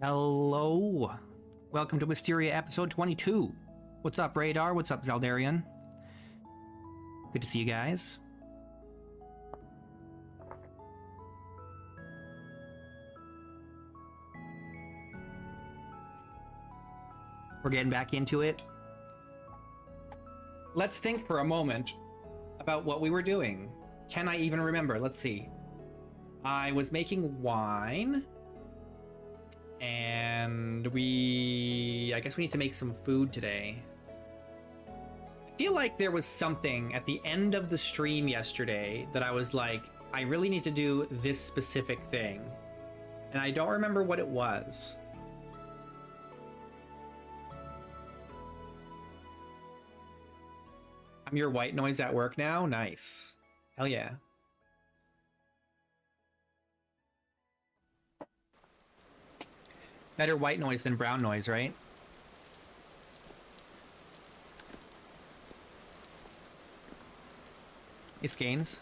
Hello. Welcome to Wisteria episode 22. What's up, Radar? What's up, Zaldarian? Good to see you guys. We're getting back into it. Let's think for a moment about what we were doing. Can I even remember? Let's see. I was making wine. And I guess we need to make some food today. I feel like there was something at the end of the stream yesterday that I was like, I really need to do this specific thing. And I don't remember what it was. I'm your white noise at work now? Nice. Hell yeah. Better white noise than brown noise, right? Hey, Scanes.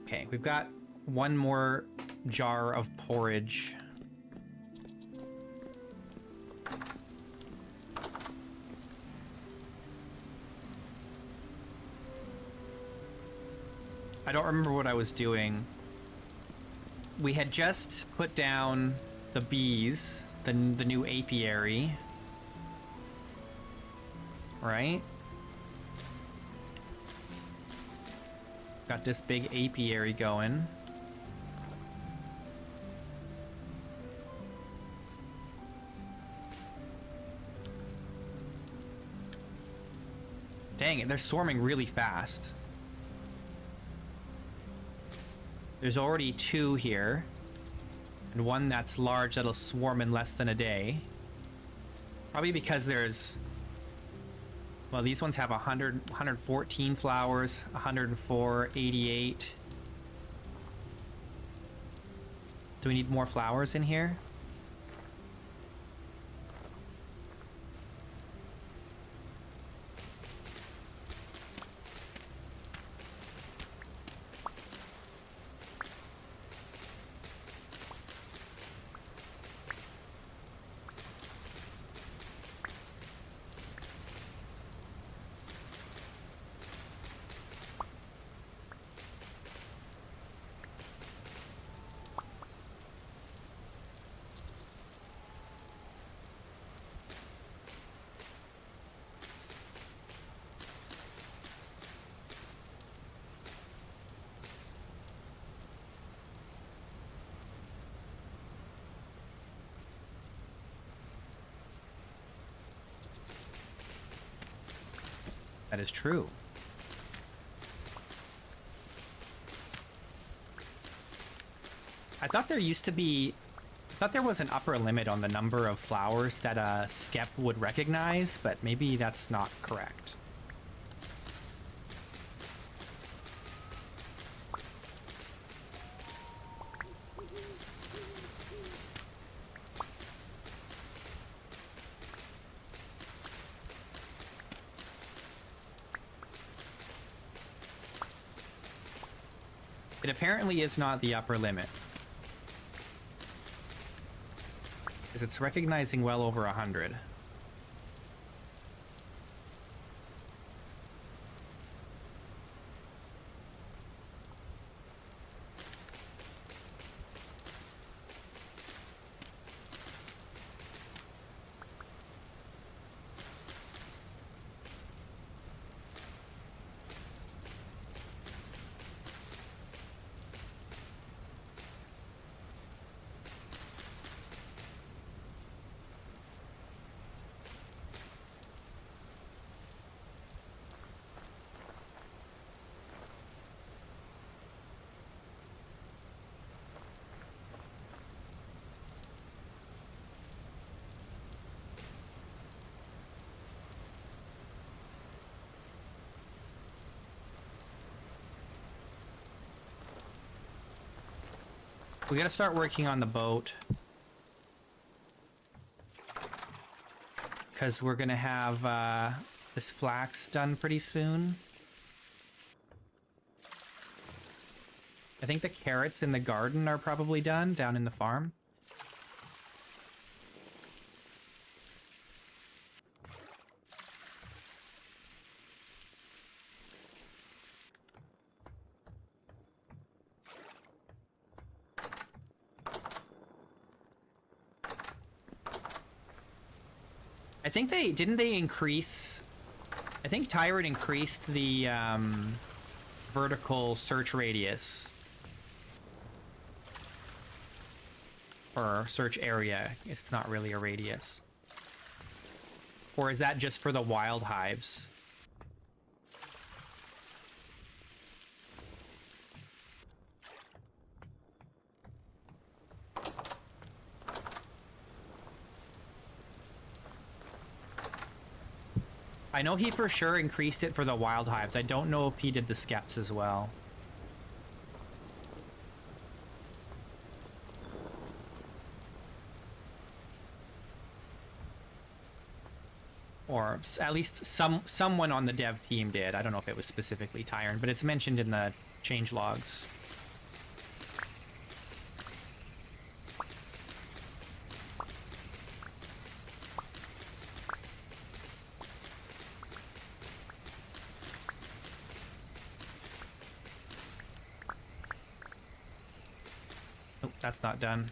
Okay, we've got one more jar of porridge. I don't remember what I was doing. We had just put down the bees, the new apiary. Right? Got this big apiary going. Dang it, they're swarming really fast. There's already two here. And one that's large that'll swarm in less than a day. Probably because there's... Well, these ones have 114 flowers, 104, 88. Do we need more flowers in here? That is true. I thought there was an upper limit on the number of flowers that a skep would recognize, but maybe that's not correct. It apparently is not the upper limit, because it's recognizing well over 100. We gotta start working on the boat. Because we're gonna have this flax done pretty soon. I think the carrots in the garden are probably done down in the farm. I think didn't they increase, I think Tyrant increased the vertical search radius. Or search area. It's not really a radius. Or is that just for the wild hives? I know he for sure increased it for the wild hives. I don't know if he did the skeps as well. Or at least someone on the dev team did. I don't know if it was specifically Tyron, but it's mentioned in the change logs. Nope, that's not done.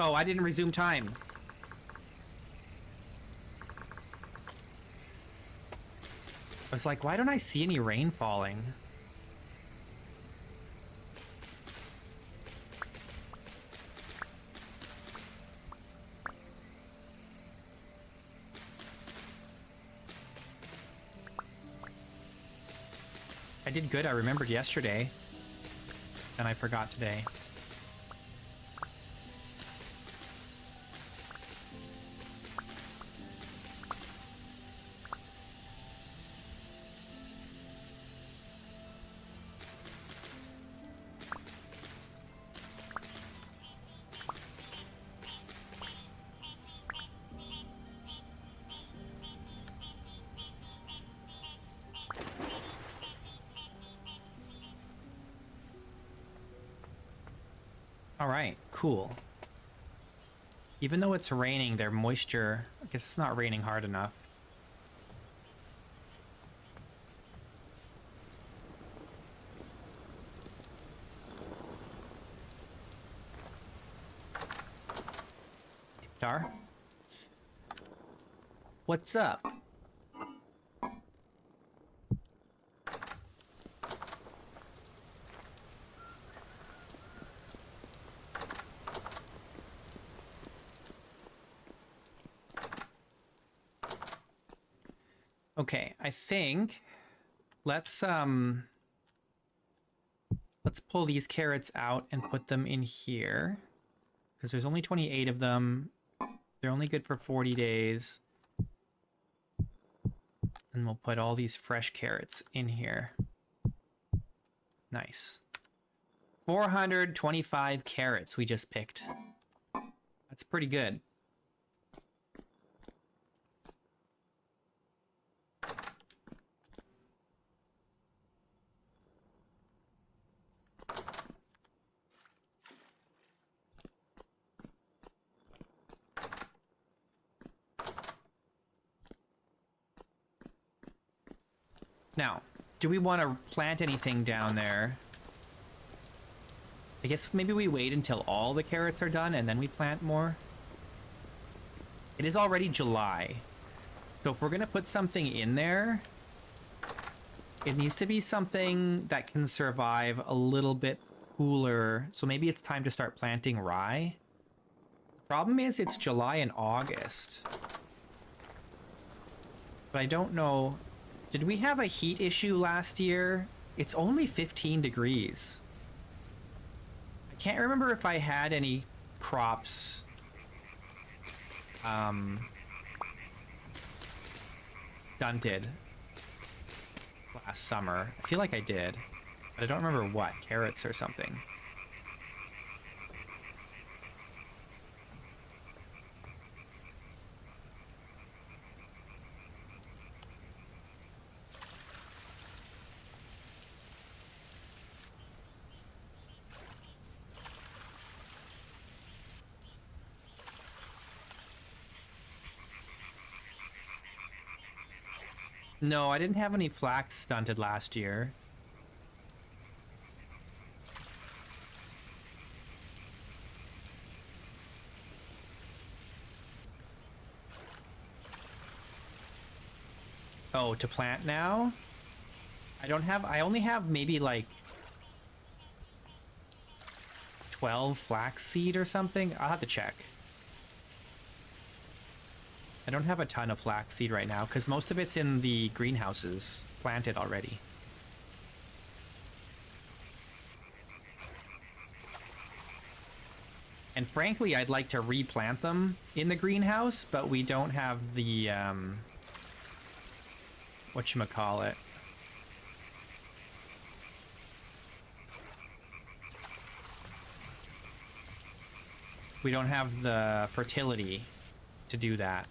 Oh, I didn't resume time. I was like, why don't I see any rain falling? I did good. I remembered yesterday. And I forgot today. Alright, cool. Even though it's raining, their moisture... I guess it's not raining hard enough. Dar? What's up? Okay, I think let's pull these carrots out and put them in here because there's only 28 of them. They're only good for 40 days. And we'll put all these fresh carrots in here. Nice. 425 carrots we just picked. That's pretty good. Now, do we want to plant anything down there? I guess maybe we wait until all the carrots are done and then we plant more. It is already July. So if we're going to put something in there, it needs to be something that can survive a little bit cooler. So maybe it's time to start planting rye. The problem is it's July and August. But I don't know... Did we have a heat issue last year? It's only 15 degrees. I can't remember if I had any crops stunted. last summer. I feel like I did, but I don't remember what. Carrots or something. No, I didn't have any flax stunted last year. Oh, to plant now? I only have maybe like 12 flax seed or something. I'll have to check. I don't have a ton of flax seed right now because most of it's in the greenhouses planted already. And frankly, I'd like to replant them in the greenhouse, but we don't have the, whatchamacallit. We don't have the fertility to do that.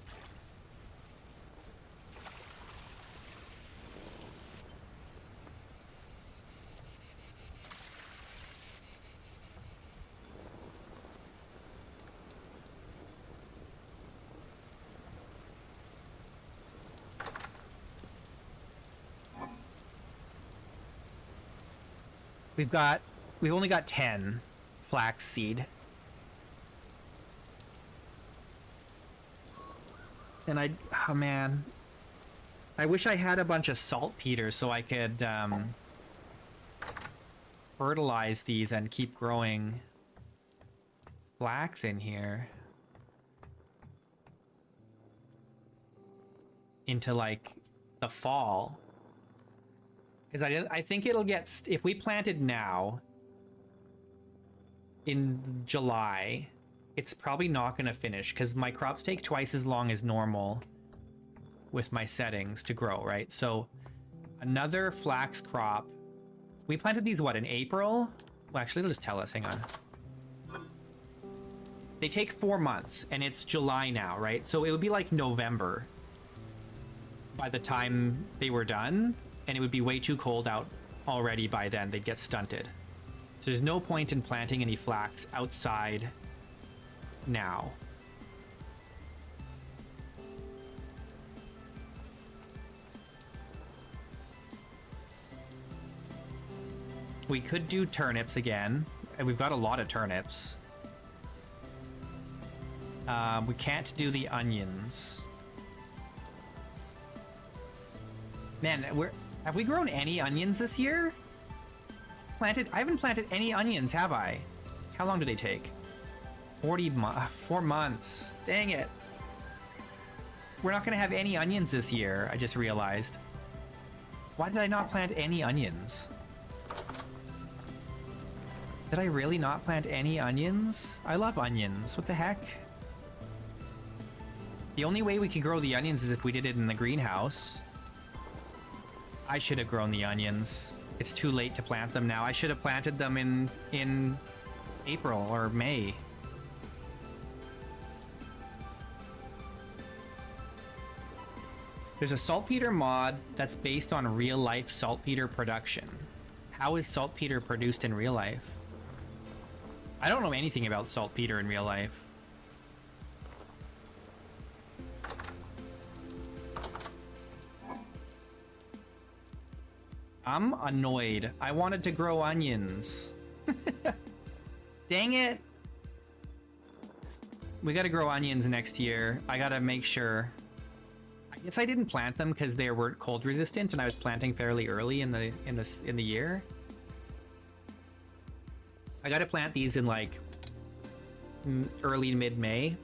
We've only got 10 flax seed. And oh man. I wish I had a bunch of saltpeter so I could fertilize these and keep growing flax in here. Into like the fall. Because I think it'll get, if we planted now in July, it's probably not going to finish because my crops take twice as long as normal with my settings to grow, right? So another flax crop. We planted these, what, in April? Well, actually, it'll just tell us. Hang on. They take 4 months and it's July now, right? So it would be like November by the time they were done. And it would be way too cold out already by then. They'd get stunted. So there's no point in planting any flax outside now. We could do turnips again. And we've got a lot of turnips. We can't do the onions. Man, have we grown any onions this year? I haven't planted any onions, have I? How long do they take? 4 months. Dang it. We're not gonna have any onions this year, I just realized. Why did I not plant any onions? Did I really not plant any onions? I love onions. What the heck? The only way we could grow the onions is if we did it in the greenhouse. I should have grown the onions. It's too late to plant them now. I should have planted them in April or May. There's a saltpeter mod that's based on real-life saltpeter production. How is saltpeter produced in real life? I don't know anything about saltpeter in real life. I'm annoyed. I wanted to grow onions. Dang it. We gotta grow onions next year. I gotta make sure. I guess I didn't plant them because they were cold resistant and I was planting fairly early in the year. I gotta plant these in like early mid-May.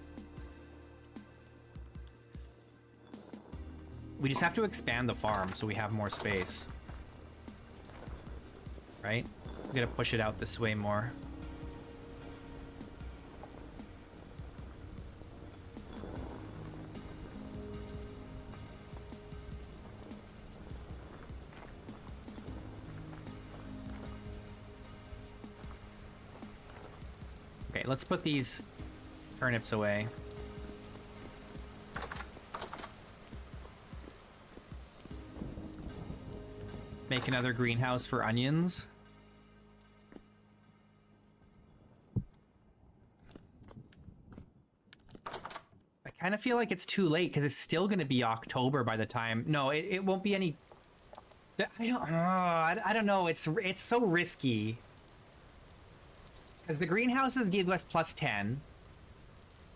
We just have to expand the farm so we have more space. Right? We gotta push it out this way more. Okay, let's put these turnips away. Make another greenhouse for onions. I kind of feel like it's too late because it's still going to be October by the time. No, it won't be any. I don't know. It's so risky because the greenhouses give us +10,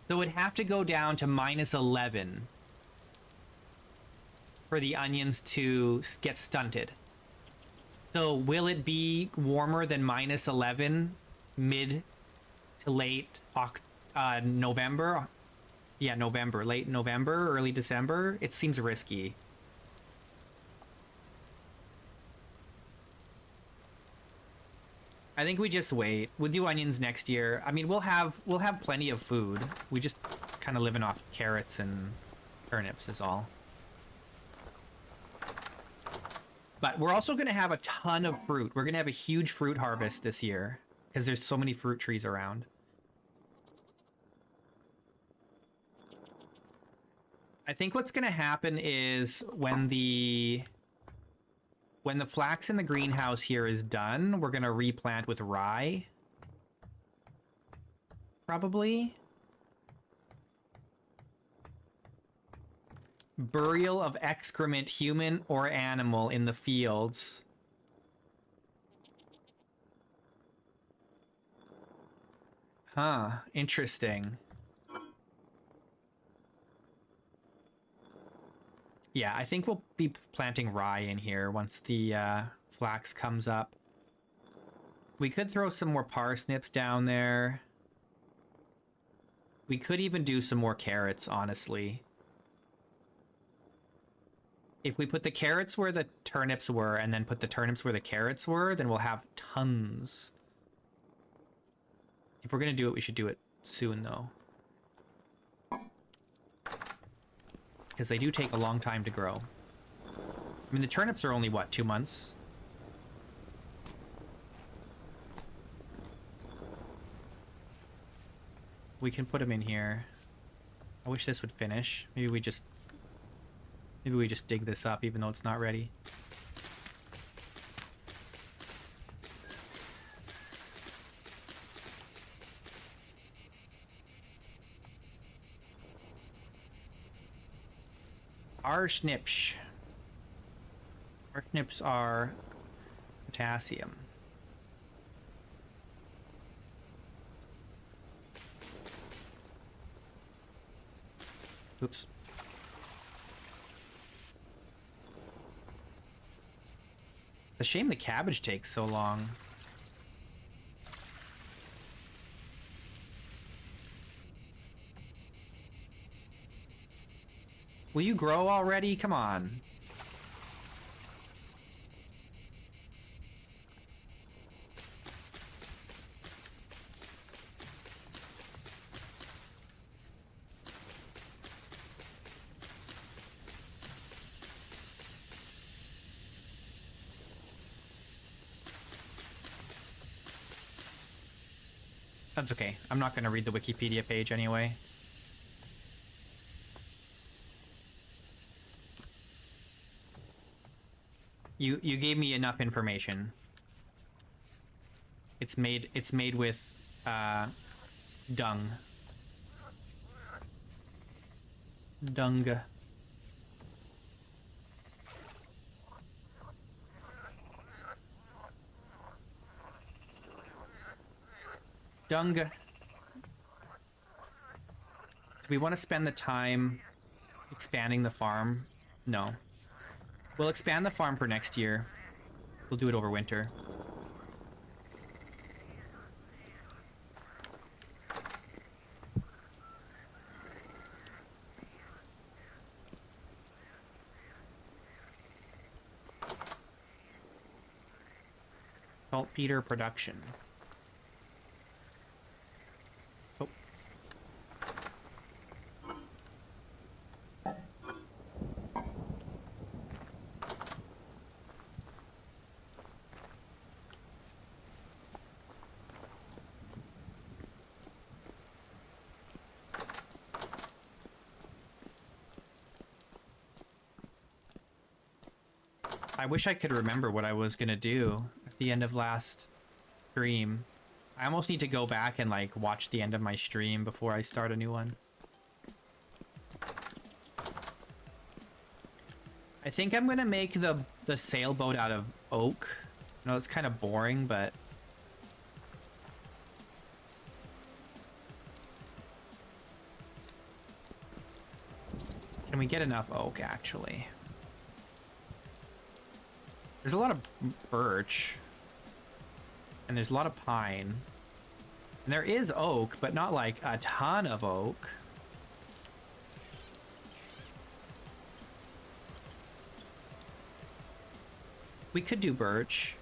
so it'd have to go down to -11 for the onions to get stunted. So will it be warmer than -11 mid to late November? Yeah, November, late November, early December. It seems risky. I think we just wait. We'll do onions next year. I mean, we'll have plenty of food. We just kind of living off carrots and turnips is all. But we're also going to have a ton of fruit. We're going to have a huge fruit harvest this year because there's so many fruit trees around. I think what's going to happen is when the flax in the greenhouse here is done, we're going to replant with rye. Probably. Burial of excrement, human or animal, in the fields. Huh, interesting. Yeah, I think we'll be planting rye in here once the flax comes up. We could throw some more parsnips down there. We could even do some more carrots, honestly. If we put the carrots where the turnips were and then put the turnips where the carrots were, then we'll have tons. If we're going to do it, we should do it soon, though. Because they do take a long time to grow. I mean, the turnips are only, what, 2 months? We can put them in here. I wish this would finish. Maybe we just dig this up even though it's not ready. Parsnips. Parsnips are potassium. Oops. It's a shame the cabbage takes so long. Will you grow already? Come on. That's okay. I'm not going to read the Wikipedia page anyway. You gave me enough information. It's made with dung. Dung. Dung. Do we want to spend the time expanding the farm? No. We'll expand the farm for next year. We'll do it over winter. Saltpeter production. Oh. I wish I could remember what I was gonna do at the end of last stream. I almost need to go back and like watch the end of my stream before I start a new one. I think I'm gonna make the sailboat out of oak. I know it's kind of boring, but can we get enough oak actually? There's a lot of birch. And there's a lot of pine. And there is oak, but not like a ton of oak. We could do birch.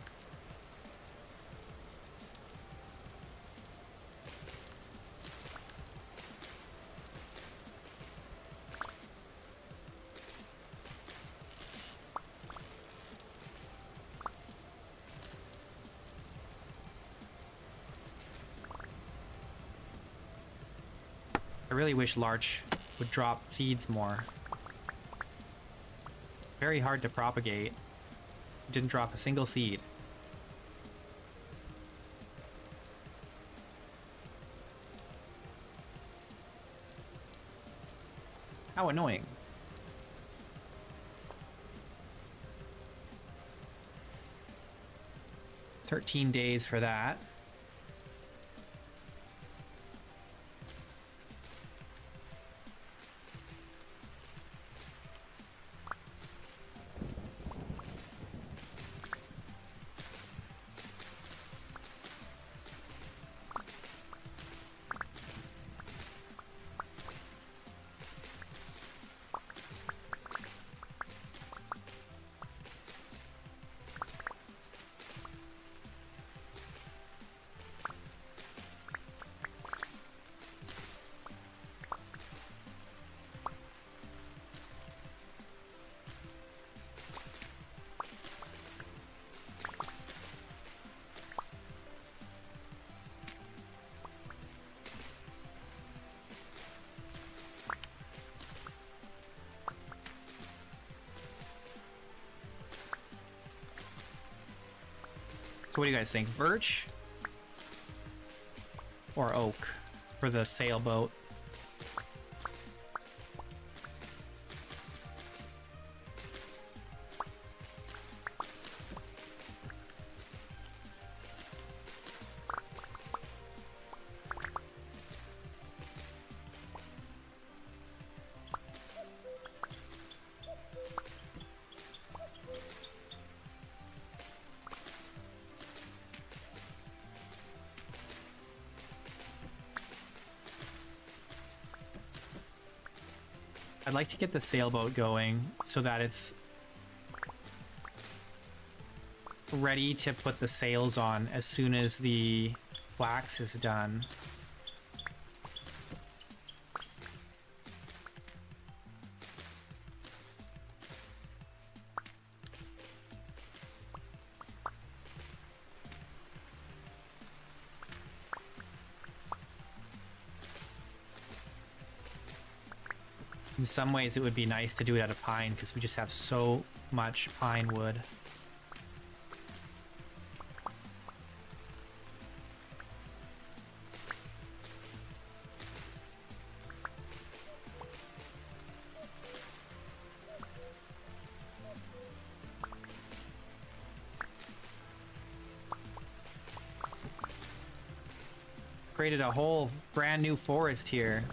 I really wish larch would drop seeds more. It's very hard to propagate. It didn't drop a single seed. How annoying. "13 days for that. So what do you guys think? Birch or oak for the sailboat? I'd like to get the sailboat going so that it's ready to put the sails on as soon as the wax is done. In some ways, it would be nice to do it out of pine because we just have so much pine wood. Created a whole brand new forest here.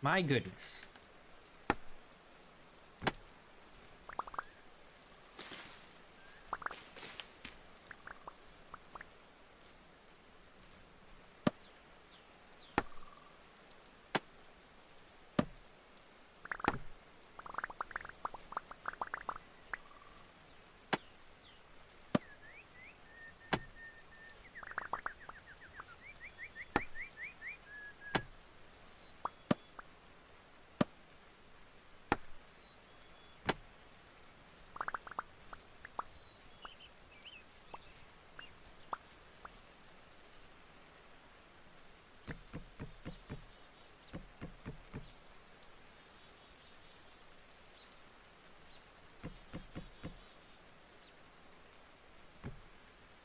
My goodness.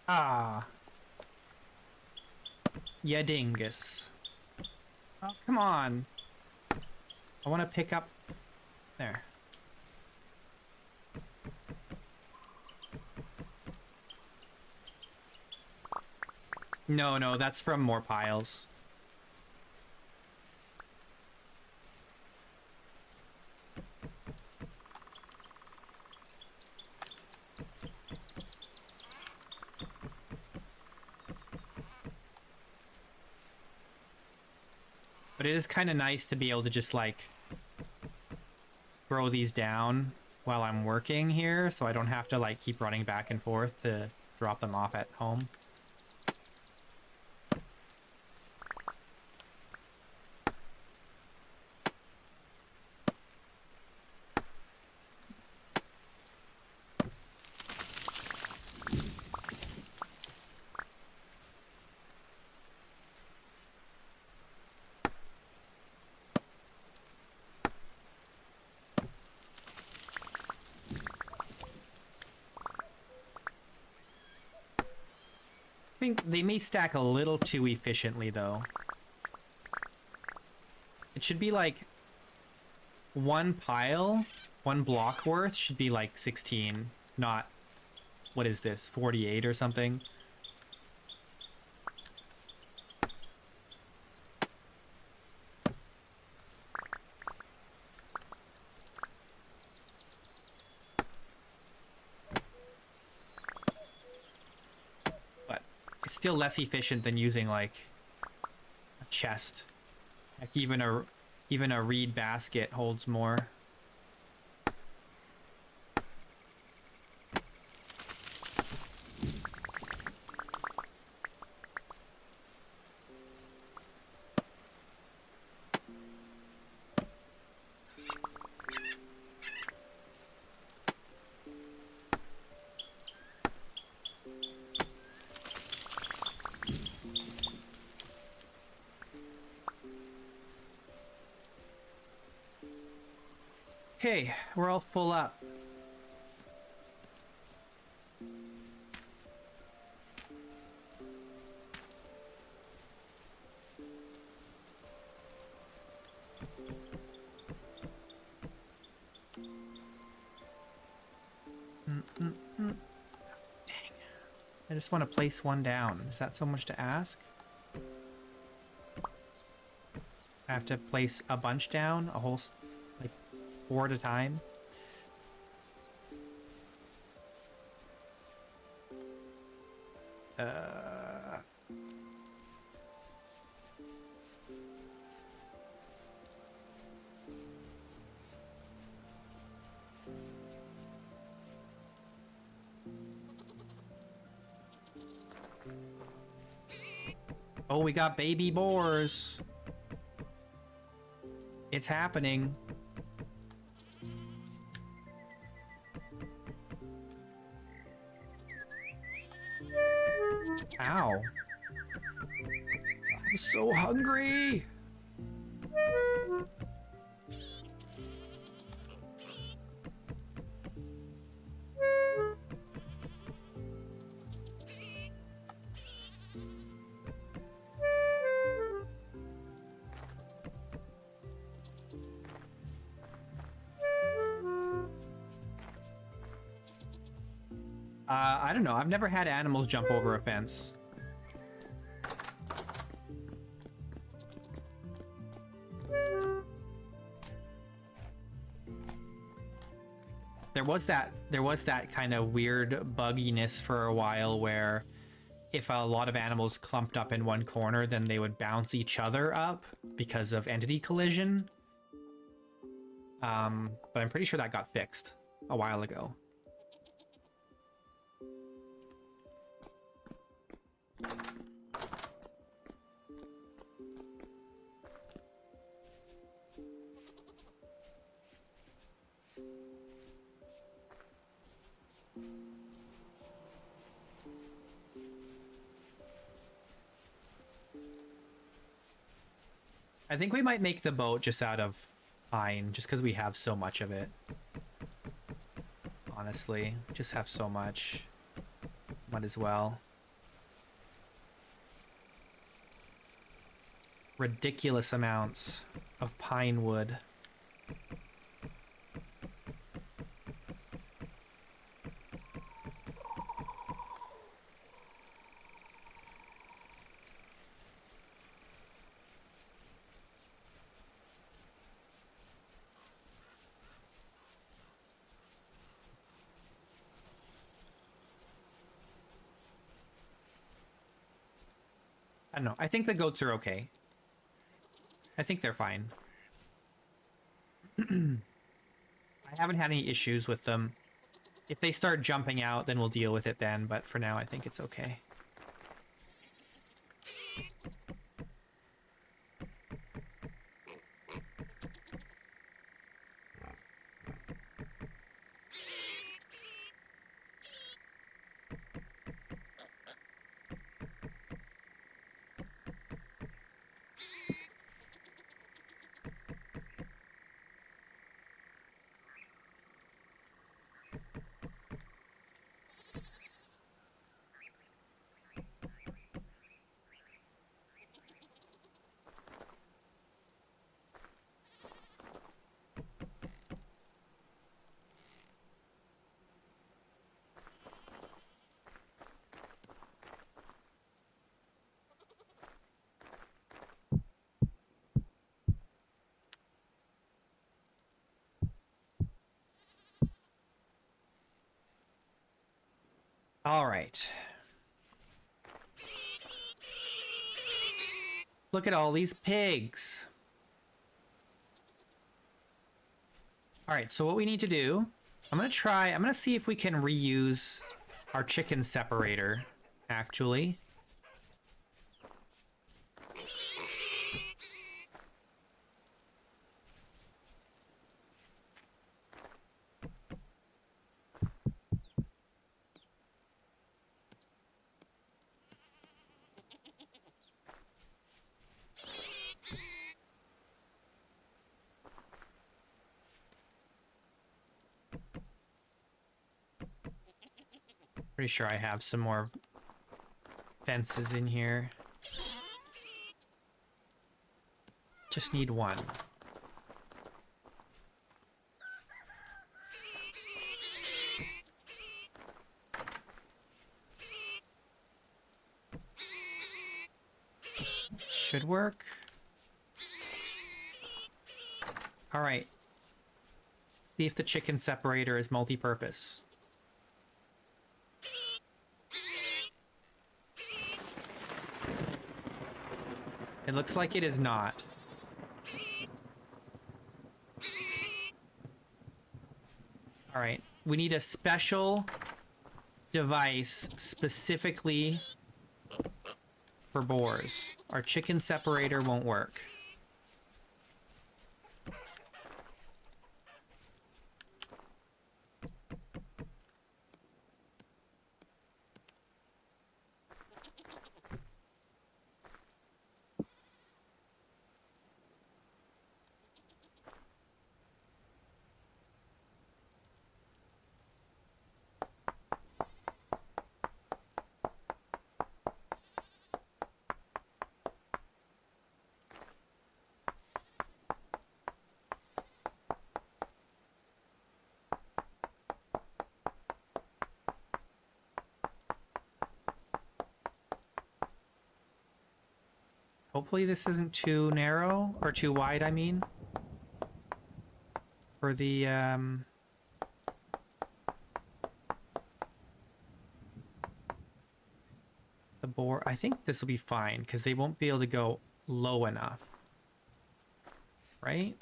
Ah. Yeah, dingus. Oh, come on. I want to pick up... There. No, no, that's from more piles. But it is kind of nice to be able to just, like, throw these down while I'm working here, so I don't have to, like, keep running back and forth to drop them off at home. I think they may stack a little too efficiently, though. It should be like one pile, one block worth should be like 16, not, what is this, 48 or something? Still less efficient than using like a chest. Like even a reed basket holds more. Okay, we're all full up. Dang. I just want to place one down. Is that so much to ask? I have to place a bunch down, a whole, like, 4 at a time. Oh, we got baby boars. It's happening. Ow. I'm so hungry. I don't know. I've never had animals jump over a fence. There was that kind of weird bugginess for a while where if a lot of animals clumped up in one corner, then they would bounce each other up because of entity collision. But I'm pretty sure that got fixed a while ago. I think we might make the boat just out of pine, just because we have so much of it. Honestly, just have so much. Might as well. Ridiculous amounts of pine wood. I don't know. I think the goats are okay. I think they're fine. I haven't had any issues with them. If they start jumping out, then we'll deal with it then. But for now, I think it's okay. All right. Look at all these pigs. All right, so what we need to do, I'm going to see if we can reuse our chicken separator, actually. Pretty sure I have some more fences in here. Just need one. Should work. All right. See if the chicken separator is multi-purpose. It looks like it is not. All right, we need a special device specifically for boars. Our chicken separator won't work. Hopefully this isn't too narrow, or too wide, I mean. For the, the boar. I think this will be fine because they won't be able to go low enough. Right?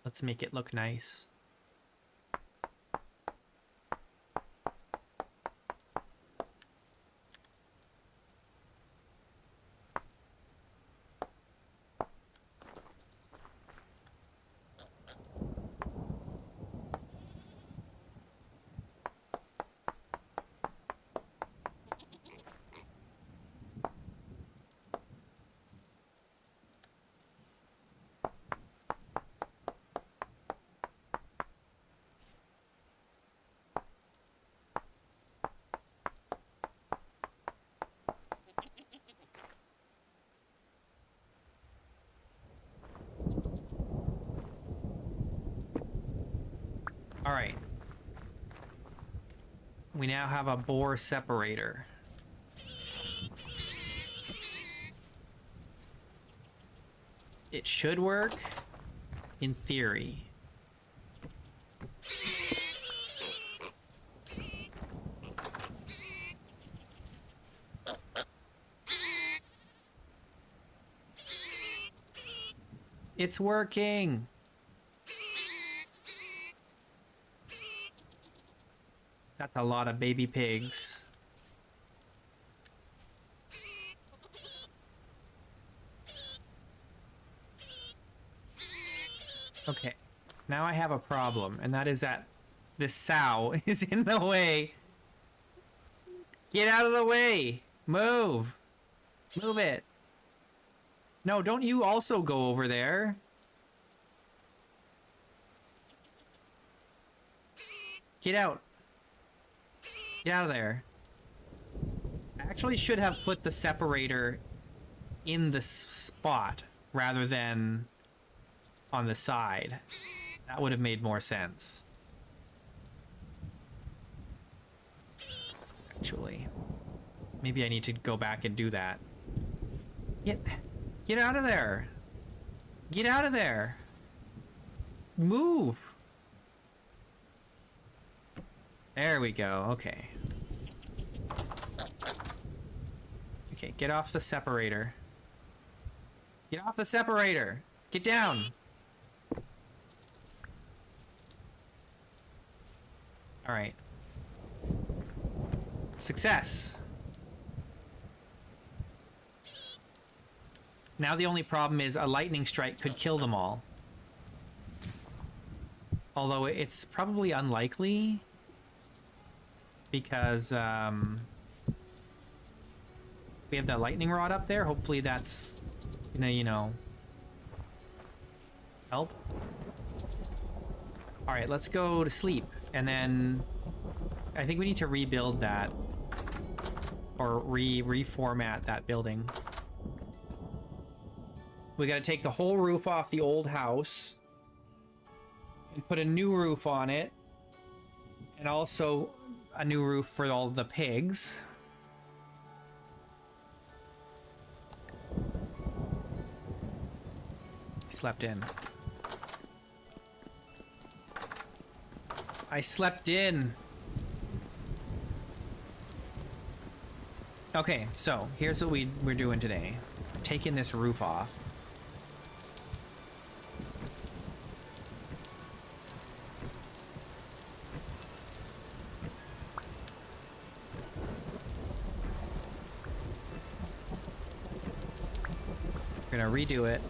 Let's make it look nice. All right. We now have a boar separator. It should work in theory. It's working. That's a lot of baby pigs. Okay, now I have a problem, and that is that this sow is in the way. Get out of the way! Move! Move it! No, don't you also go over there? Get out! Get out of there. I actually should have put the separator in the spot rather than on the side. That would have made more sense. Actually, maybe I need to go back and do that. Get out of there. Get out of there. Move. There we go. Okay. Okay, get off the separator. Get off the separator. Get down. All right. Success. Now the only problem is a lightning strike could kill them all. Although it's probably unlikely because we have that lightning rod up there. Hopefully that's gonna, you know, help. All right, let's go to sleep. And then I think we need to rebuild that or reformat that building. We got to take the whole roof off the old house and put a new roof on it, and also a new roof for all the pigs. Slept in. I slept in. Okay, so here's what we're doing today. Taking this roof off. We're gonna redo it.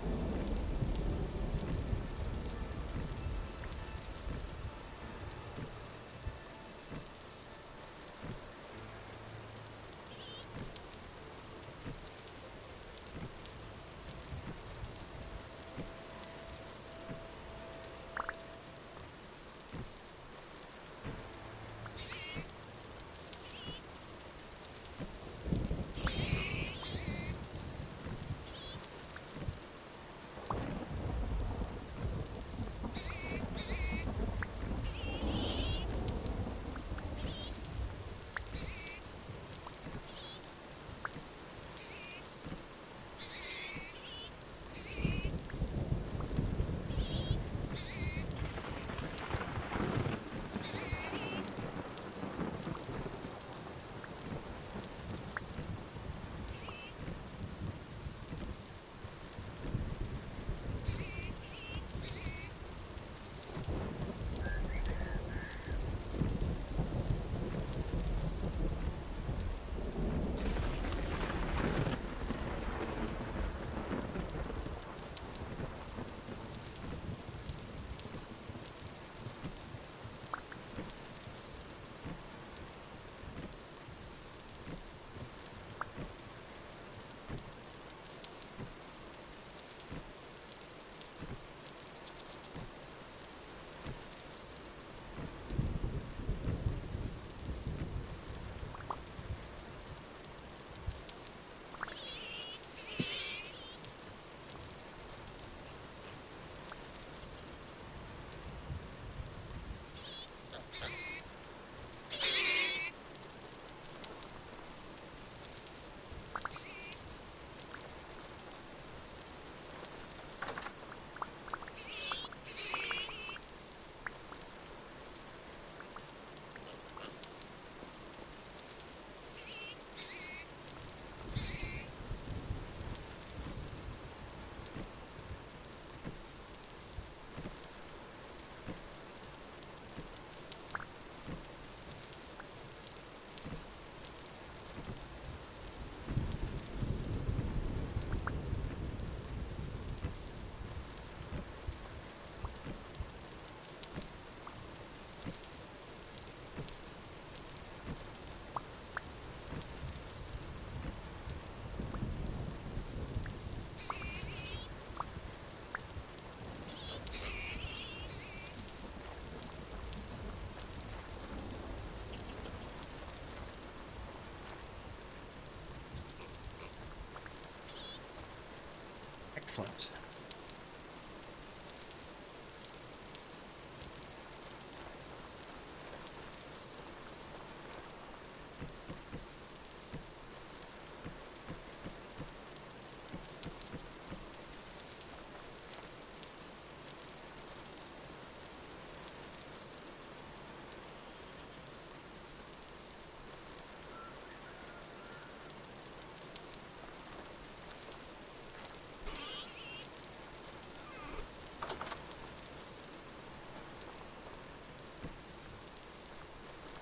Excellent.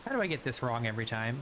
How do I get this wrong every time?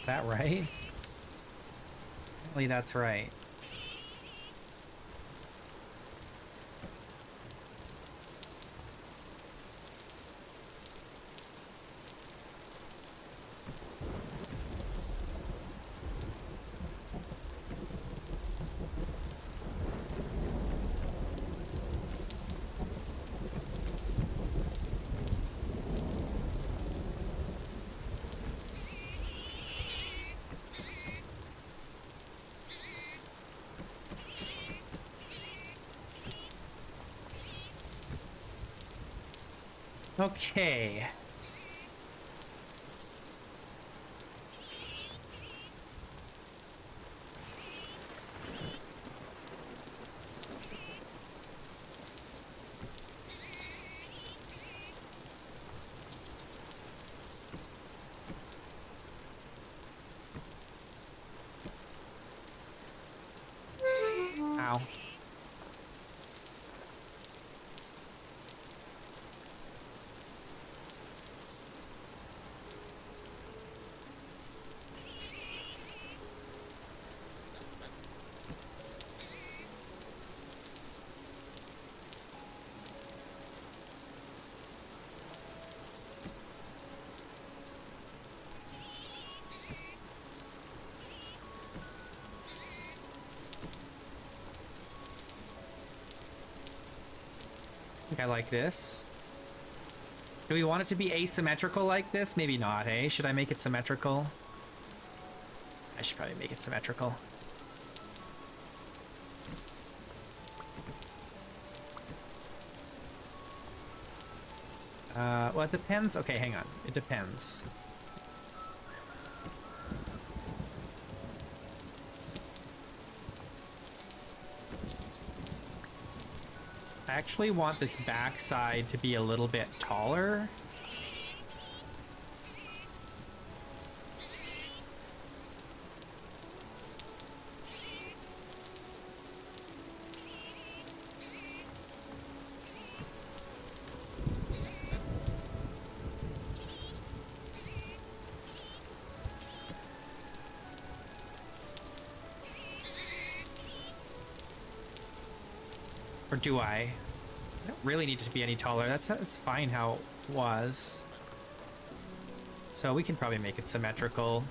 Is that right? Apparently that's right. Okay. Ow. I think I like this. Do we want it to be asymmetrical like this? Maybe not, eh? Should I make it symmetrical? I should probably make it symmetrical. Well, it depends. Okay, hang on. It depends. I actually want this backside to be a little bit taller. Or do I? I don't really need it to be any taller. That's fine how it was. So we can probably make it symmetrical.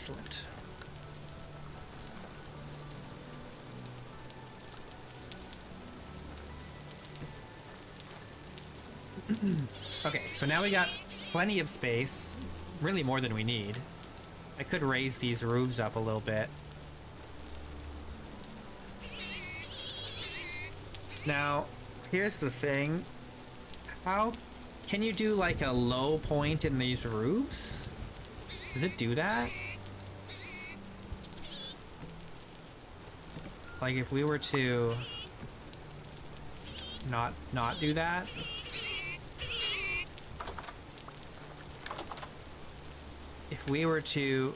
Excellent. Okay, so now we got plenty of space. Really more than we need. I could raise these roofs up a little bit. Now, here's the thing. How can you do like a low point in these roofs? Does it do that? Like if we were to not do that? If we were to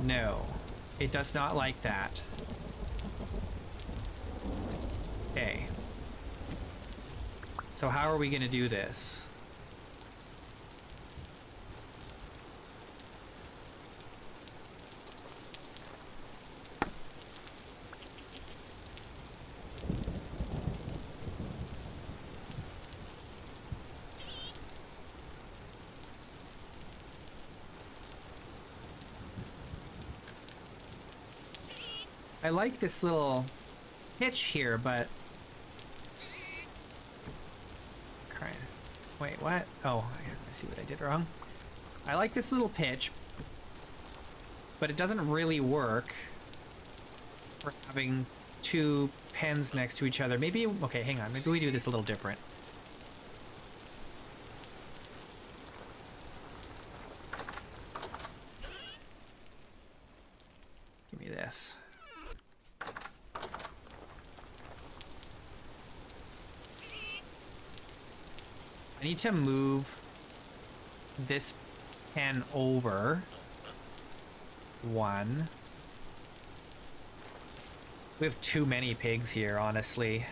no, it does not like that. Okay. So how are we going to do this? I like this little pitch here, but... Wait, what? Oh, I see what I did wrong. I like this little pitch, but it doesn't really work for having two pens next to each other. Maybe... Okay, hang on. Maybe we do this a little different. Give me this. I need to move this pen over one. We have too many pigs here, honestly.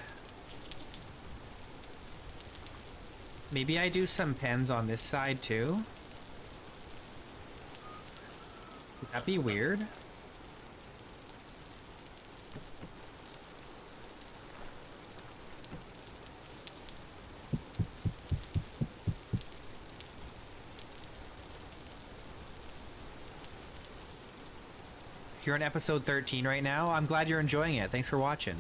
Maybe I do some pens on this side too? Would that be weird? You're on episode 13 right now. I'm glad you're enjoying it. Thanks for watching.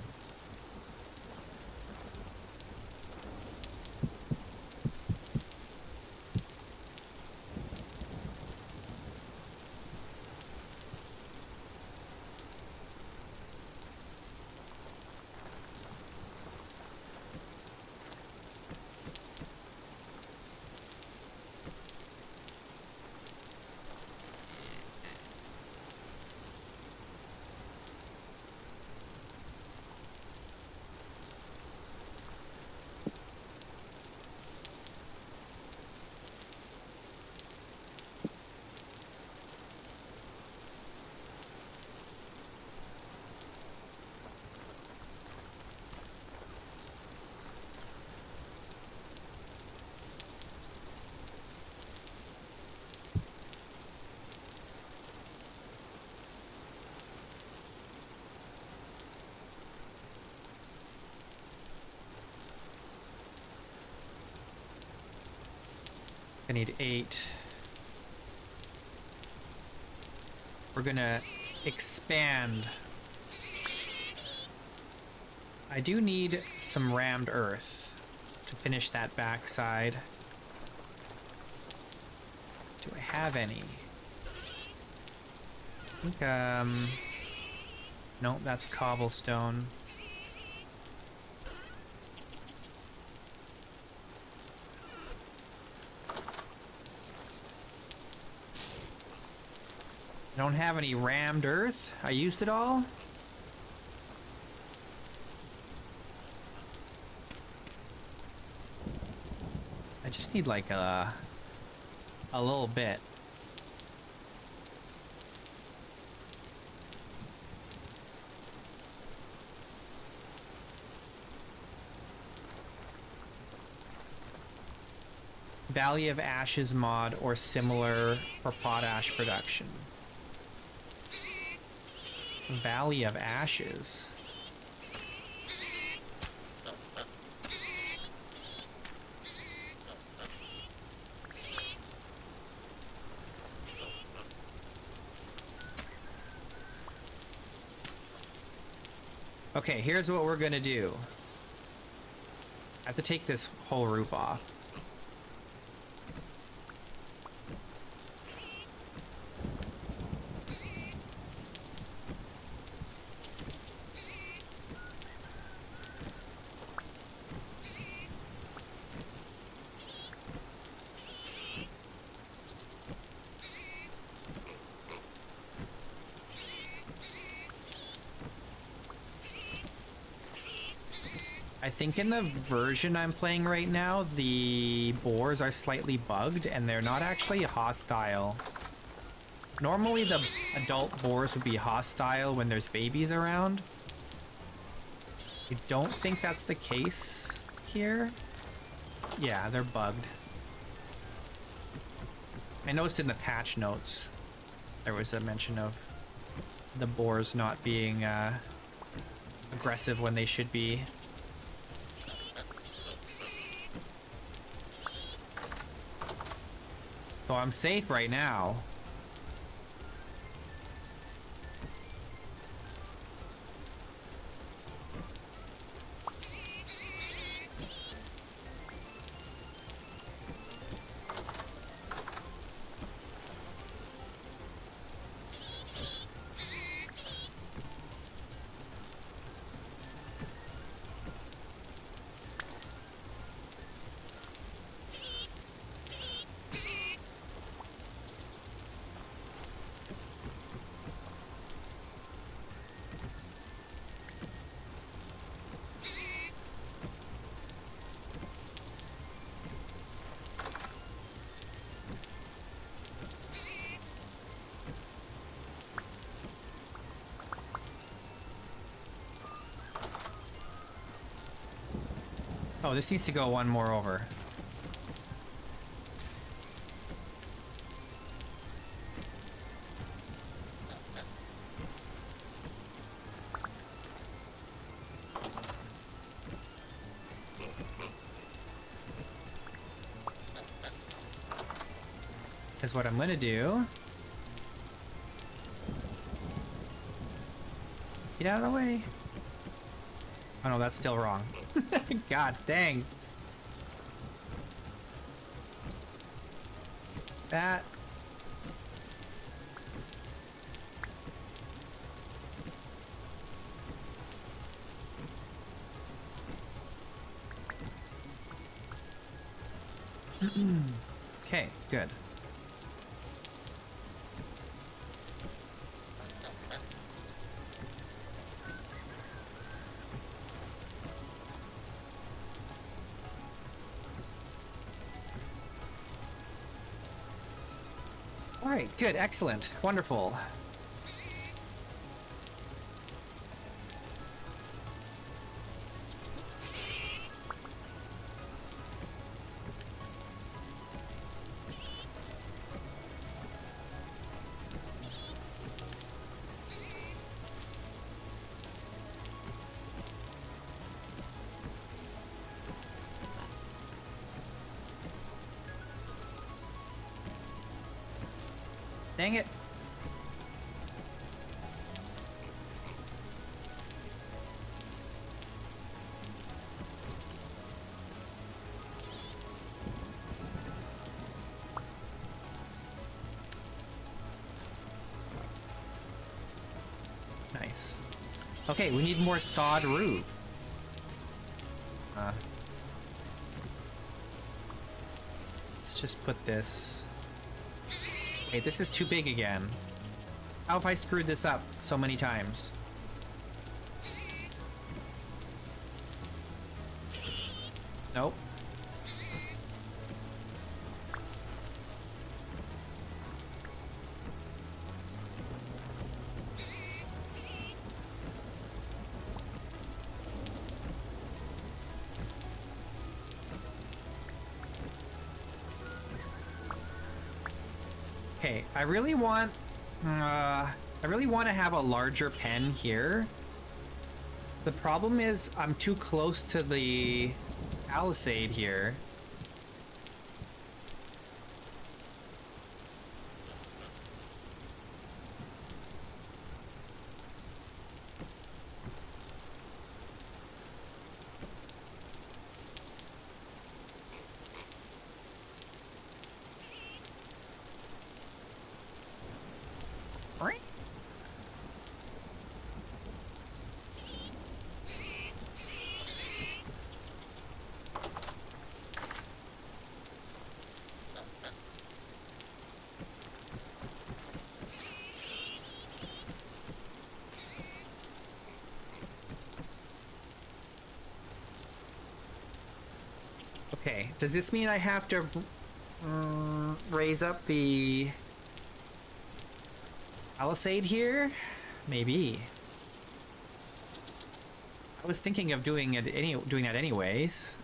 I need 8. We're gonna expand. I do need some rammed earth to finish that backside. Do I have any? I think, nope, that's cobblestone. I don't have any rammed earth. I used it all. I just need like a little bit. Valley of Ashes mod or similar for potash production. Valley of Ashes. Okay, here's what we're gonna do. I have to take this whole roof off. I think in the version I'm playing right now, the boars are slightly bugged and they're not actually hostile. Normally the adult boars would be hostile when there's babies around. I don't think that's the case here. Yeah, they're bugged. I noticed in the patch notes there was a mention of the boars not being aggressive when they should be. So I'm safe right now. Oh, this needs to go one more over. Is what I'm gonna do. Get out of the way. Oh no, that's still wrong. God dang. That. Okay, good. All right, good, excellent, wonderful. Dang it. Nice. Okay, we need more sod roof. Let's just put this. Okay, this is too big again. How have I screwed this up so many times? Nope. Okay, I really want to have a larger pen here. The problem is I'm too close to the palisade here. Okay, does this mean I have to raise up the palisade here? Maybe. I was thinking of doing that anyways.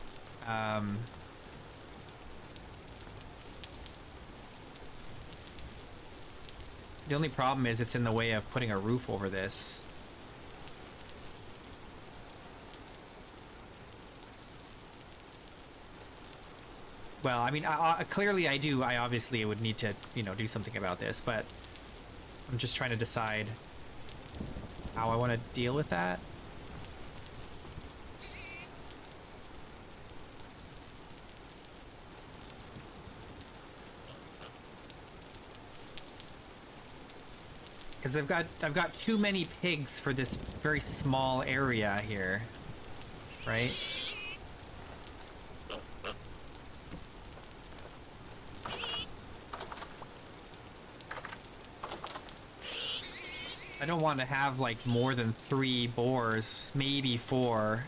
The only problem is it's in the way of putting a roof over this. Well, I mean, clearly I do. I obviously would need to, you know, do something about this, but I'm just trying to decide how I want to deal with that. Because I've got too many pigs for this very small area here, right? I don't want to have like more than 3 boars, maybe 4.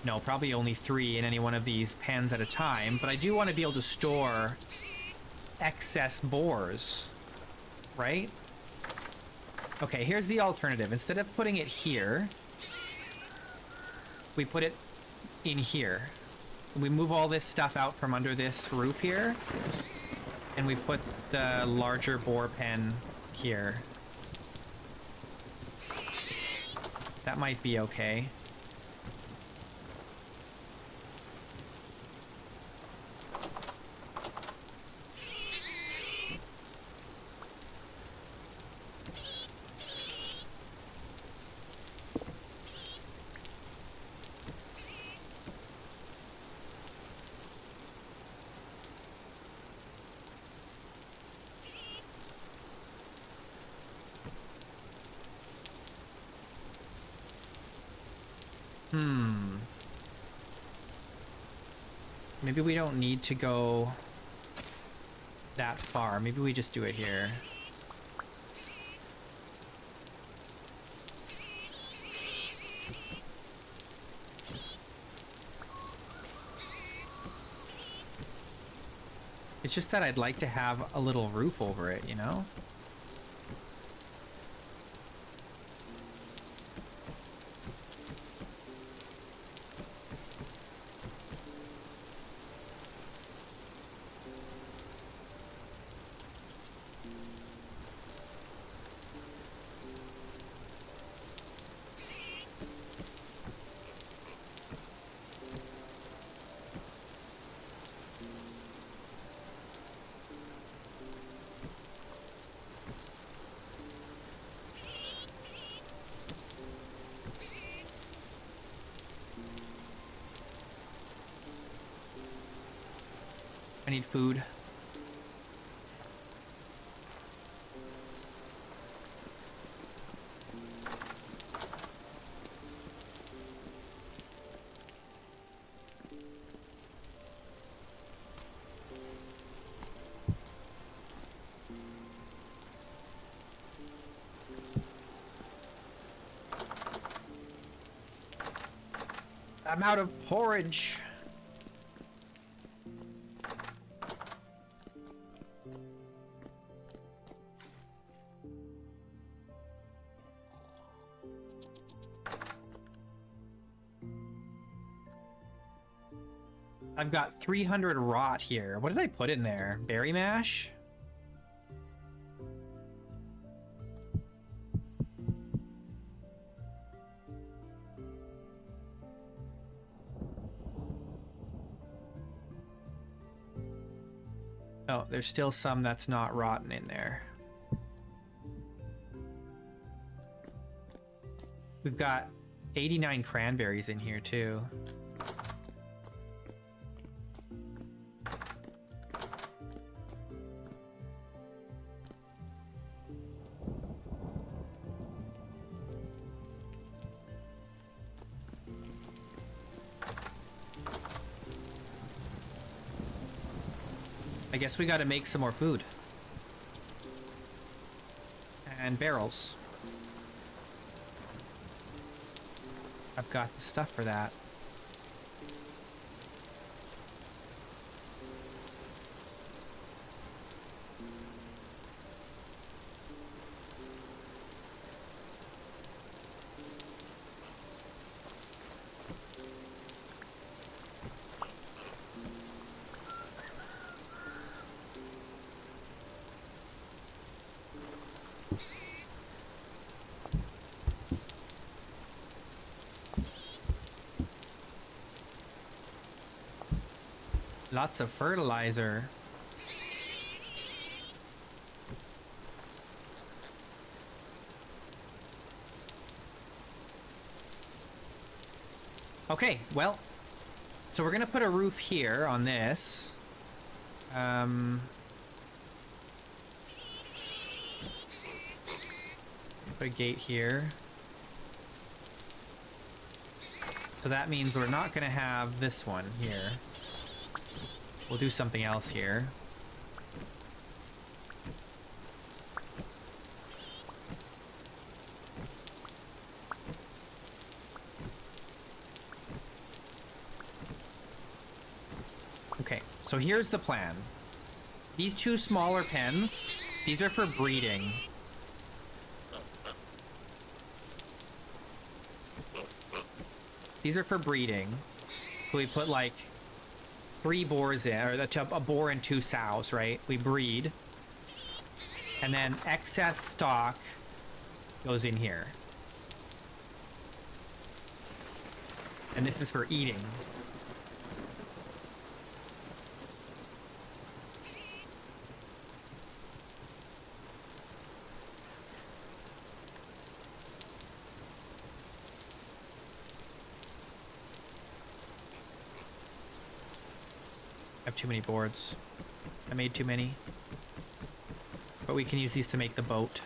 No, probably only 3 in any one of these pens at a time, but I do want to be able to store excess boars, right? Okay, here's the alternative. Instead of putting it here, we put it in here. We move all this stuff out from under this roof here, and we put the larger boar pen here. That might be okay. Maybe we don't need to go that far. Maybe we just do it here. It's just that I'd like to have a little roof over it, you know? I need food. I'm out of porridge. I've got 300 rot here. What did I put in there? Berry mash? Oh, there's still some that's not rotten in there. We've got 89 cranberries in here too. I guess we gotta make some more food. And barrels. I've got the stuff for that. Lots of fertilizer. Okay, well, so we're gonna put a roof here on this. Put a gate here. So that means we're not gonna have this one here. We'll do something else here. Okay, so here's the plan. These two smaller pens, these are for breeding. These are for breeding. So we put like 3 boars in, or a boar and 2 sows, right? We breed. And then excess stock goes in here. And this is for eating. I have too many boards. I made too many. But we can use these to make the boat.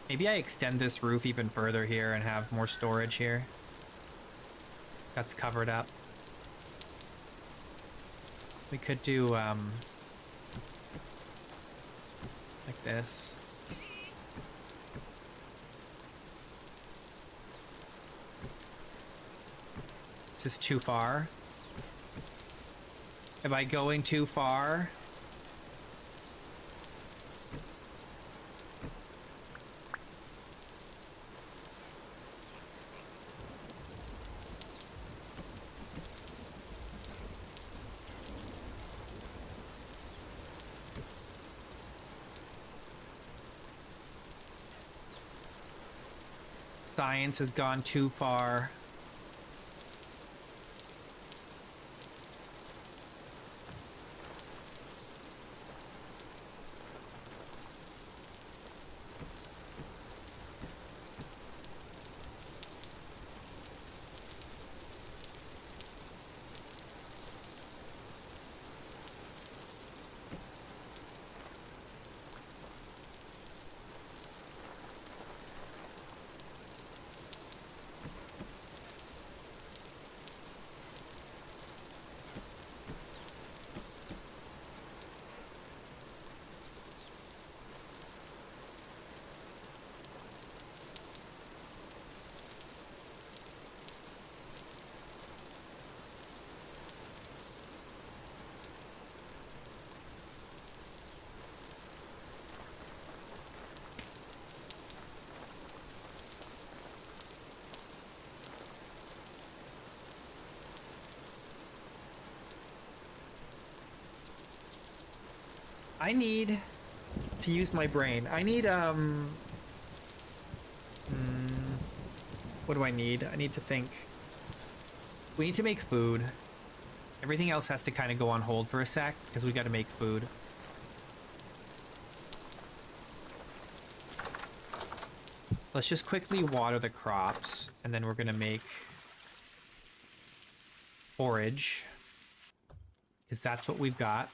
Maybe I extend this roof even further here and have more storage here. That's covered up. We could do, like this. Is this too far? Am I going too far? Science has gone too far. I need to use my brain. I need, what do I need? I need to think. We need to make food. Everything else has to kind of go on hold for a sec, because we got to make food. Let's just quickly water the crops, and then we're going to make forage, because that's what we've got.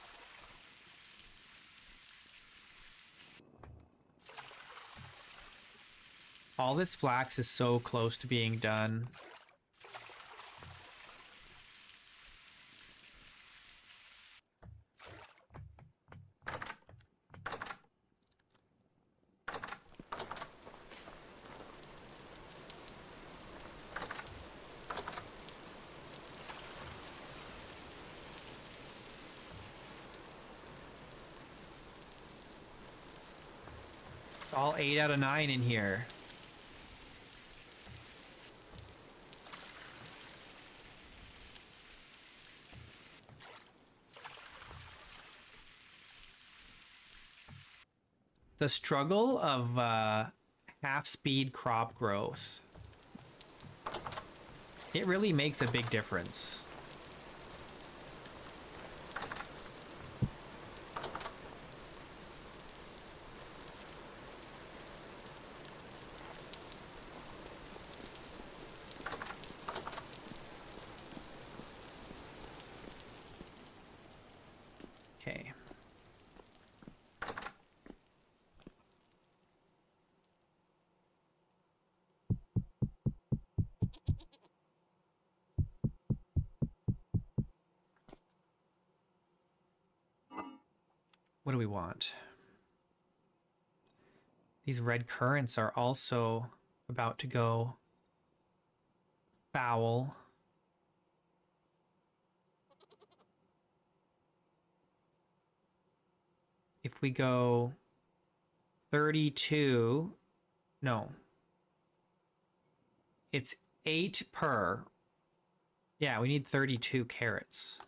All this flax is so close to being done. All 8 out of 9 in here. The struggle of half-speed crop growth. It really makes a big difference. Okay. What do we want? These red currants are also about to go foul. If we go 32, no. It's 8 per. Yeah, we need 32 carrots.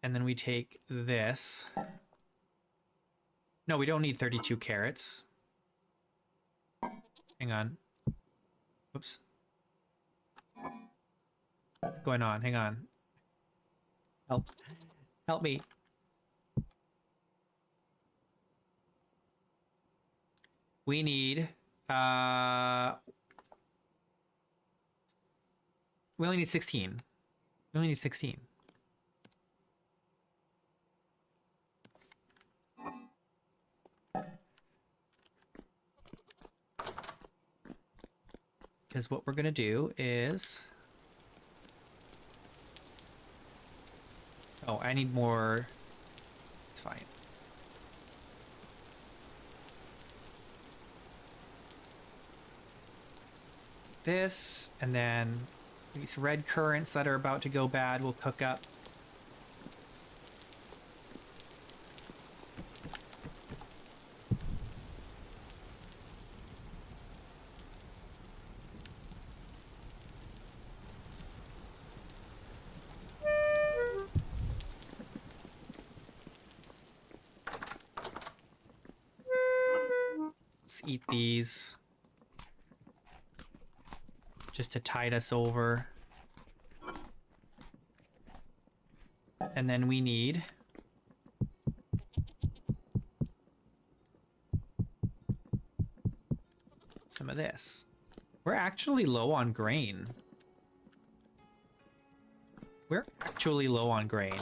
And then we take this. No, we don't need 32 carrots. Hang on. Oops. What's going on? Hang on. Help. Help me. We need, we only need 16. We only need 16. Because what we're going to do is... Oh, I need more. It's fine. This, and then these red currants that are about to go bad will cook up. Let's eat these. Just to tide us over. And then we need some of this. We're actually low on grain. We're actually low on grain.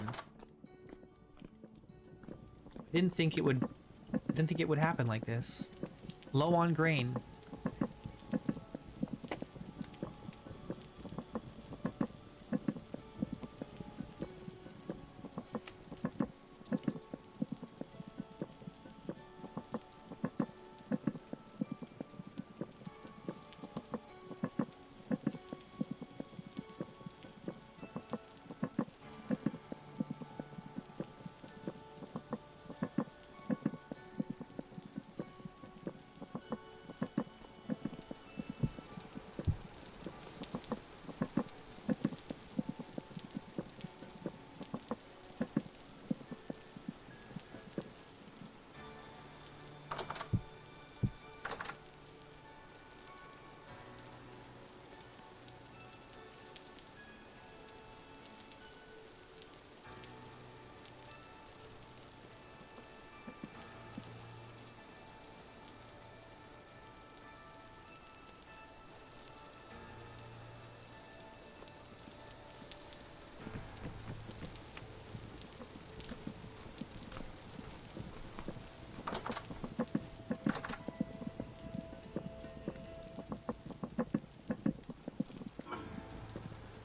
I didn't think it would happen like this. Low on grain.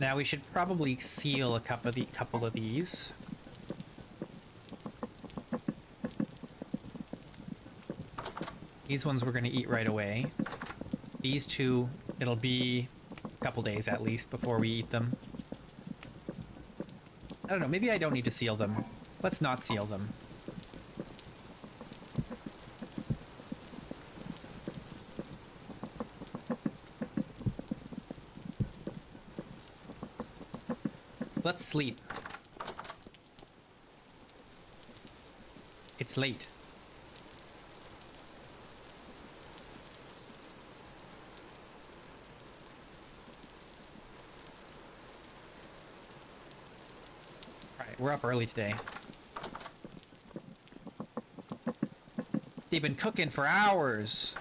Now we should probably seal a couple of these. These ones we're going to eat right away. These two, it'll be a couple days at least before we eat them. I don't know, maybe I don't need to seal them. Let's not seal them. Let's sleep. It's late. Alright, we're up early today. They've been cooking for hours.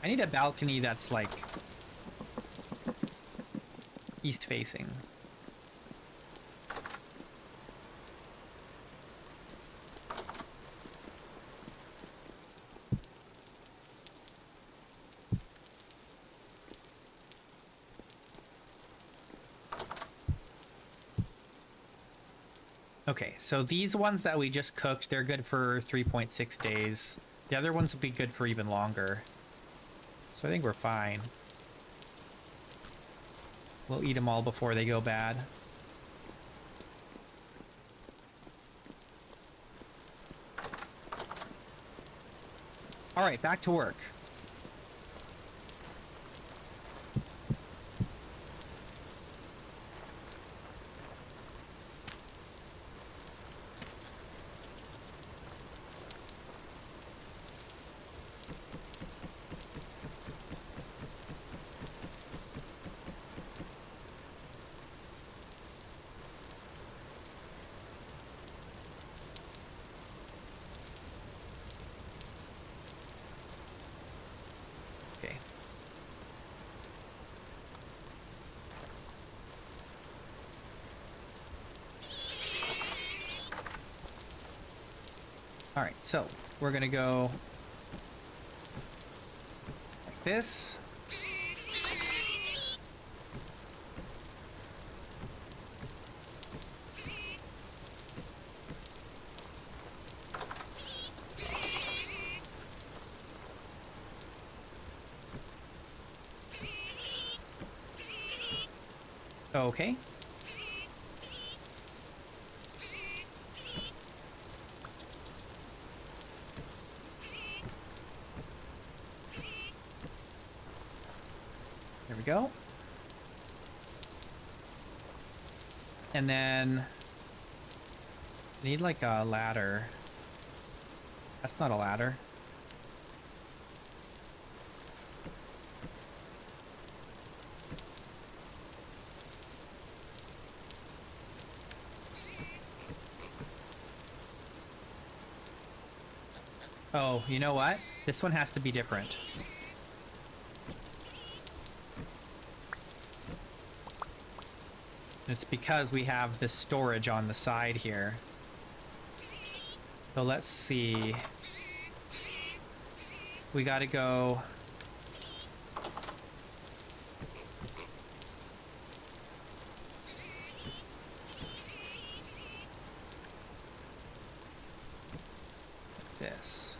I need a balcony that's like east facing. Okay, so these ones that we just cooked, they're good for 3.6 days. The other ones will be good for even longer. So I think we're fine. We'll eat them all before they go bad. All right, back to work. Okay. All right, so we're gonna go like this. Okay. There we go. And then I need like a ladder. That's not a ladder. Oh, you know what? This one has to be different. It's because we have this storage on the side here. So let's see. We gotta go... this.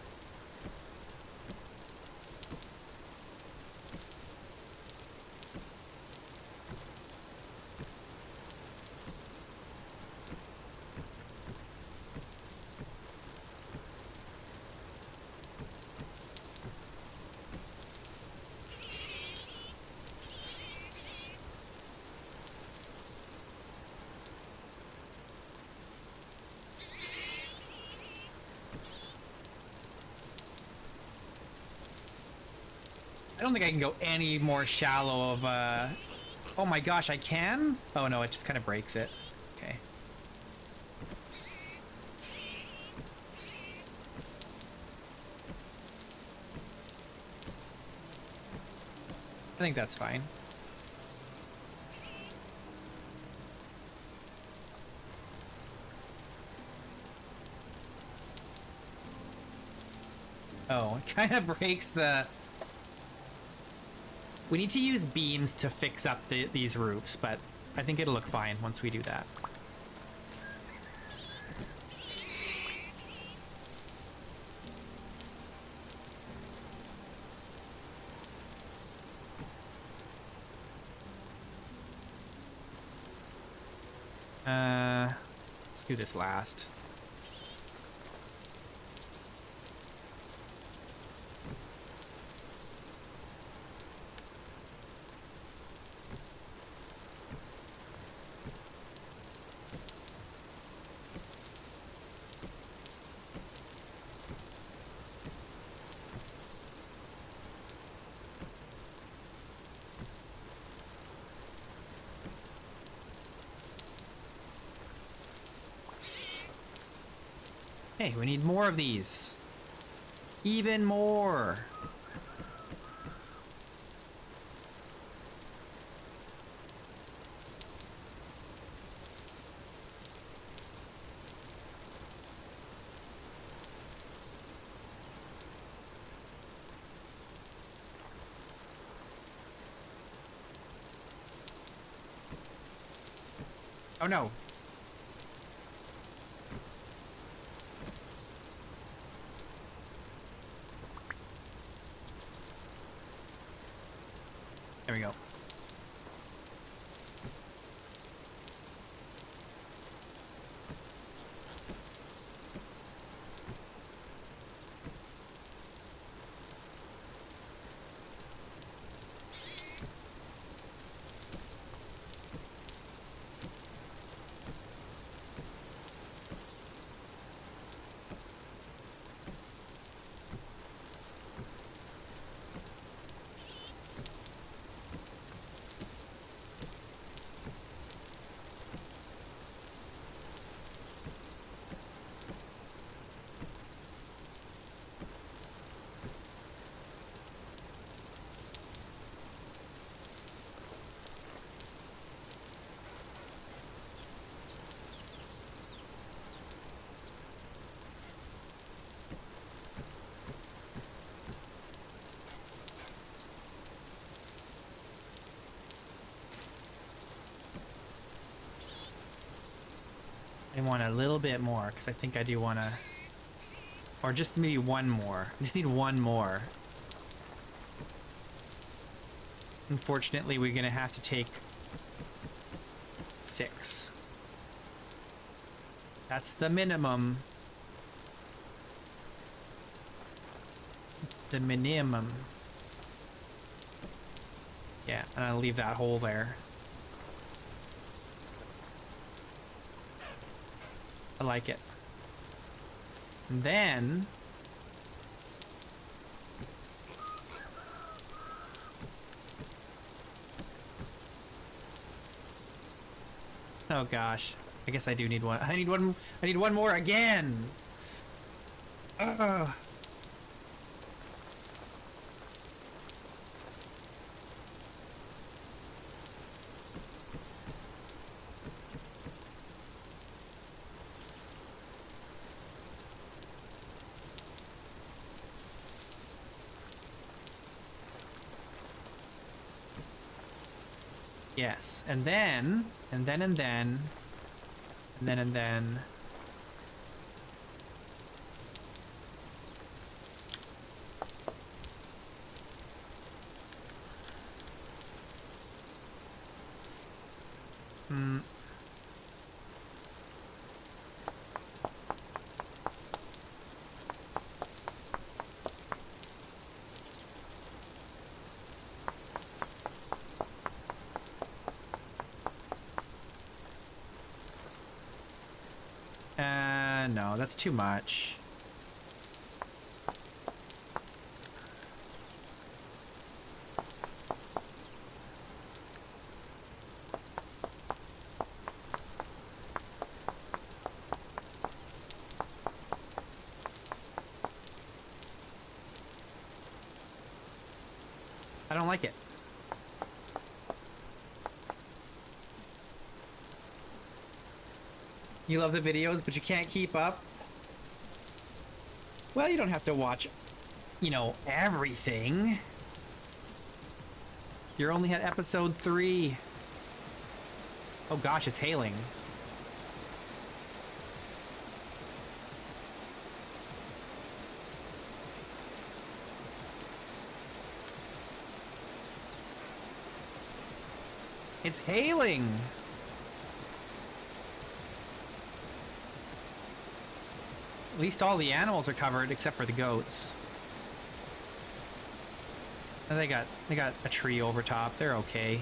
I don't think I can go any more shallow of oh my gosh, I can? Oh no, it just kind of breaks it. Okay. I think that's fine. Oh, it kind of breaks the... We need to use beams to fix up these roofs, but I think it'll look fine once we do that. Let's do this last. Hey, we need more of these. Even more. Oh no. There we go. I want a little bit more, because I think I do want to... Or just maybe one more. I just need one more. Unfortunately, we're going to have to take 6. That's the minimum. The minimum. Yeah, and I'll leave that hole there. I like it. And then... Oh gosh. I guess I do need one. I need one more again! Ugh. Yes, and then. No, that's too much. I don't like it. You love the videos, but you can't keep up? Well, you don't have to watch, you know, everything. You're only at episode 3. Oh gosh, it's hailing. It's hailing! At least all the animals are covered except for the goats. And they got a tree over top. They're okay.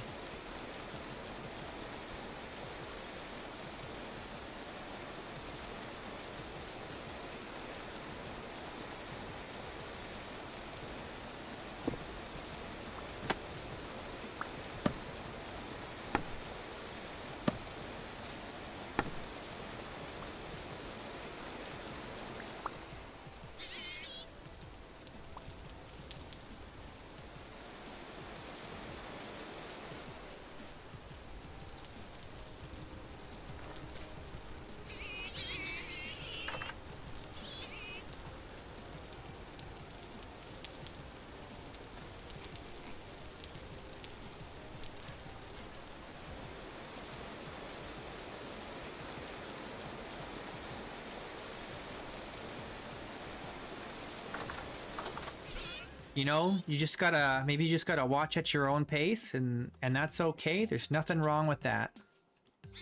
You know, maybe you just gotta watch at your own pace, and that's okay. There's nothing wrong with that.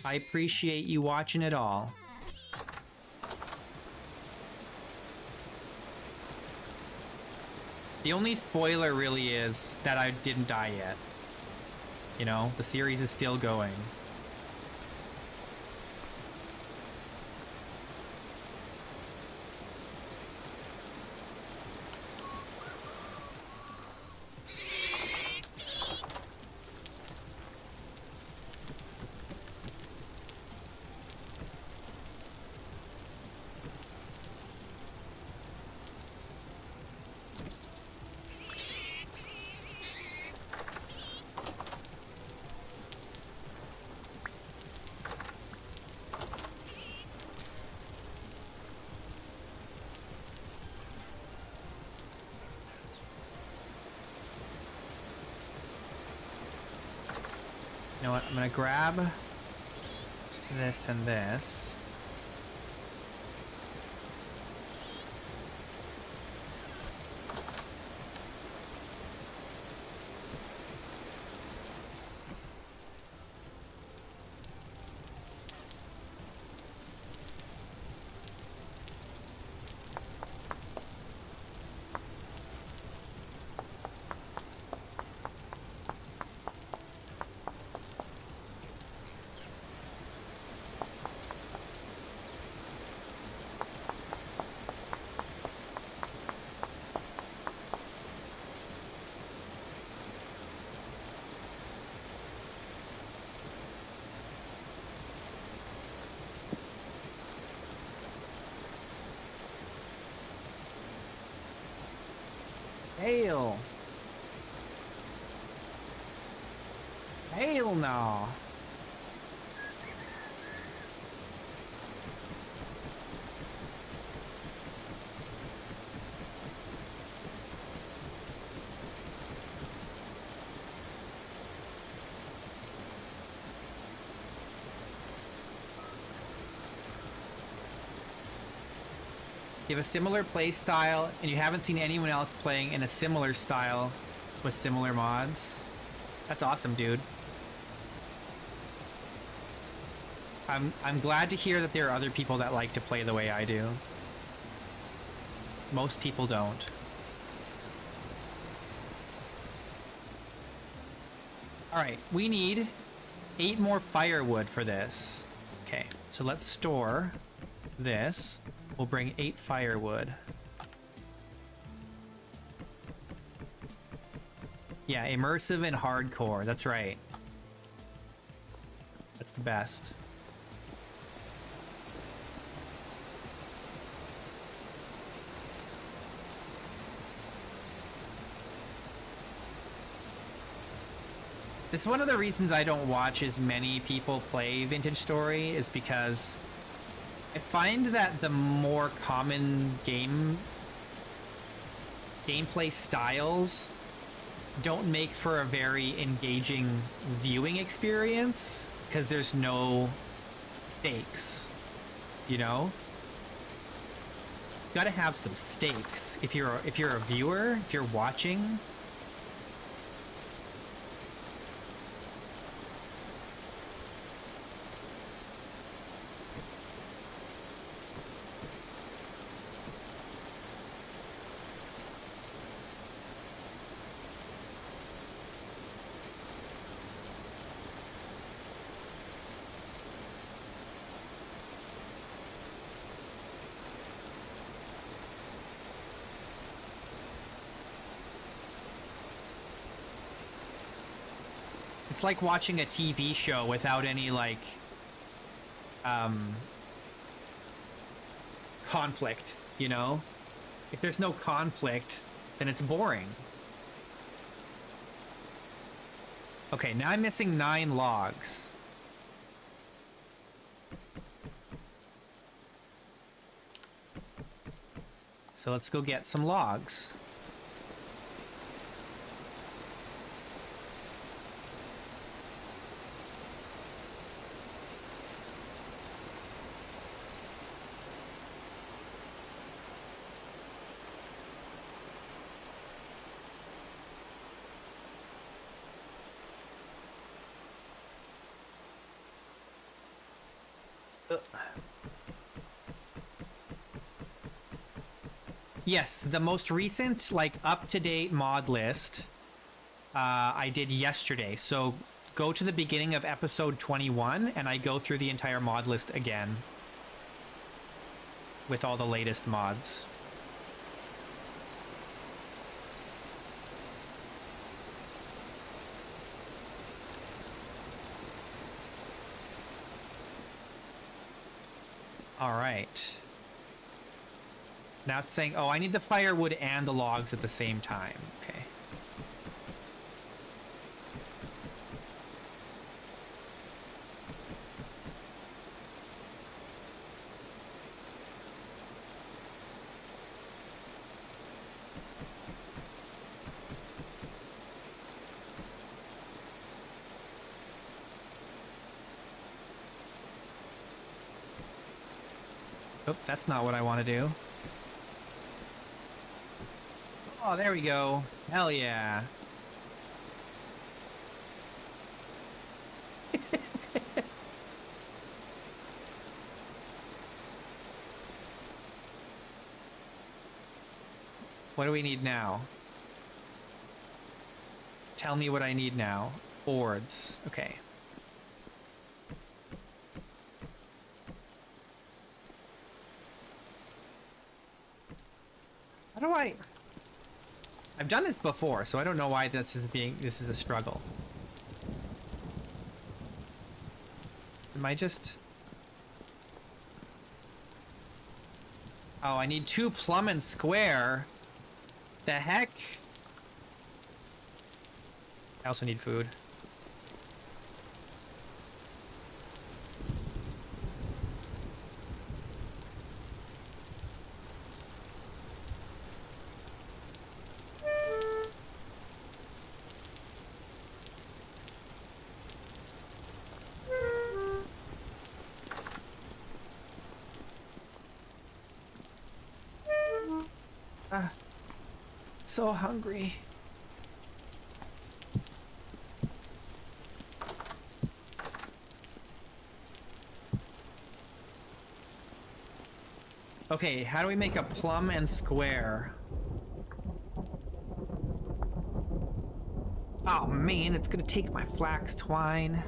I appreciate you watching it all. The only spoiler really is that I didn't die yet. You know, the series is still going. You know what? I'm gonna grab this and this. Hail! Hail no! You have a similar play style, and you haven't seen anyone else playing in a similar style with similar mods. That's awesome, dude. I'm glad to hear that there are other people that like to play the way I do. Most people don't. Alright, we need 8 more firewood for this. Okay, so let's store this. We'll bring 8 firewood. Yeah, immersive and hardcore. That's right. That's the best. This is one of the reasons I don't watch as many people play Vintage Story, is because I find that the more common gameplay styles don't make for a very engaging viewing experience, because there's no stakes, you know? You gotta have some stakes if you're a viewer, if you're watching. It's like watching a TV show without any, like, conflict, you know? If there's no conflict, then it's boring. Okay, now I'm missing 9 logs. So let's go get some logs. Yes, the most recent, like, up-to-date mod list I did yesterday. So go to the beginning of episode 21, and I go through the entire mod list again with all the latest mods. All right. Now it's saying, oh, I need the firewood and the logs at the same time. Okay. Oh, that's not what I want to do. Oh, there we go. Hell yeah. What do we need now? Tell me what I need now. Boards. Okay. How do I... I've done this before, so I don't know why this is a struggle. Am I just... Oh, I need 2 plumb and square. The heck? I also need food. So hungry. Okay, how do we make a plumb and square? Oh man, it's gonna take my flax twine.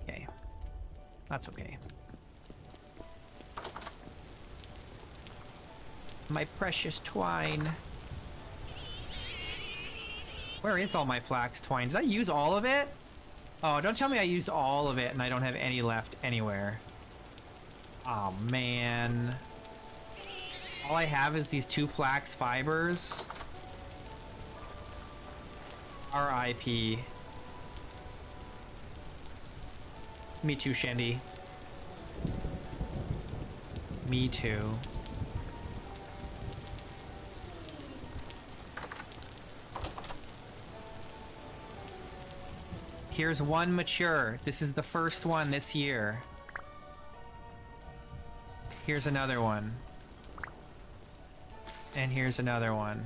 Okay, that's okay. My precious twine. Where is all my flax twine? Did I use all of it? Oh, don't tell me I used all of it and I don't have any left anywhere. Oh, man. All I have is these 2 flax fibers. R.I.P. Me too, Shandy. Me too. Here's one mature. This is the first one this year. Here's another one. And here's another one.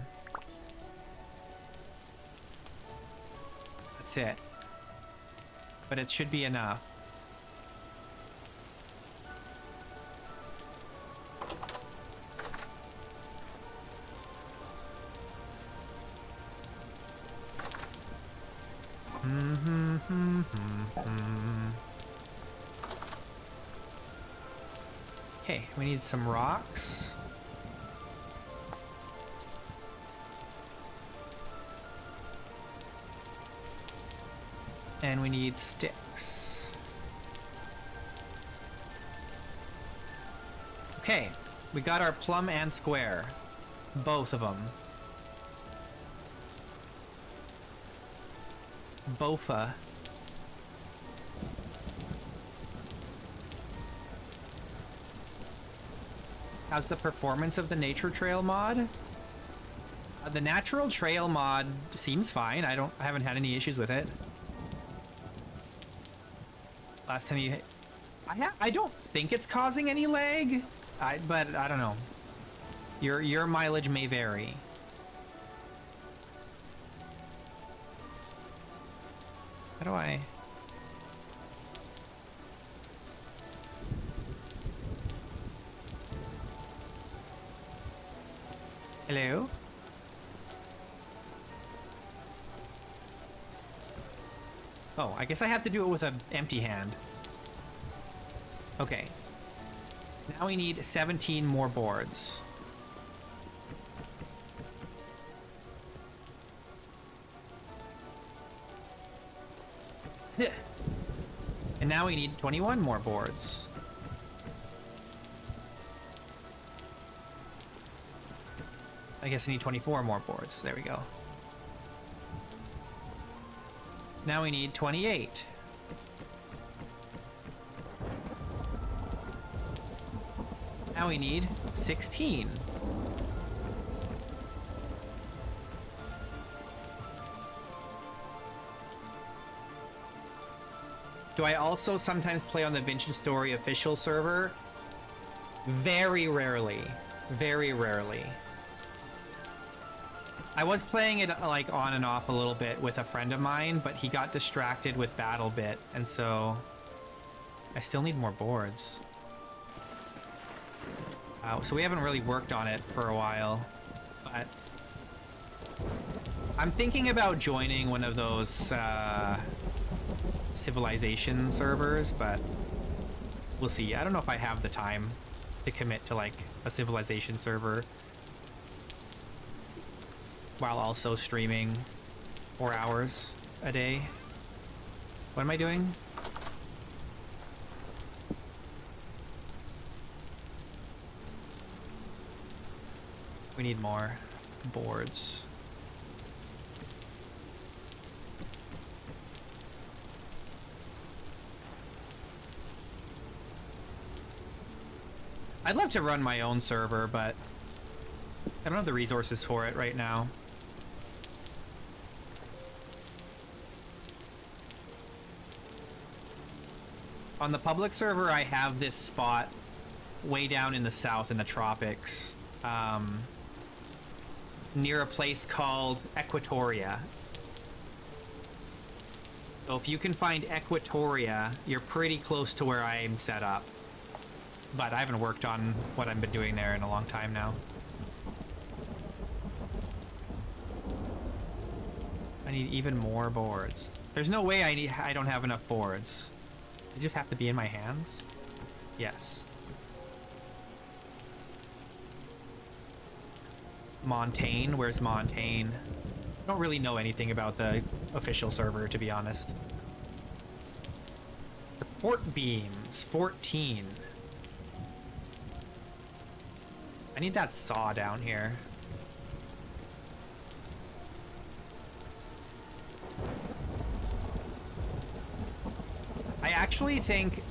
That's it. But it should be enough. Okay, we need some rocks. And we need sticks. Okay, we got our plumb and square. Both of them. Bofa. How's the performance of the nature trail mod? The natural trail mod seems fine. I haven't had any issues with it. Last time you... I don't think it's causing any lag, but I don't know. Your mileage may vary. How do I... Hello? Oh, I guess I have to do it with an empty hand. Okay. Now we need 17 more boards. And now we need 21 more boards. I guess I need 24 more boards. There we go. Now we need 28. Now we need 16. Do I also sometimes play on the Vintage Story official server? Very rarely. Very rarely. I was playing it like on and off a little bit with a friend of mine, but he got distracted with BattleBit, and so I still need more boards. So we haven't really worked on it for a while, but I'm thinking about joining one of those civilization servers, but we'll see. I don't know if I have the time to commit to like a civilization server while also streaming 4 hours a day. What am I doing? We need more boards. I'd love to run my own server, but I don't have the resources for it right now. On the public server, I have this spot way down in the south in the tropics, near a place called Equatoria. So if you can find Equatoria, you're pretty close to where I'm set up. But I haven't worked on what I've been doing there in a long time now. I need even more boards. There's no way I don't have enough boards. They just have to be in my hands? Yes. Montaigne? Where's Montaigne? I don't really know anything about the official server, to be honest. Support beams, 14. I need that saw down here. I actually think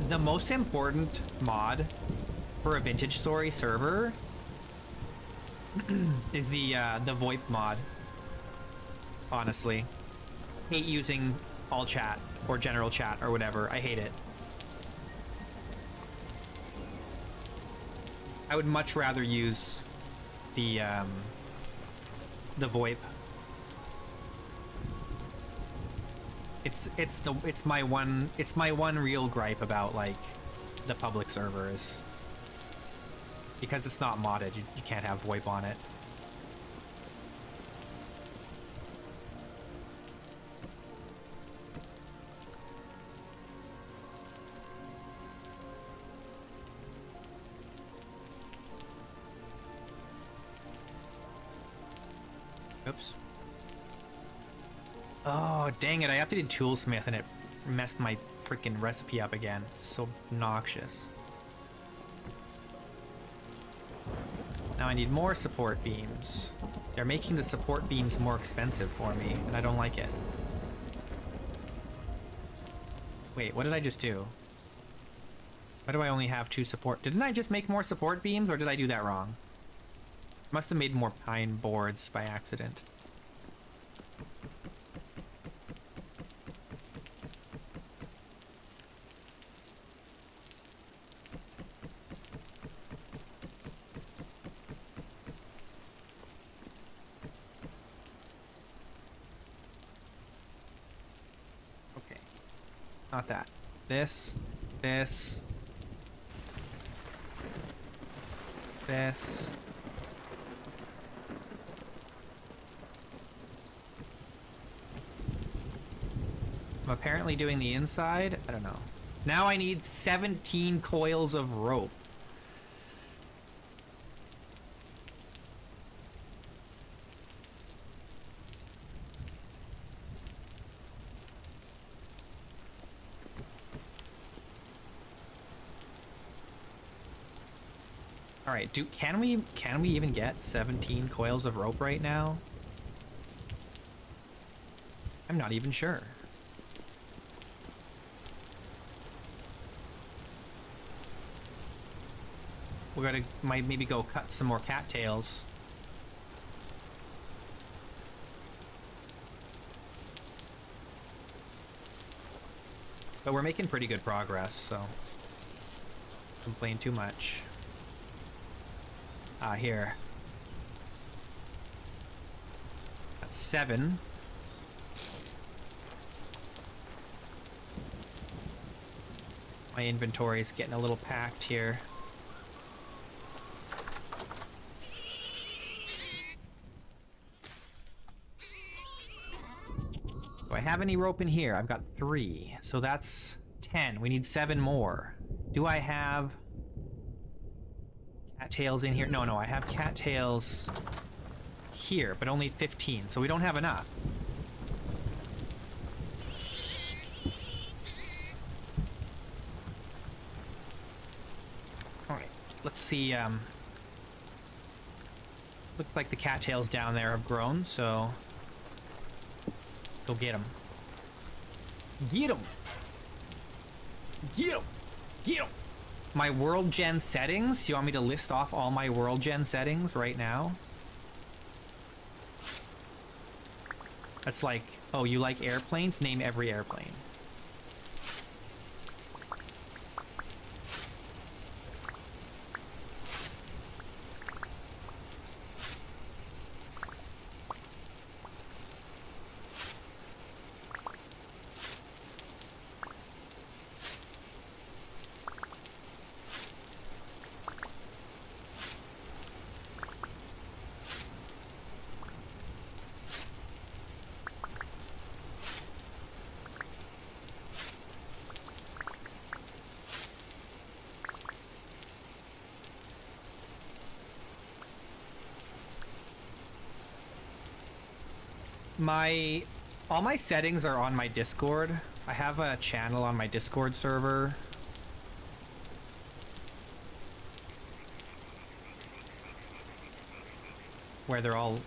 the most important mod for a Vintage Story server is the VoIP mod. Honestly, hate using all chat or general chat or whatever. I hate it. I would much rather use the VoIP. It's my one real gripe about like the public servers. Because it's not modded, you can't have VoIP on it. Oops. Oh, dang it. I have to do Toolsmith and it messed my freaking recipe up again. It's so obnoxious. Now I need more support beams. They're making the support beams more expensive for me, and I don't like it. Wait, what did I just do? Why do I only have 2 support? Didn't I just make more support beams, or did I do that wrong? Must have made more pine boards by accident. Okay. Not that. This. This. I'm apparently doing the inside. I don't know. Now I need 17 coils of rope. All right, can we even get 17 coils of rope right now? I'm not even sure. We gotta might maybe go cut some more cattails. But we're making pretty good progress, so don't complain too much. Ah, here. That's 7. My inventory is getting a little packed here. Do I have any rope in here? I've got 3, so that's 10. We need 7 more. Do I have cattails in here? No, I have cattails here, but only 15, so we don't have enough. Alright, let's see, looks like the cattails down there have grown, so go get them. Get them! Get them! Get them! My world gen settings? You want me to list off all my world gen settings right now? That's like, oh, you like airplanes? Name every airplane. All my settings are on my Discord. I have a channel on my Discord server. Where they're all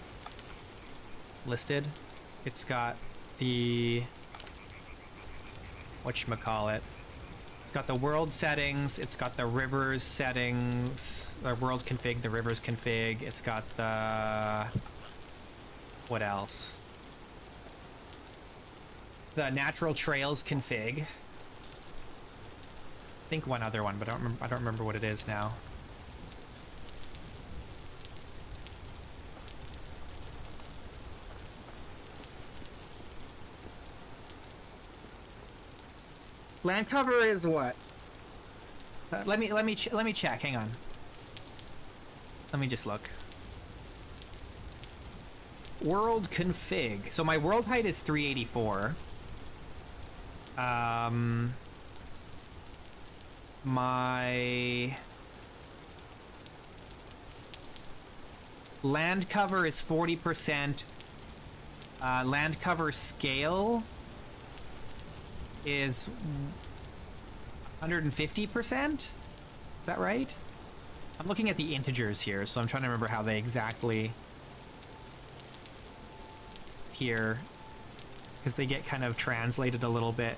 listed. It's got the... whatchamacallit. It's got the world settings, it's got the rivers settings, the world config, the rivers config, it's got the... what else? The natural trails config. I think one other one, but I don't remember what it is now. Land cover is what? Let me check. Hang on. Let me just look. World config. So my world height is 384. My land cover is 40%. Land cover scale is 150%? Is that right? I'm looking at the integers here, so I'm trying to remember how they exactly appear, because they get kind of translated a little bit.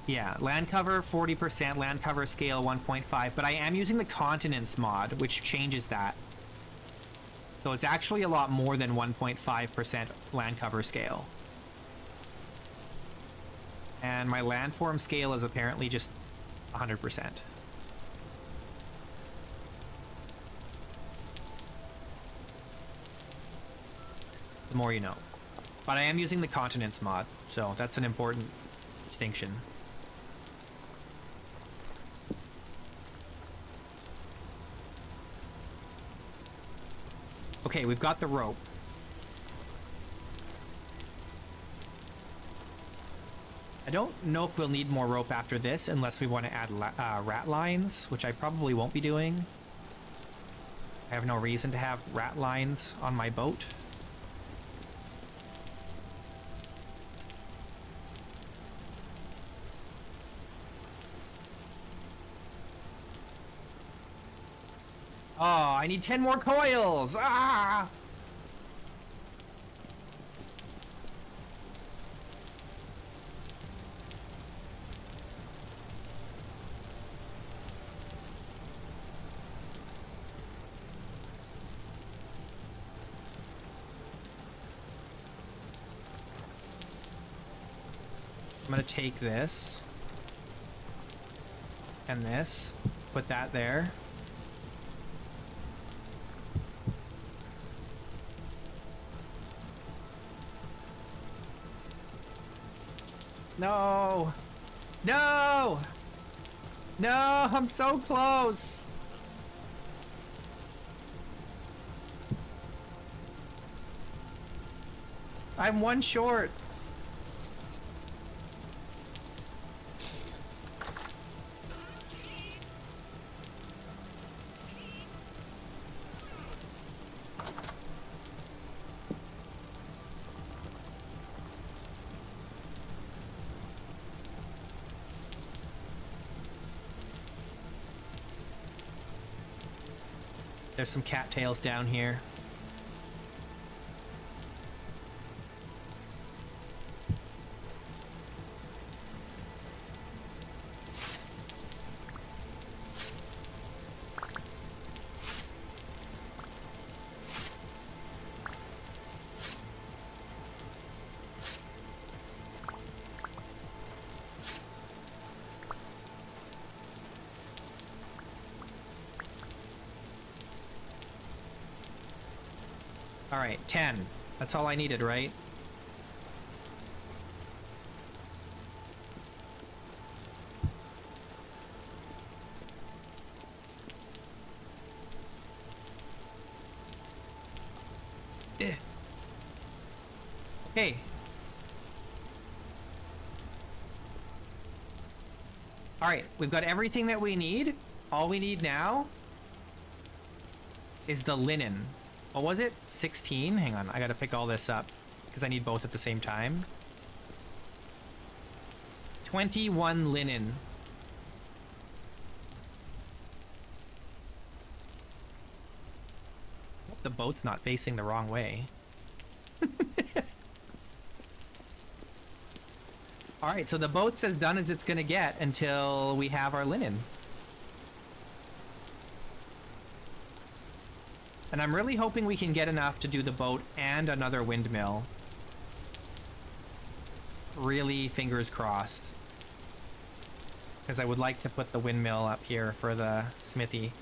Yeah, land cover 40%, land cover scale 1.5, but I am using the continents mod, which changes that. So it's actually a lot more than 1.5% land cover scale. And my landform scale is apparently just 100%. The more you know. But I am using the continents mod, so that's an important distinction. Okay, we've got the rope. I don't know if we'll need more rope after this unless we want to add rat lines, which I probably won't be doing. I have no reason to have rat lines on my boat. Oh, I need 10 more coils! Ah! I'm gonna take this and this, put that there. No! No! No! I'm so close! I'm one short. There's some cattails down here. All right, 10. That's all I needed, right? Okay. All right, we've got everything that we need. All we need now is the linen. What was it? 16? Hang on, I gotta pick all this up because I need both at the same time. 21 linen. Hope the boat's not facing the wrong way. All right, so the boat's as done as it's gonna get until we have our linen. And I'm really hoping we can get enough to do the boat and another windmill. Really, fingers crossed. Because I would like to put the windmill up here for the smithy.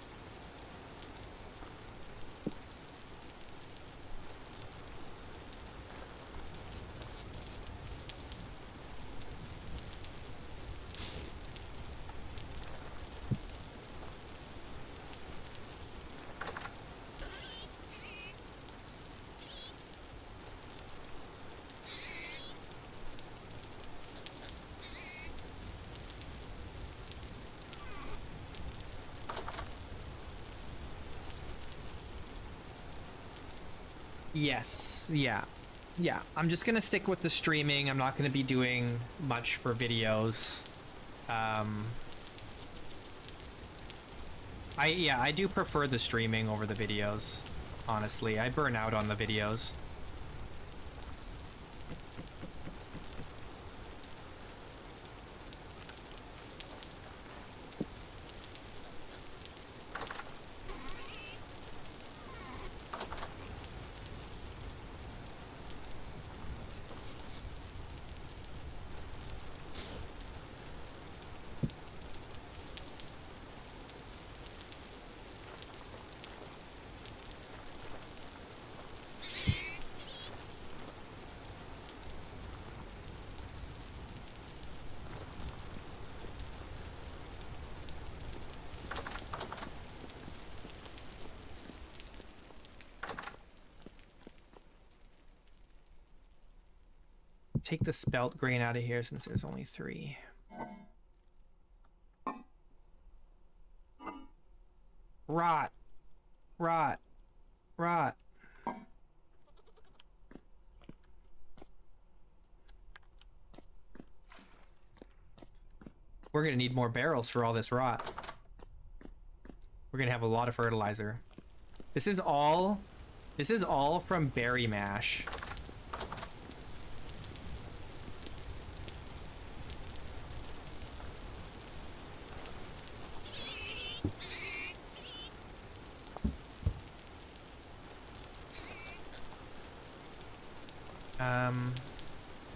Yes, yeah. Yeah, I'm just gonna stick with the streaming. I'm not gonna be doing much for videos. I do prefer the streaming over the videos, honestly. I burn out on the videos. take the spelt grain out of here since there's only 3. Rot. Rot. Rot. We're gonna need more barrels for all this rot. We're gonna have a lot of fertilizer. This is all from berry mash.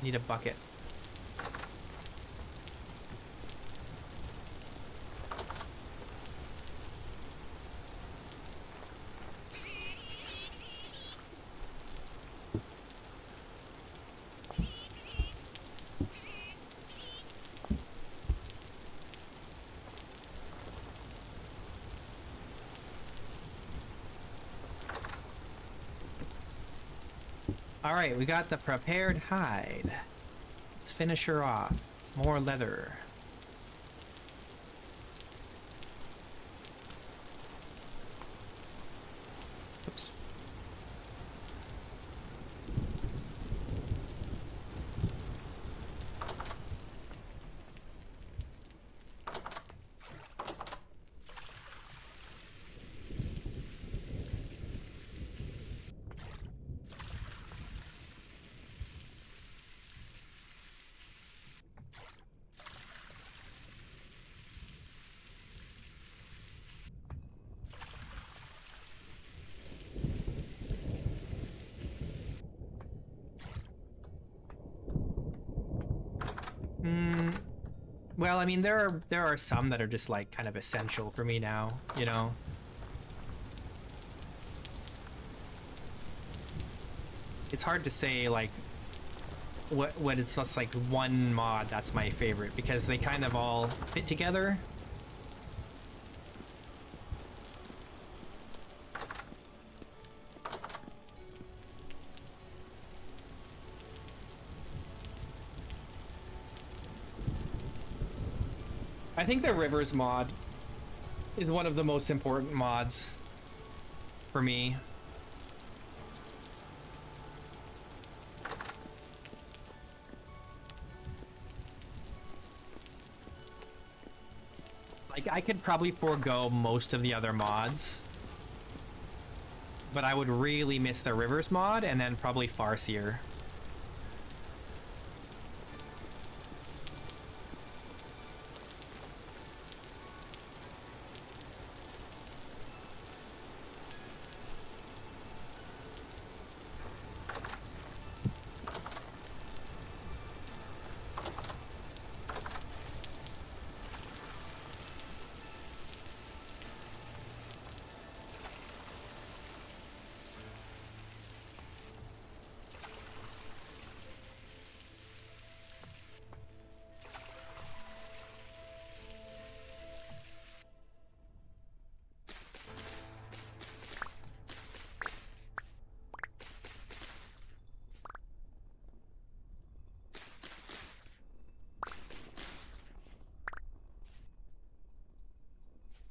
Need a bucket. All right, we got the prepared hide. Let's finish her off. More leather. Oops. Well, I mean, there are some that are just like kind of essential for me now, you know. It's hard to say like what it's just like one mod that's my favorite because they kind of all fit together. I think the rivers mod is one of the most important mods for me. Like, I could probably forego most of the other mods, but I would really miss the rivers mod and then probably Farseer.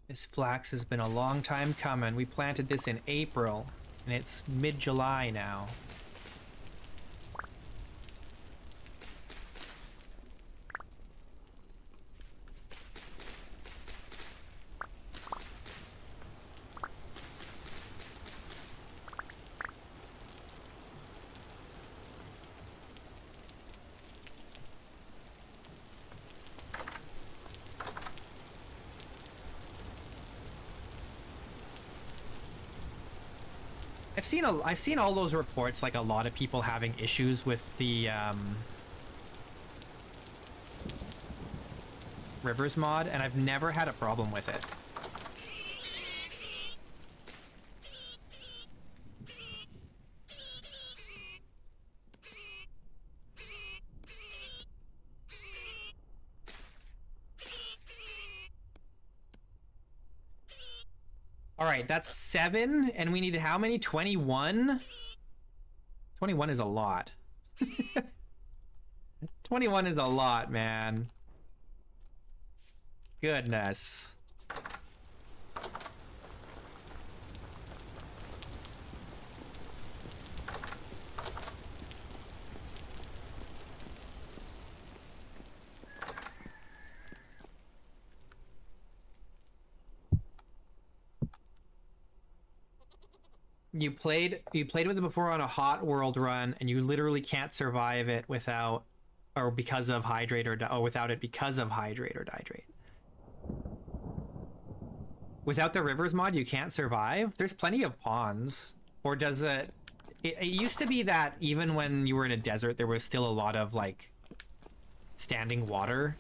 This flax has been a long time coming. We planted this in April, and it's mid-July now. I've seen all those reports, like a lot of people having issues with the Rivers mod, and I've never had a problem with it. All right, that's 7, and we need how many? 21? 21 is a lot. 21 is a lot, man. Goodness. You played with it before on a hot world run, and you literally can't survive it without, or because of hydrate or without it because of hydrate or dihydrate. Without the rivers mod, you can't survive. There's plenty of ponds. Or does it? It used to be that even when you were in a desert, there was still a lot of like standing water.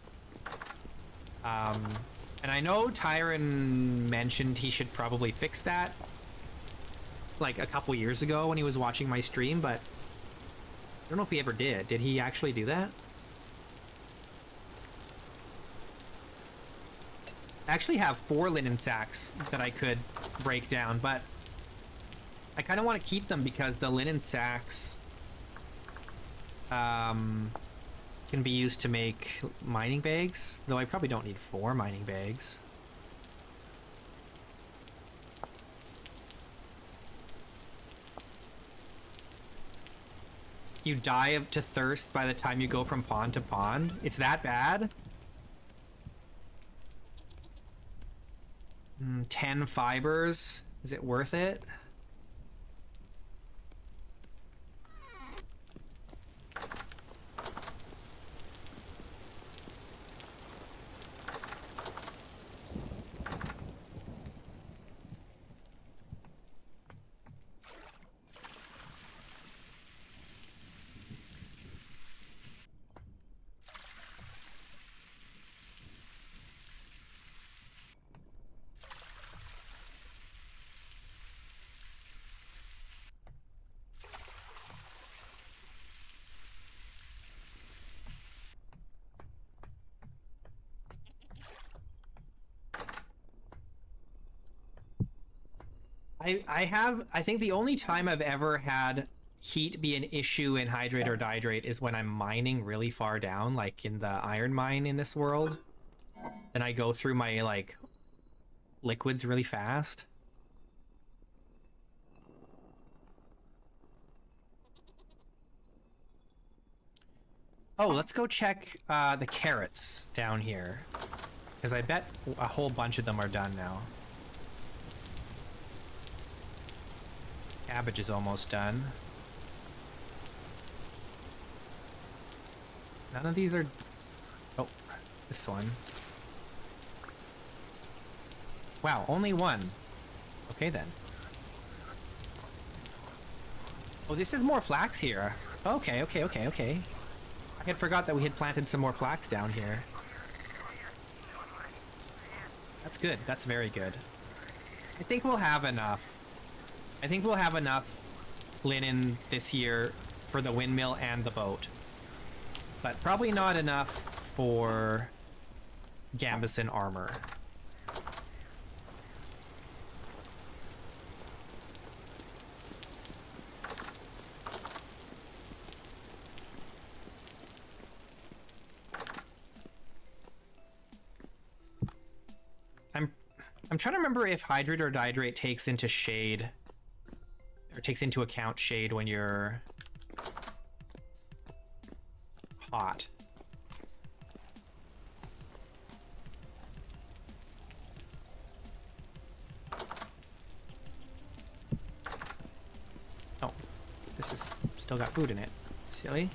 And I know Tyron mentioned he should probably fix that, like a couple years ago when he was watching my stream, but I don't know if he ever did. Did he actually do that? I actually have 4 linen sacks that I could break down, but I kind of want to keep them because the linen sacks can be used to make mining bags, though I probably don't need 4 mining bags. You die to thirst by the time you go from pond to pond? It's that bad? 10 fibers. Is it worth it? I think the only time I've ever had heat be an issue in hydrate or dihydrate is when I'm mining really far down, like in the iron mine in this world. And I go through my, like, liquids really fast. Oh, let's go check the carrots down here, because I bet a whole bunch of them are done now. Cabbage is almost done. None of these are... Oh, this one. Wow, only one. Okay, then. Oh, this is more flax here. Okay. I had forgot that we had planted some more flax down here. That's good. That's very good. I think we'll have enough. I think we'll have enough linen this year for the windmill and the boat. But probably not enough for Gambeson armor. I'm trying to remember if hydrate or dihydrate takes into shade, or takes into account shade when you're hot. Oh, this is still got food in it. Silly.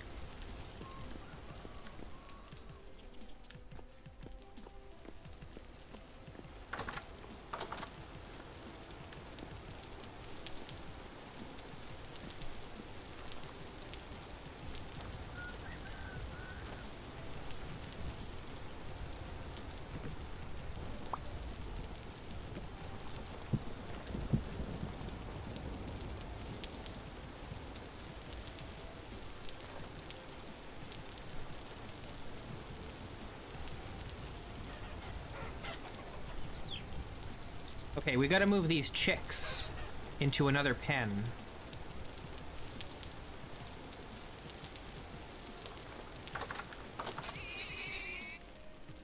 Okay, we gotta move these chicks into another pen.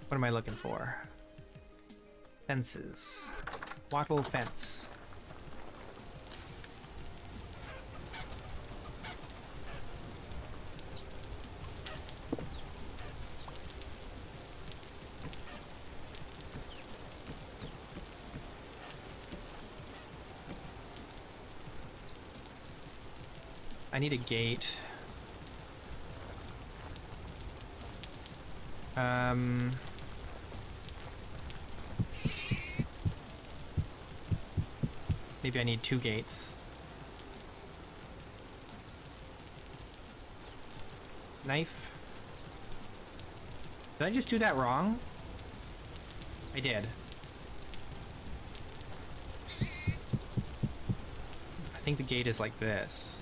What am I looking for? Fences. Wattle fence. I need a gate. Maybe I need 2 gates. Knife. Did I just do that wrong? I did. I think the gate is like this.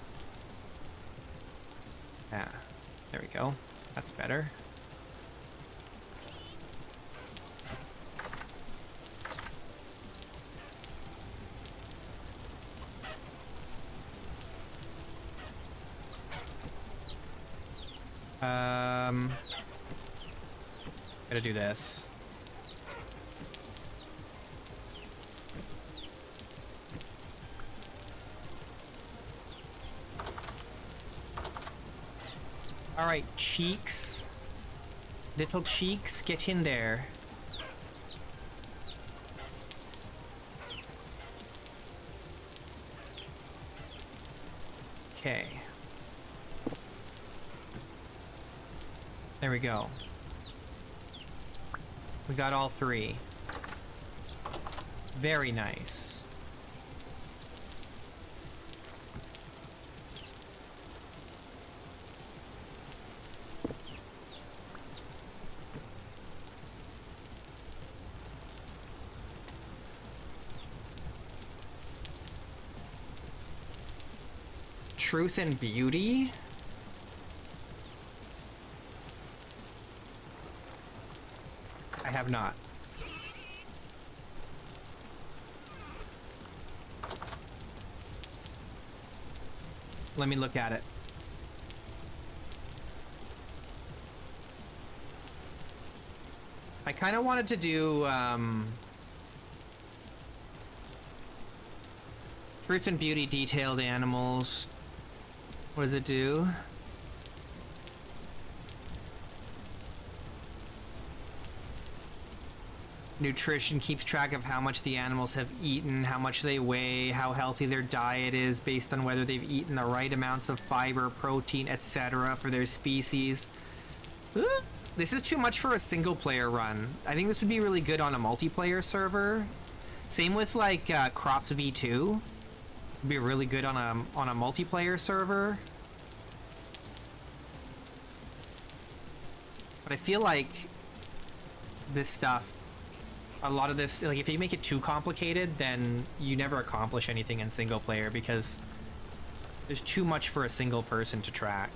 Yeah, there we go. That's better. Gotta do this. All right, cheeks. Little cheeks, get in there. Okay. There we go. We got all 3. Very nice. Truth and beauty? I have not. Let me look at it. I kind of wanted to do Truth and beauty, detailed animals. What does it do? Nutrition keeps track of how much the animals have eaten, how much they weigh, how healthy their diet is based on whether they've eaten the right amounts of fiber, protein, etc. for their species. This is too much for a single player run. I think this would be really good on a multiplayer server. Same with like Crops V2. Would be really good on a multiplayer server. But I feel like this stuff, a lot of this, like if you make it too complicated, then you never accomplish anything in single player because there's too much for a single person to track.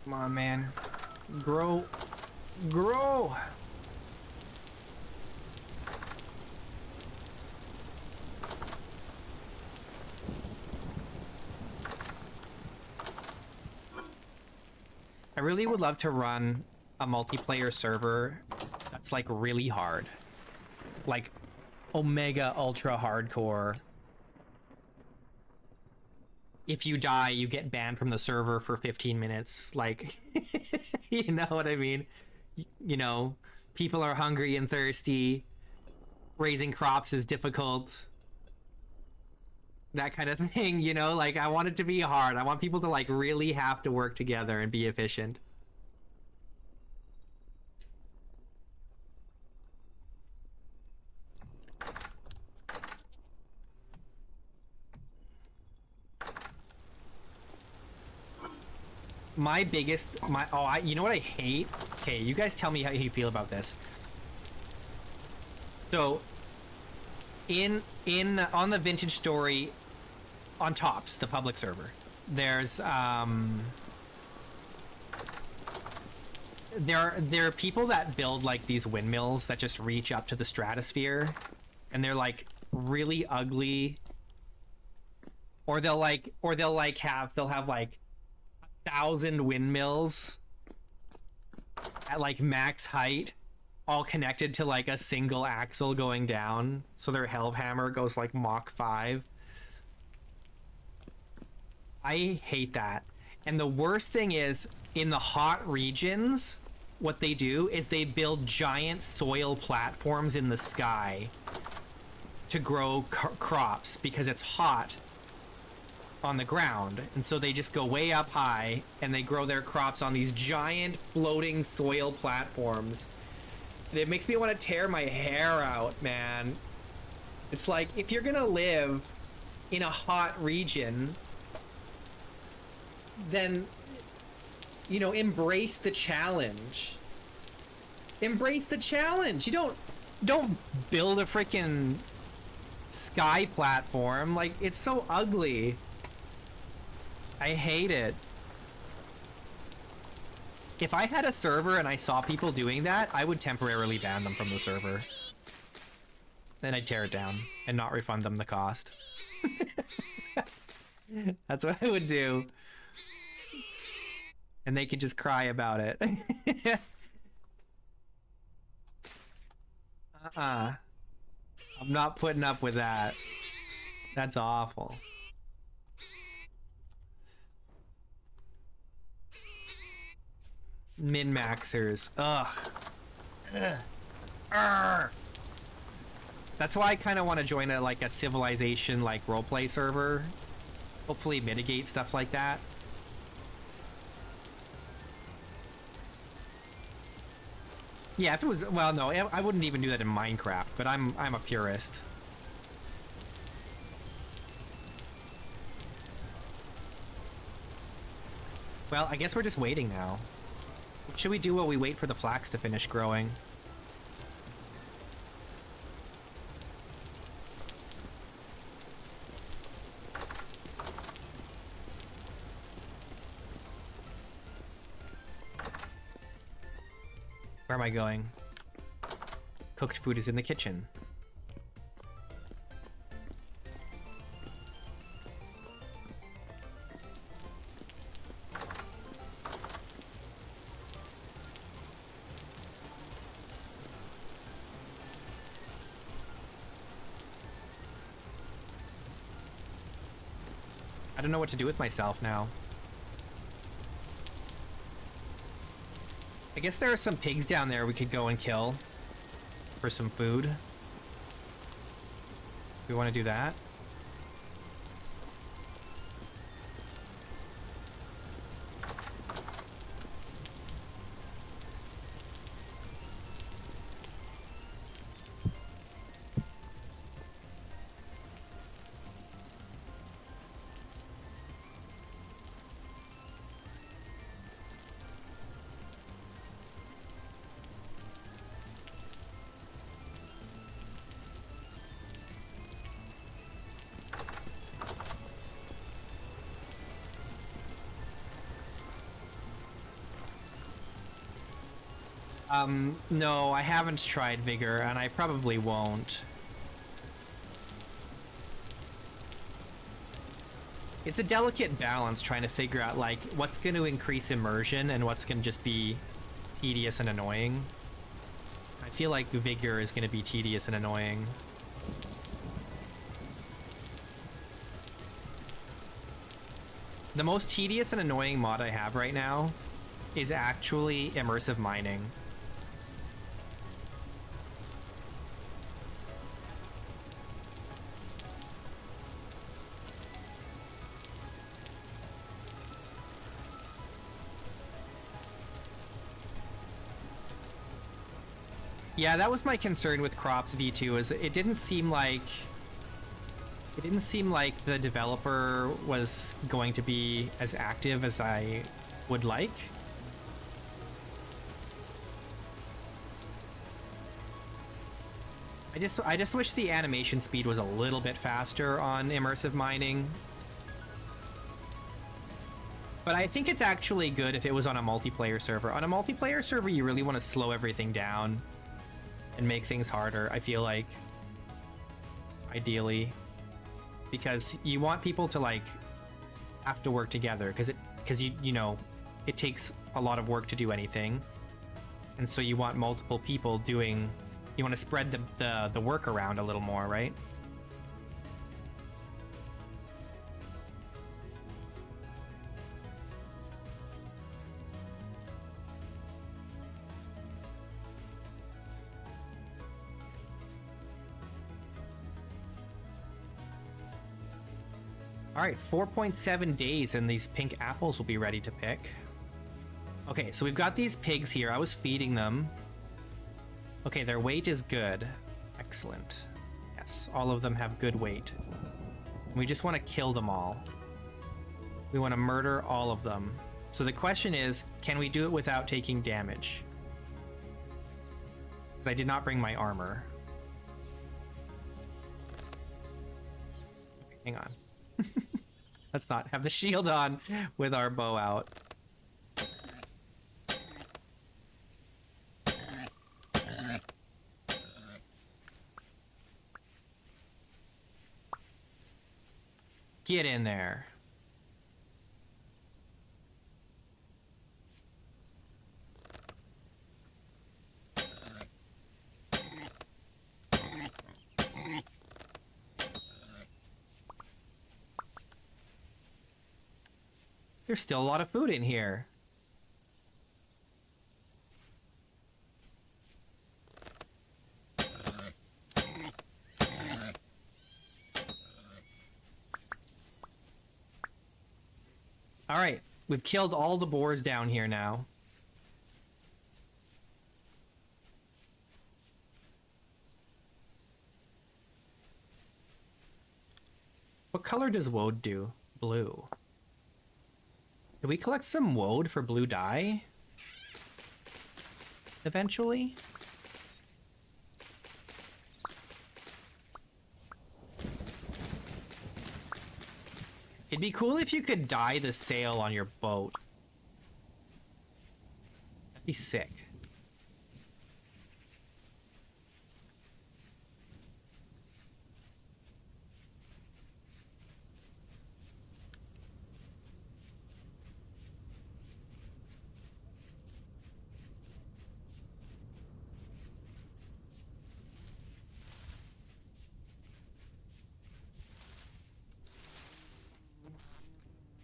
Come on, man. Grow. Grow! I really would love to run a multiplayer server that's like really hard. Like Omega Ultra Hardcore. If you die, you get banned from the server for 15 minutes. Like, you know what I mean? You know, people are hungry and thirsty. Raising crops is difficult. That kind of thing, you know? Like, I want it to be hard. I want people to, like, really have to work together and be efficient. my biggest, you know what I hate? Okay, you guys tell me how you feel about this. So, on the Vintage Story, on Tops, the public server, there's, there are people that build like these windmills that just reach up to the stratosphere, and they're like really ugly. Or they'll have like 1,000 windmills at like max height, all connected to like a single axle going down, so their Hellhammer goes like Mach 5. I hate that. And the worst thing is, in the hot regions, what they do is they build giant soil platforms in the sky to grow crops because it's hot on the ground, and so they just go way up high and they grow their crops on these giant floating soil platforms. And it makes me want to tear my hair out, man. It's like, if you're gonna live in a hot region, then, you know, embrace the challenge. Embrace the challenge. You don't build a freaking sky platform. Like, it's so ugly. I hate it. If I had a server and I saw people doing that, I would temporarily ban them from the server. Then I'd tear it down and not refund them the cost. That's what I would do. And they could just cry about it. I'm not putting up with that. That's awful. Min-maxers. Ugh. That's why I kind of want to join a Civilization like roleplay server. Hopefully mitigate stuff like that. Yeah, if it was, well, no, I wouldn't even do that in Minecraft, but I'm a purist. Well, I guess we're just waiting now. What should we do while we wait for the flax to finish growing? Where am I going? Cooked food is in the kitchen. I don't know what to do with myself now. I guess there are some pigs down there we could go and kill for some food. We want to do that. No, I haven't tried Vigor, and I probably won't. It's a delicate balance trying to figure out, like, what's going to increase immersion and what's going to just be tedious and annoying. I feel like Vigor is going to be tedious and annoying. The most tedious and annoying mod I have right now is actually immersive mining. Yeah, that was my concern with Crops V2, is it didn't seem like the developer was going to be as active as I would like. I just wish the animation speed was a little bit faster on immersive mining. But I think it's actually good if it was on a multiplayer server. On a multiplayer server, you really want to slow everything down and make things harder, I feel like. Ideally. Because you want people to, like, have to work together. Because you know, it takes a lot of work to do anything. And so you want multiple people doing... You want to spread the work around a little more, right? All right, 4.7 days and these pink apples will be ready to pick. Okay, so we've got these pigs here. I was feeding them. Okay, their weight is good. Excellent. Yes, all of them have good weight. We just want to kill them all. We want to murder all of them. So the question is, can we do it without taking damage? Because I did not bring my armor. Okay, hang on. Let's not have the shield on with our bow out. Get in there. There's still a lot of food in here. All right, we've killed all the boars down here now. What color does woad do? Blue. Did we collect some woad for blue dye? Eventually? It'd be cool if you could dye the sail on your boat. That'd be sick.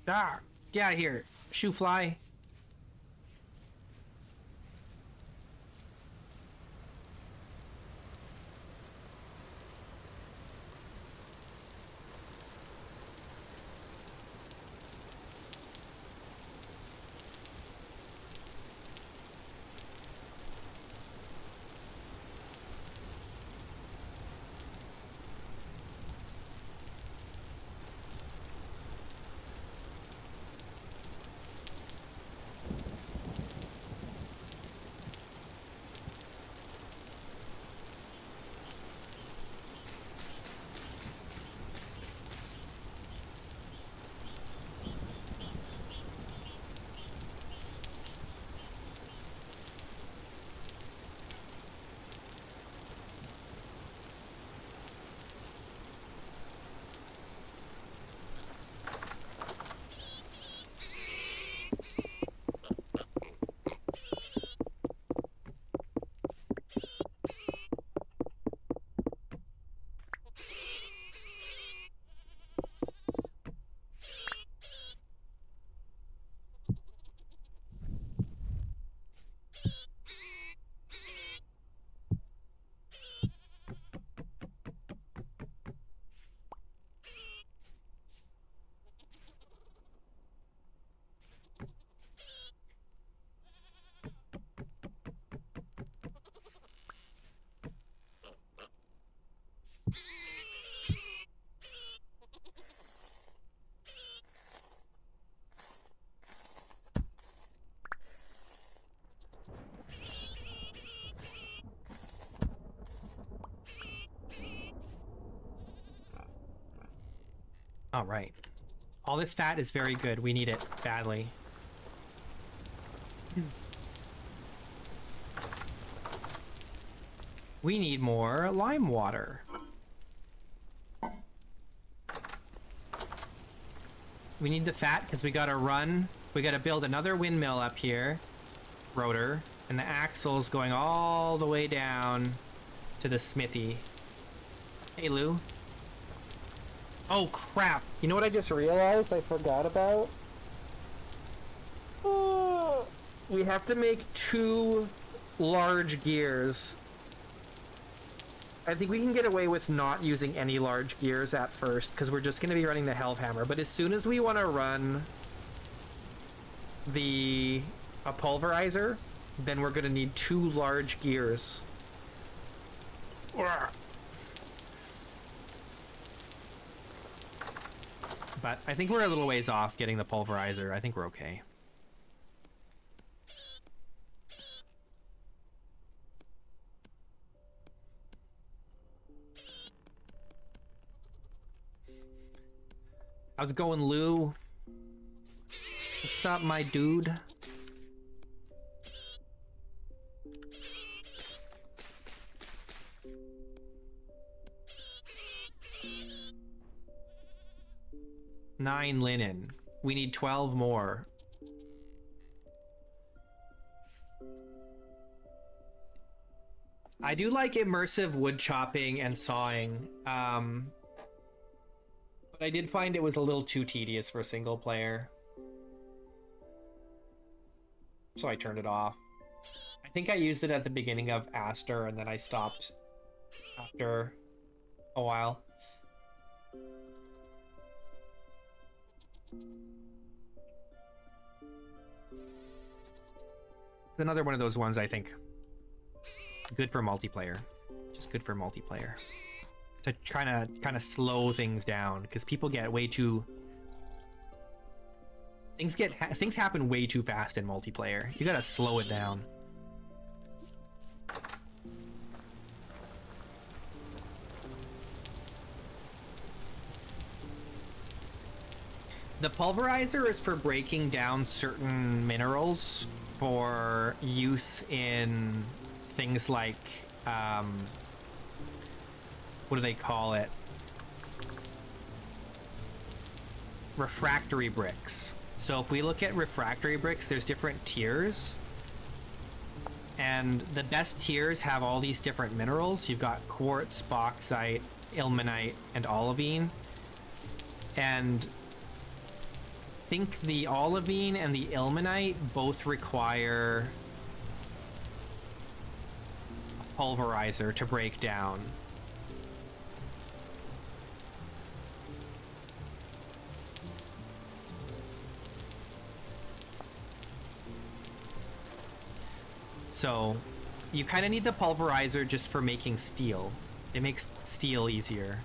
Ah, get out of here, shoe fly. All right. All this fat is very good. We need it badly. We need more lime water. We need the fat because we gotta run. We gotta build another windmill up here. Rotor. And the axle's going all the way down to the smithy. Hey, Lou. Oh, crap. You know what I just realized I forgot about? Oh, we have to make 2 large gears. I think we can get away with not using any large gears at first, because we're just going to be running the Hellhammer. But as soon as we want to run a pulverizer, then we're going to need 2 large gears. But I think we're a little ways off getting the pulverizer. I think we're okay. How's it going, Lou? What's up, my dude? Nine linen. We need 12 more. I do like immersive wood chopping and sawing. But I did find it was a little too tedious for single player. So I turned it off. I think I used it at the beginning of Aster and then I stopped after a while. It's another one of those ones I think good for multiplayer. Just good for multiplayer. To kind of slow things down because people get way too things happen way too fast in multiplayer. You gotta slow it down. The pulverizer is for breaking down certain minerals for use in things like what do they call it? Refractory bricks. So if we look at refractory bricks, there's different tiers. And the best tiers have all these different minerals. You've got quartz, bauxite, ilmenite, and olivine. And I think the olivine and the ilmenite both require a pulverizer to break down. So you kind of need the pulverizer just for making steel. It makes steel easier.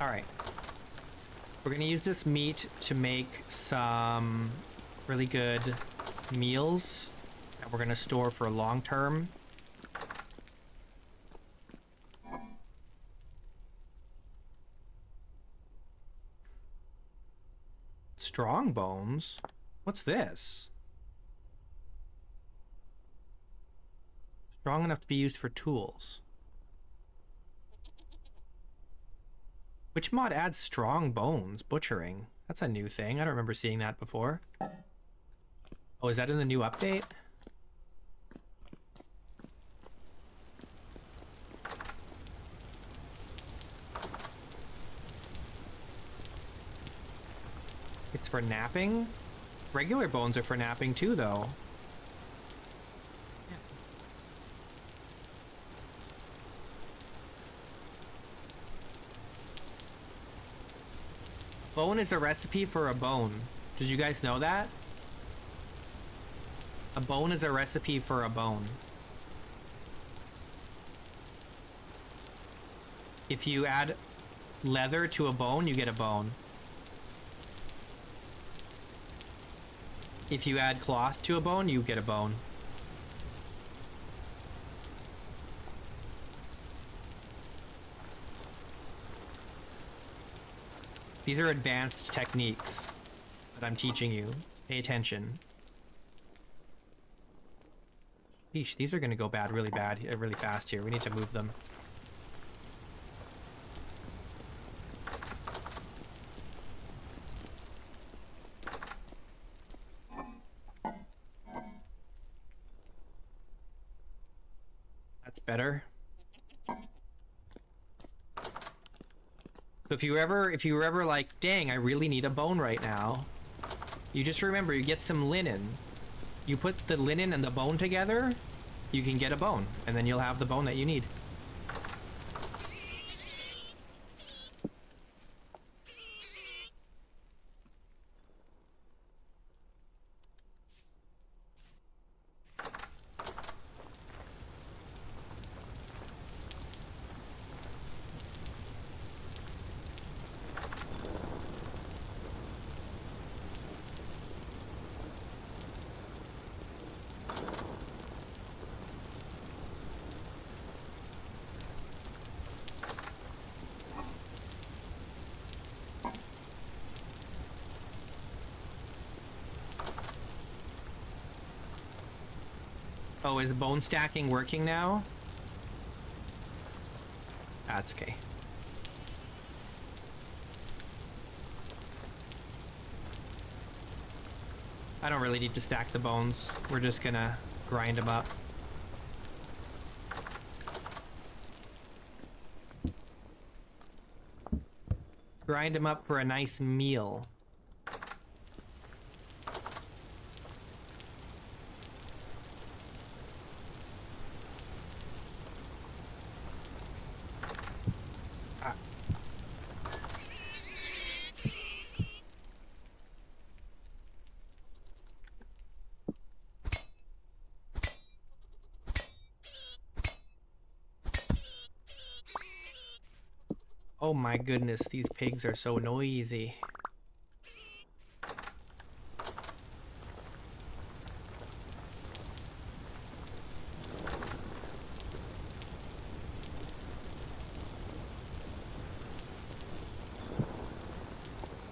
All right. We're going to use this meat to make some really good meals that we're going to store for long term. Strong bones? What's this? Strong enough to be used for tools. Which mod adds strong bones? Butchering. That's a new thing. I don't remember seeing that before. Oh, is that in the new update? It's for napping? Regular bones are for napping too, though. Bone is a recipe for a bone. Did you guys know that? A bone is a recipe for a bone. If you add leather to a bone, you get a bone. If you add cloth to a bone, you get a bone. These are advanced techniques that I'm teaching you. Pay attention. Yeesh, these are gonna go bad really fast here. We need to move them. That's better. So if you were ever like, dang, I really need a bone right now, you just remember, you get some linen. You put the linen and the bone together, you can get a bone, and then you'll have the bone that you need. Oh, is bone stacking working now? That's okay. I don't really need to stack the bones. We're just gonna grind them up. Grind them up for a nice meal. Oh my goodness, these pigs are so noisy.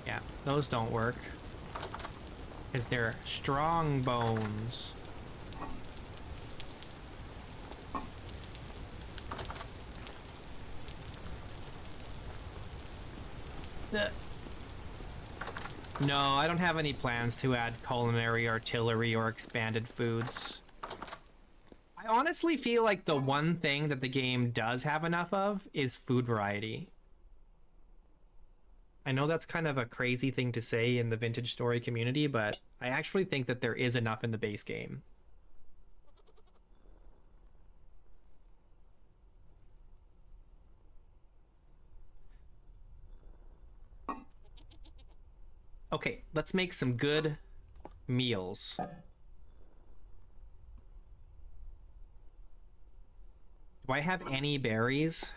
Yeah, those don't work. Because they're strong bones. No, I don't have any plans to add culinary artillery or expanded foods. I honestly feel like the one thing that the game does have enough of is food variety. I know that's kind of a crazy thing to say in the vintage story community, but I actually think that there is enough in the base game. Okay, let's make some good meals. Do I have any berries?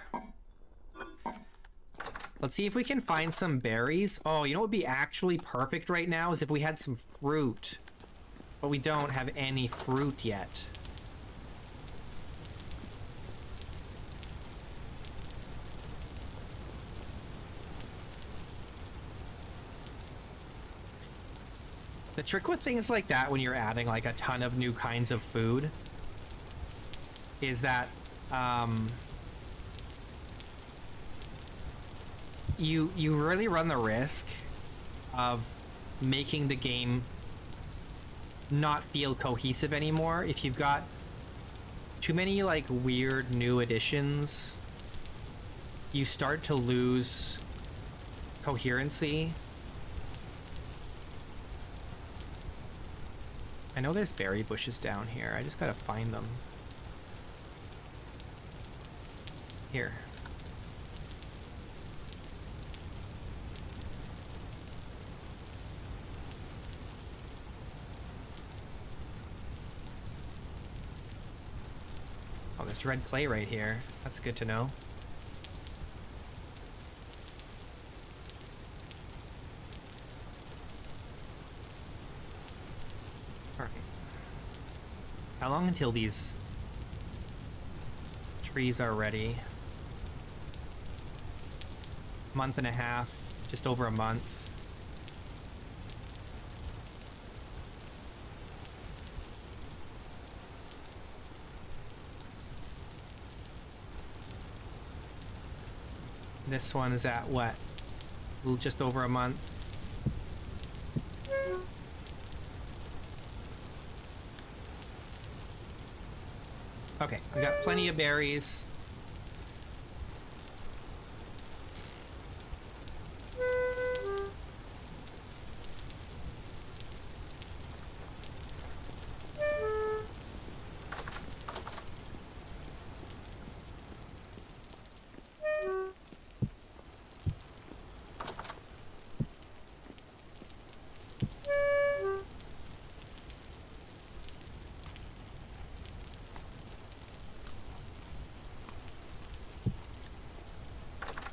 Let's see if we can find some berries. Oh, you know what would be actually perfect right now is if we had some fruit. But we don't have any fruit yet. The trick with things like that when you're adding like a ton of new kinds of food you really run the risk of making the game not feel cohesive anymore if you've got too many like weird new additions. You start to lose coherency. I know there's berry bushes down here. I just gotta find them. Here. Oh, there's red clay right here. That's good to know. Alright. How long until these trees are ready? Month and a half, just over a month. This one is at what? Just over a month. Okay, we got plenty of berries.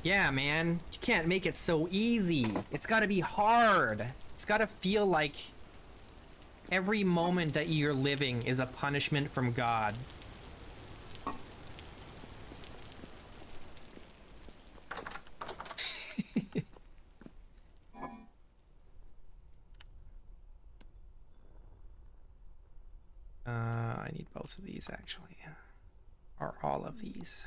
Yeah, man, you can't make it so easy. It's gotta be hard. It's gotta feel like every moment that you're living is a punishment from God. I need both of these, actually. Or all of these.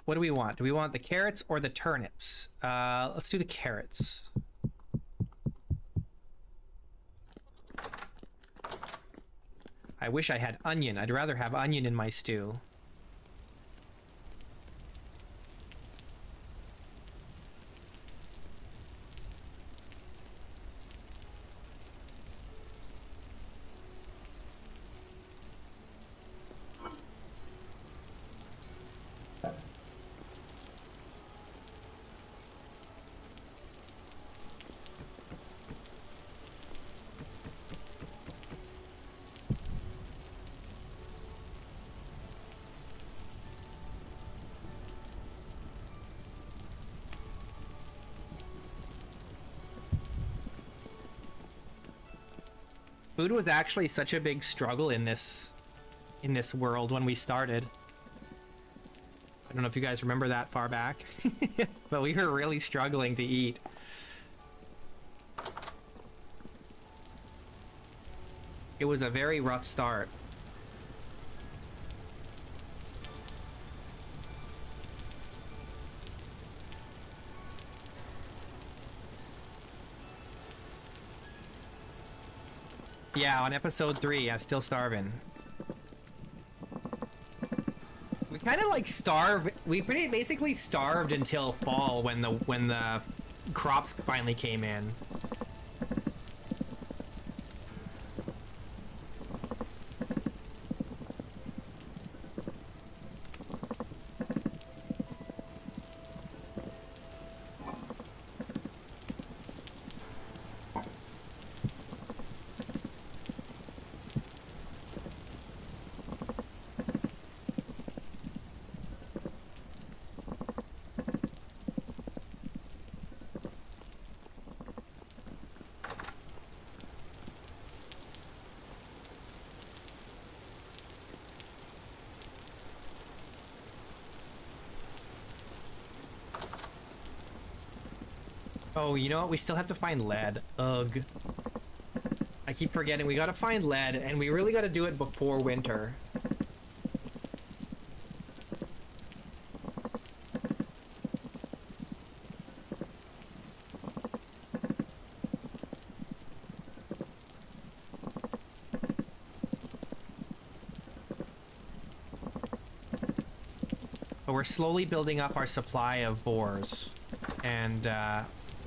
What do we want? Do we want the carrots or the turnips? Let's do the carrots. I wish I had onion. I'd rather have onion in my stew. Food was actually such a big struggle in this world when we started. I don't know if you guys remember that far back, but we were really struggling to eat. It was a very rough start. Yeah, on episode 3, I'm still starving. We kind of like we basically starved until fall when the crops finally came in. Oh, you know what? We still have to find lead. Ugh. I keep forgetting. We gotta find lead, and we really gotta do it before winter. we're slowly building up our supply of boars, and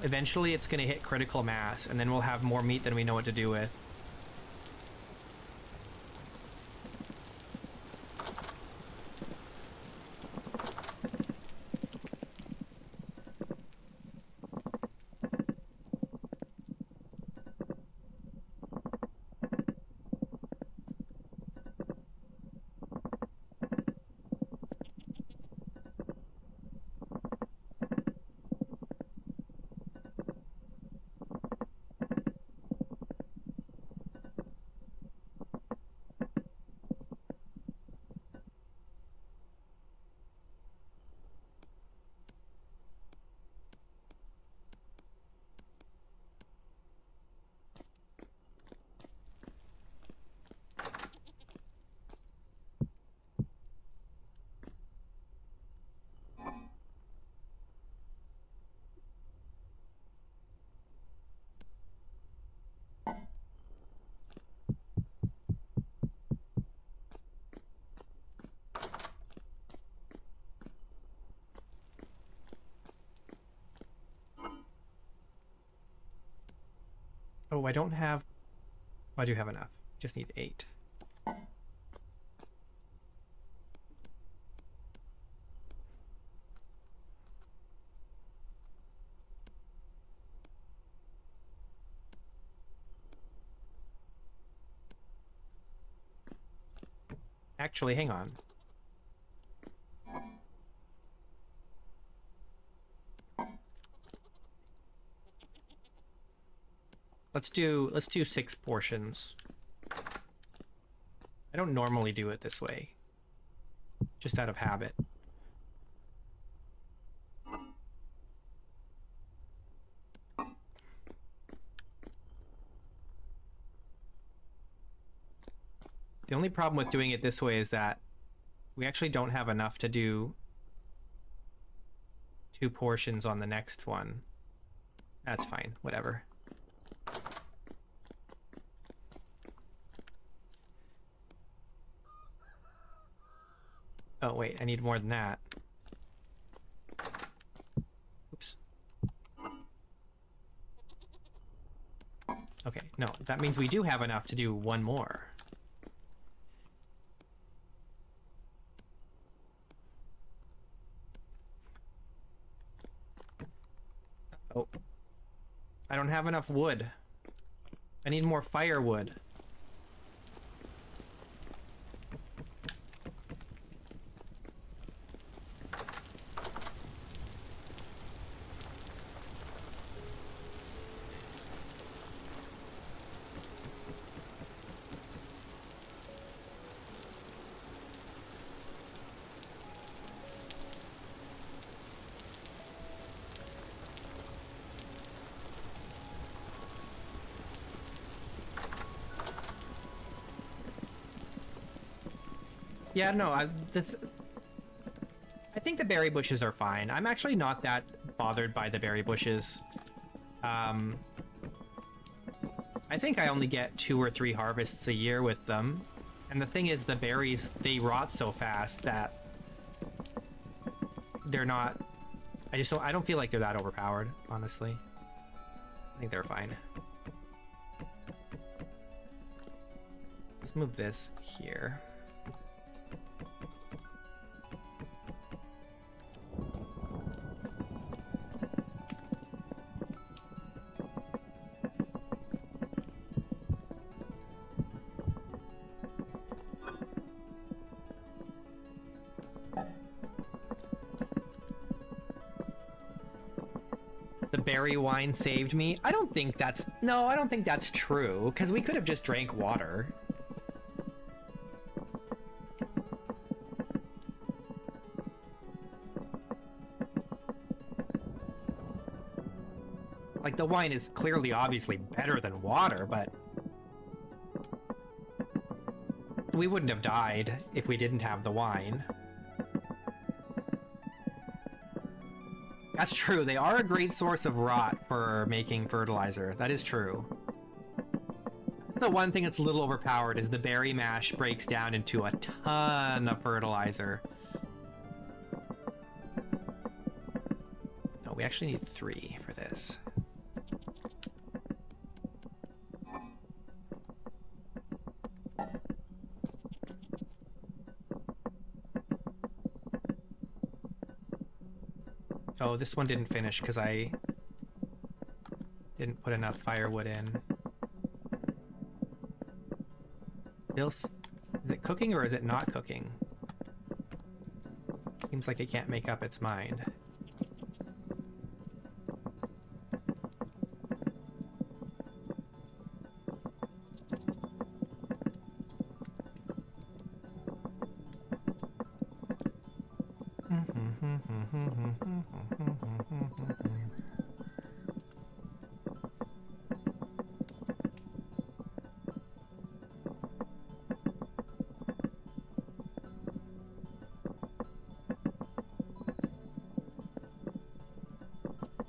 eventually it's going to hit critical mass, and then we'll have more meat than we know what to do with. Oh, I don't have... Oh, I do have enough. Just need 8. Actually, hang on. Let's do 6 portions. I don't normally do it this way. Just out of habit. The only problem with doing it this way is that we actually don't have enough to do 2 portions on the next one. That's fine, whatever. Oh wait, I need more than that. Oops. Okay, no, that means we do have enough to do 1 more. Oh. I don't have enough wood. I need more firewood. Yeah, no, I think the berry bushes are fine. I'm actually not that bothered by the berry bushes. I think I only get 2 or 3 harvests a year with them. And the thing is, the berries, they rot so fast that they're not... I don't feel like they're that overpowered, honestly. I think they're fine. Let's move this here. Berry wine saved me. I don't think that's... No, I don't think that's true, because we could have just drank water. Like, the wine is clearly, obviously better than water, but... we wouldn't have died if we didn't have the wine. That's true, they are a great source of rot for making fertilizer. That is true. The one thing that's a little overpowered is the berry mash breaks down into a ton of fertilizer. we actually need 3 for this. Oh, this one didn't finish because I didn't put enough firewood in. Is it cooking or is it not cooking? Seems like it can't make up its mind.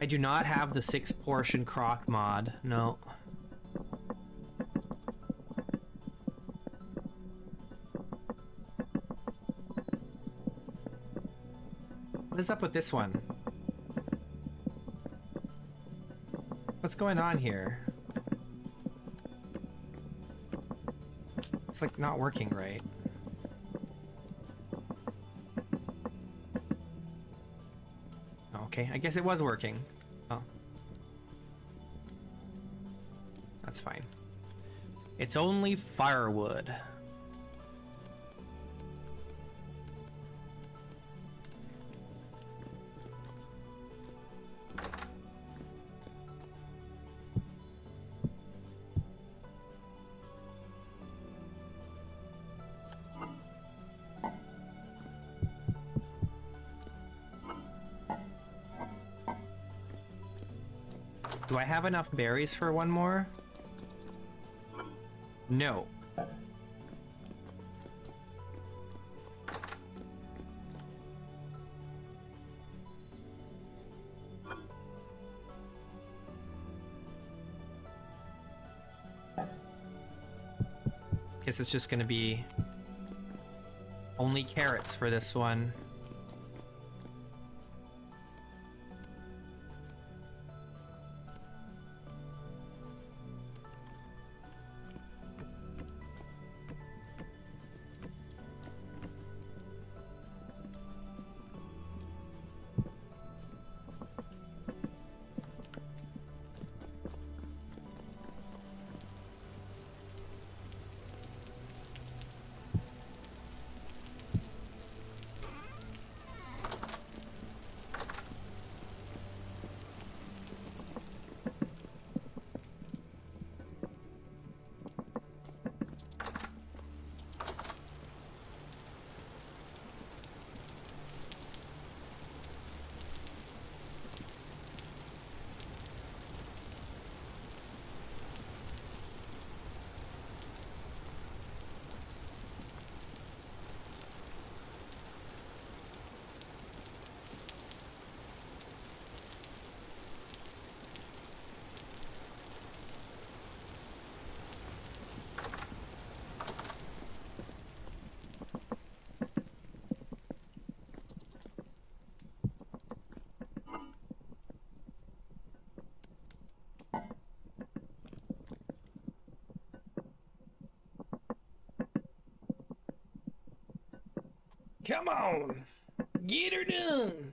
I do not have the 6-portion crock mod. No. What is up with this one? What's going on here? It's like not working right. Okay, I guess it was working. Oh. That's fine. It's only firewood. Do I have enough berries for one more? No. Guess it's just gonna be only carrots for this one. Come on, get her done.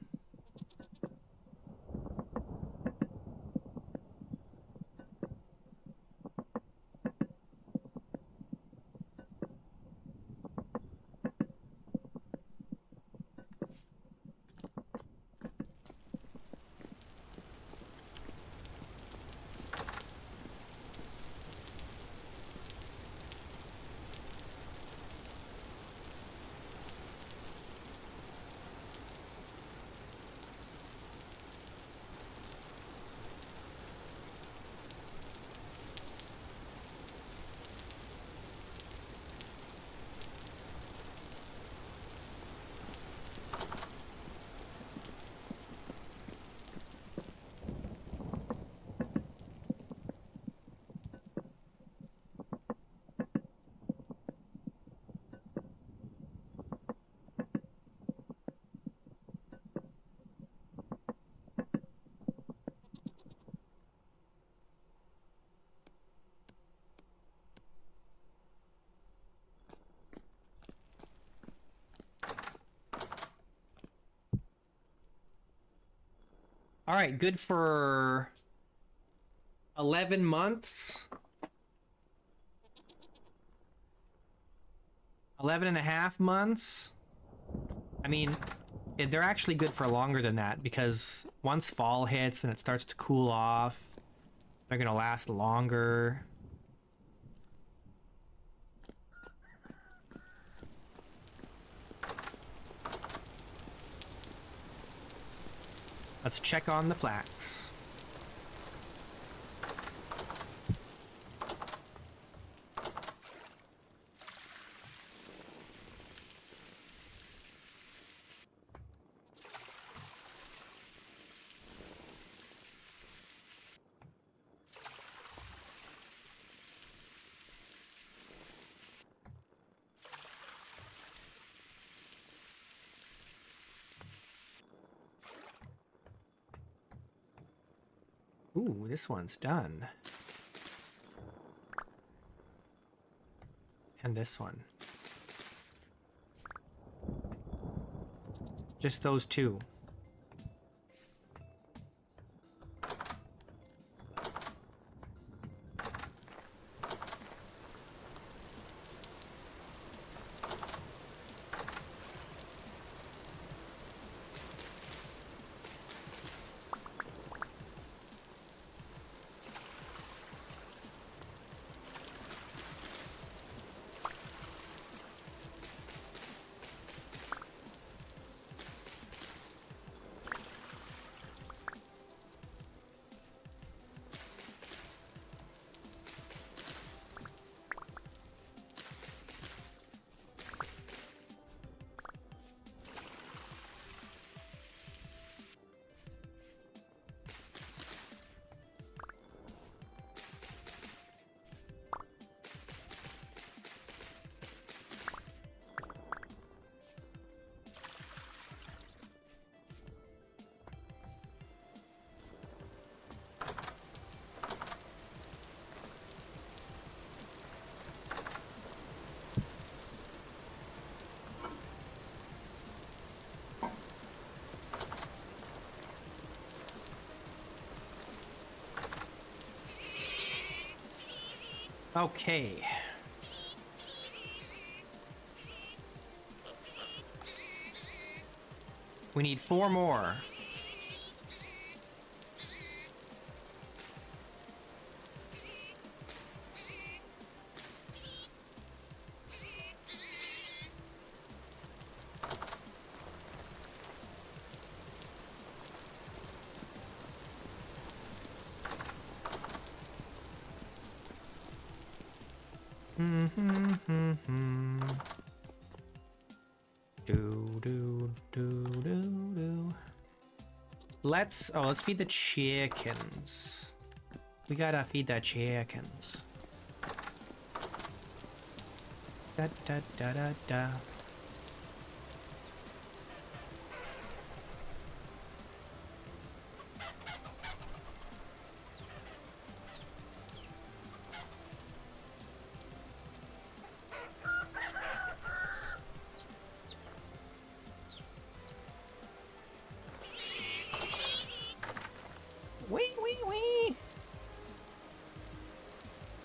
All right, good for 11 months. 11 and a half months. I mean, they're actually good for longer than that because once fall hits and it starts to cool off, they're gonna last longer. Let's check on the plaques. Ooh, this one's done. And this one. Just those two. Okay. We need 4 more. Let's feed the chickens. We gotta feed the chickens. Da da da da da.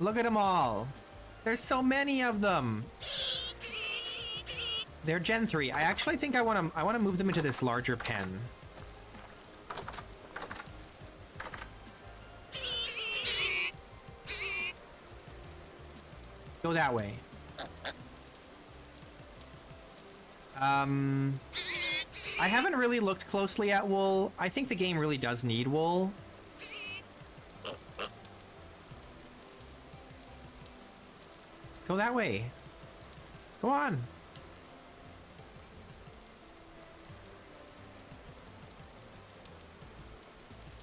Look at them all. There's so many of them. They're Gen 3. I actually think I want to move them into this larger pen. Go that way. I haven't really looked closely at wool. I think the game really does need wool. Go that way. Go on.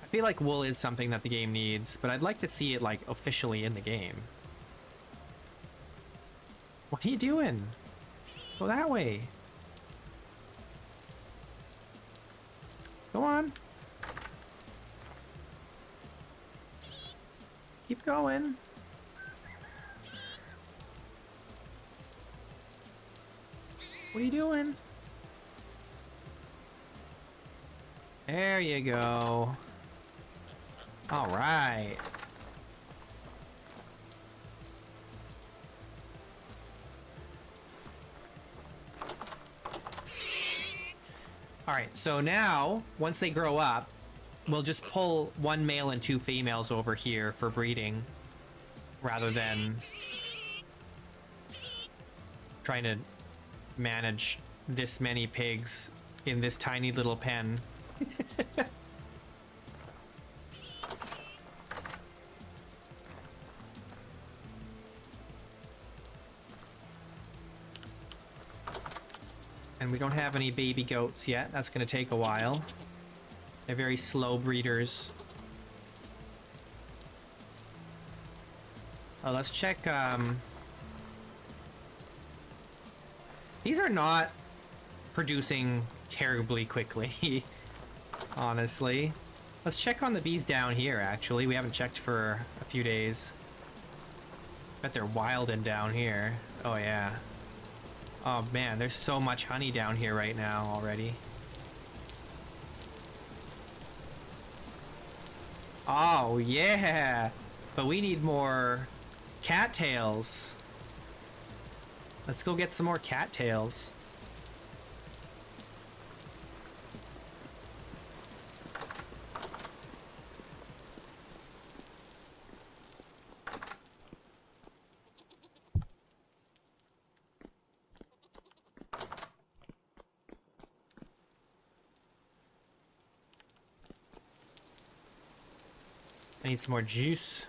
I feel like wool is something that the game needs, but I'd like to see it, like, officially in the game. What are you doing? Go that way. Go on. Keep going. What are you doing? There you go. All right. All right, so now, once they grow up, we'll just pull one male and two females over here for breeding, rather than trying to manage this many pigs in this tiny little pen. And we don't have any baby goats yet. That's going to take a while. They're very slow breeders. Oh, let's check. These are not producing terribly quickly, honestly. Let's check on the bees down here, actually. We haven't checked for a few days. Bet they're wilding down here. Oh, yeah. Oh man, there's so much honey down here right now already. Oh yeah, but we need more cattails. Let's go get some more cattails. I need some more juice.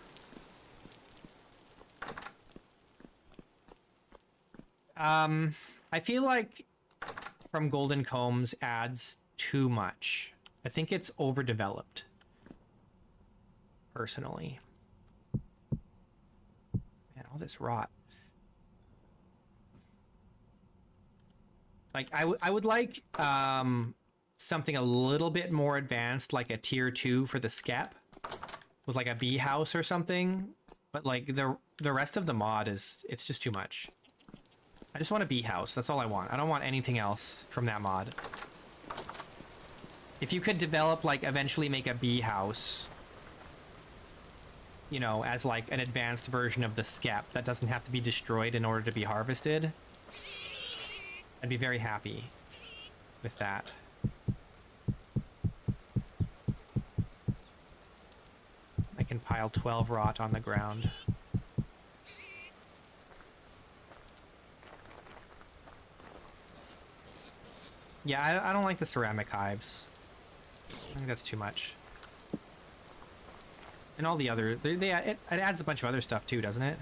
I feel like From Golden Combs adds too much. I think it's overdeveloped, personally. Man, all this rot. Like, I would like something a little bit more advanced, like a tier 2 for the skep, with like a bee house or something. But like the rest of the mod it's just too much. I just want a bee house. That's all I want. I don't want anything else from that mod. If you could develop, like, eventually make a bee house, you know, as like an advanced version of the skep that doesn't have to be destroyed in order to be harvested, I'd be very happy with that. I can pile 12 rot on the ground. Yeah, I don't like the ceramic hives. I think that's too much. And all the other... it adds a bunch of other stuff too, doesn't it?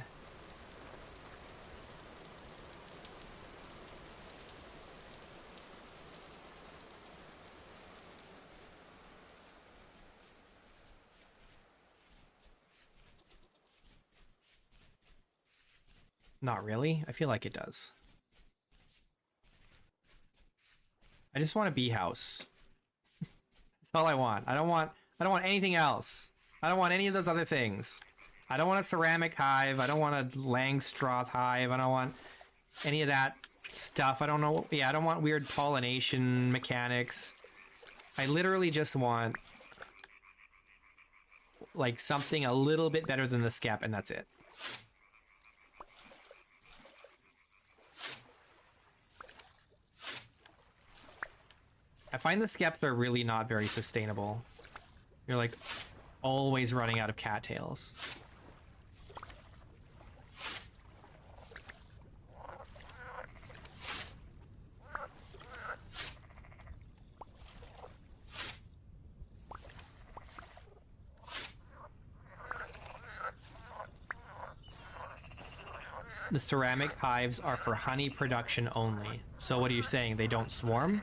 Not really. I feel like it does. I just want a bee house. That's all I want. I don't want anything else. I don't want any of those other things. I don't want a ceramic hive. I don't want a Langstroth hive. I don't want any of that stuff. I don't know. Yeah, I don't want weird pollination mechanics. I literally just want like something a little bit better than the skep, and that's it. I find the skeps are really not very sustainable. You're like always running out of cattails. The ceramic hives are for honey production only. So what are you saying? They don't swarm?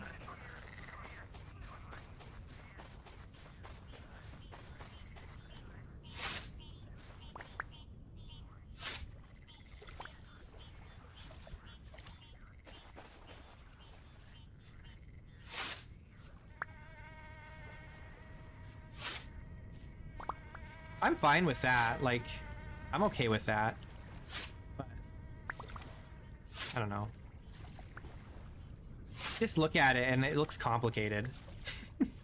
I'm fine with that. Like, I'm okay with that. But I don't know. Just look at it and it looks complicated.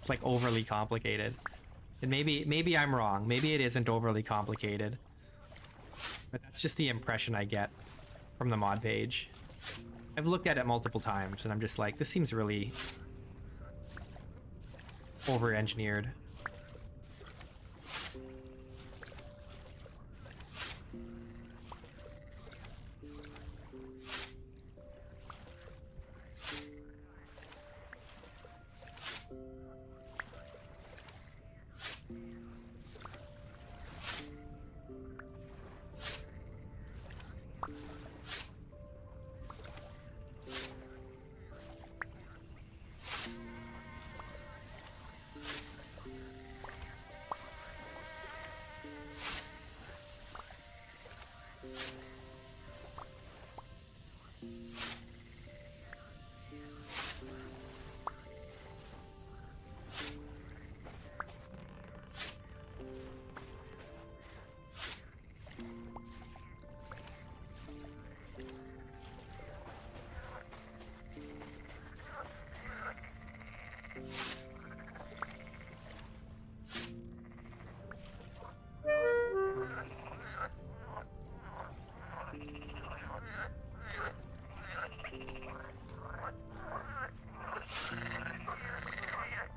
like overly complicated. And maybe I'm wrong. Maybe it isn't overly complicated. But that's just the impression I get from the mod page. I've looked at it multiple times and I'm just like, this seems really over-engineered.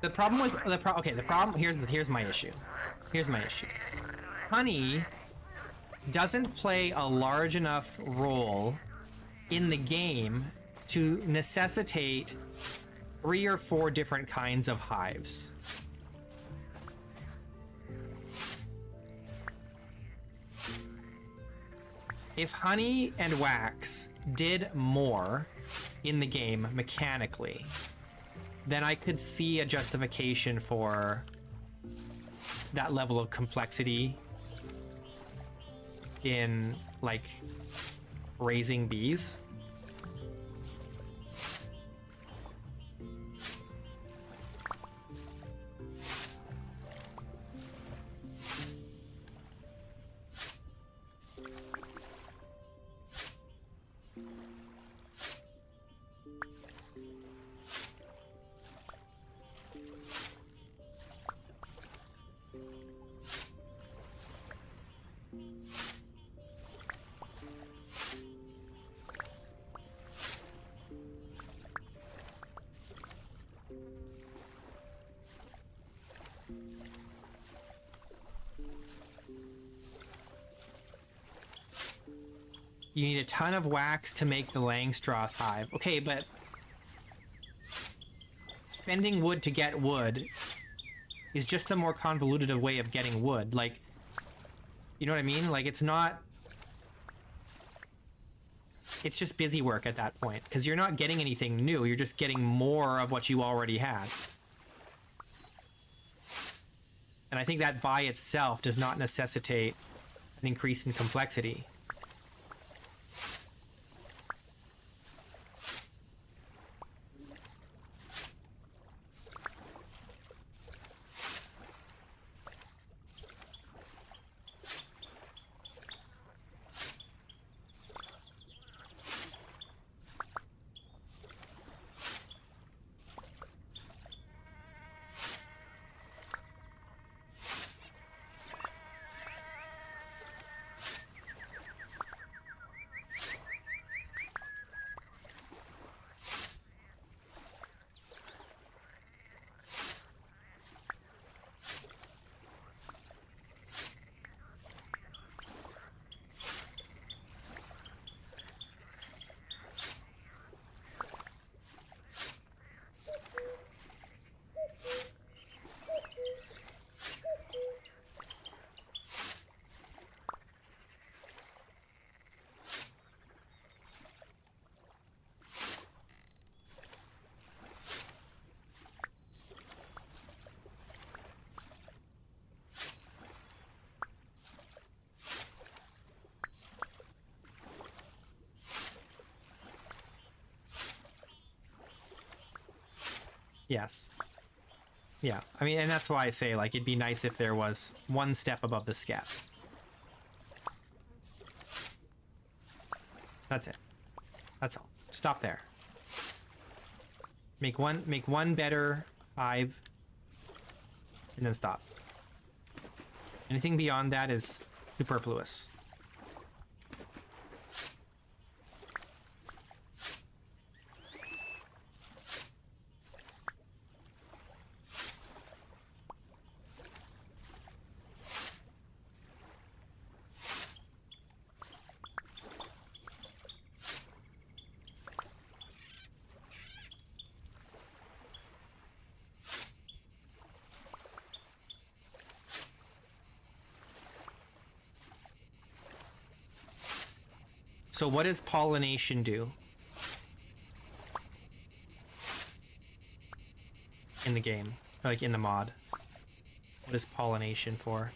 The problem with the problem here's my issue. Here's my issue. Honey doesn't play a large enough role in the game to necessitate 3 or 4 different kinds of hives. If honey and wax did more in the game mechanically, then I could see a justification for that level of complexity in, like, raising bees. You need a ton of wax to make the Langstroth hive. Okay, but spending wood to get wood is just a more convoluted way of getting wood. Like, you know what I mean? Like, it's not... It's just busy work at that point, because you're not getting anything new. You're just getting more of what you already had. And I think that by itself does not necessitate an increase in complexity. Yes. Yeah, I mean, and that's why I say, like, it'd be nice if there was one step above the skep. That's it. That's all. Stop there. Make one better hive and then stop. Anything beyond that is superfluous. So what does pollination do in the game? Like in the mod? What is pollination for?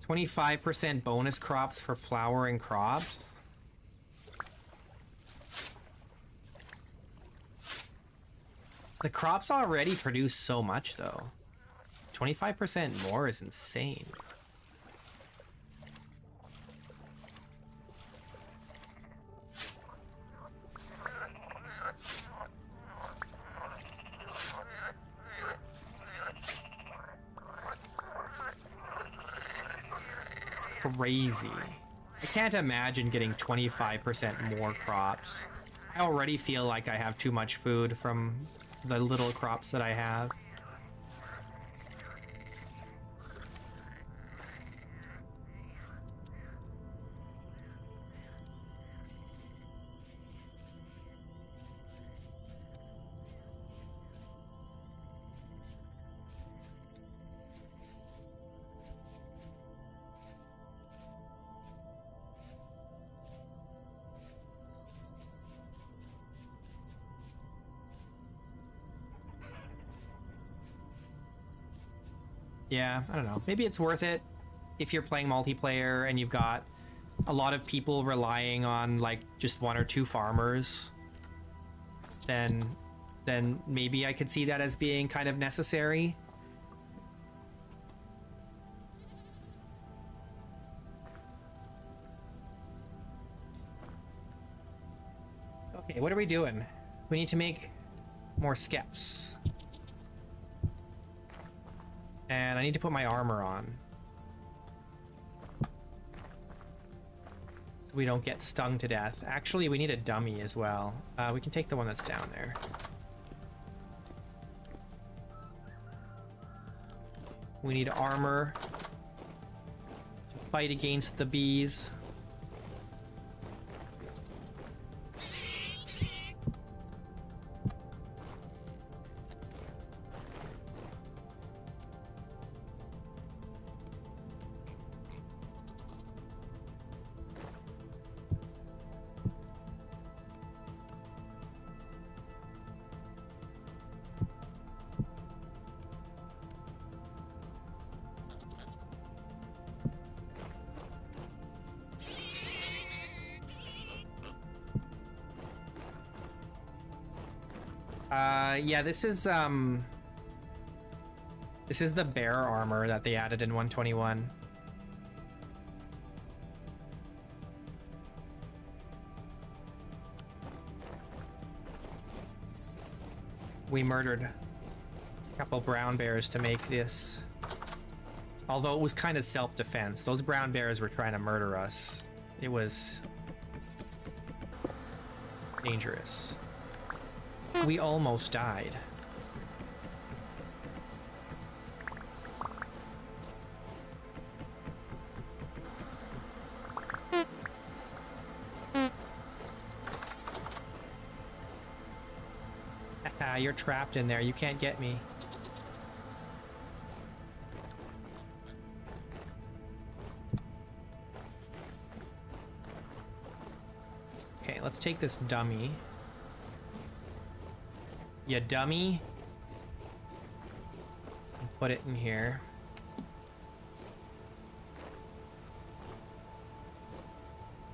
%25 bonus crops for flowering crops. The crops already produce so much, though. 25% more is insane. It's crazy. I can't imagine getting 25% more crops. I already feel like I have too much food from the little crops that I have. Yeah, I don't know. Maybe it's worth it if you're playing multiplayer and you've got a lot of people relying on like just one or two farmers. Then maybe I could see that as being kind of necessary. Okay, what are we doing? We need to make more skeps. And I need to put my armor on, so we don't get stung to death. Actually, we need a dummy as well. We can take the one that's down there. We need armor to fight against the bees. Yeah, this is the bear armor that they added in 121. We murdered a couple brown bears to make this. Although it was kind of self-defense. Those brown bears were trying to murder us. It was dangerous. We almost died. You're trapped in there. You can't get me. Okay, let's take this dummy. You dummy. Put it in here.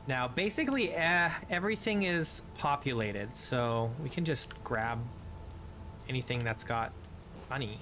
Now, basically, everything is populated, so we can just grab anything that's got honey.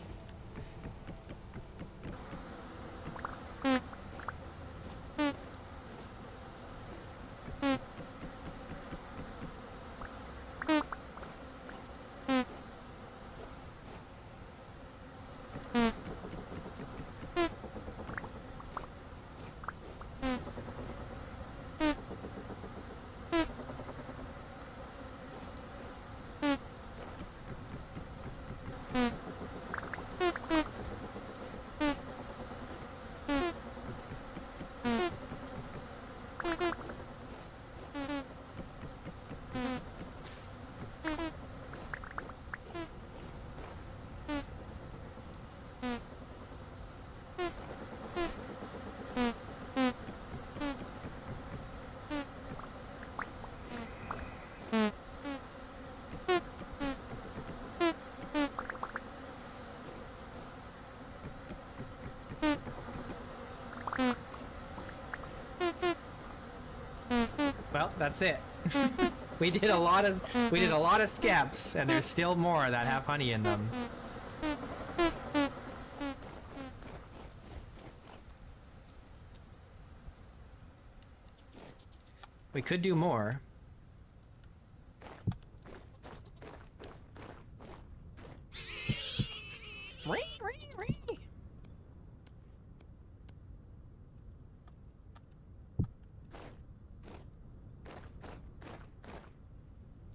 that's it. we did a lot of skeps, and there's still more that have honey in them. We could do more.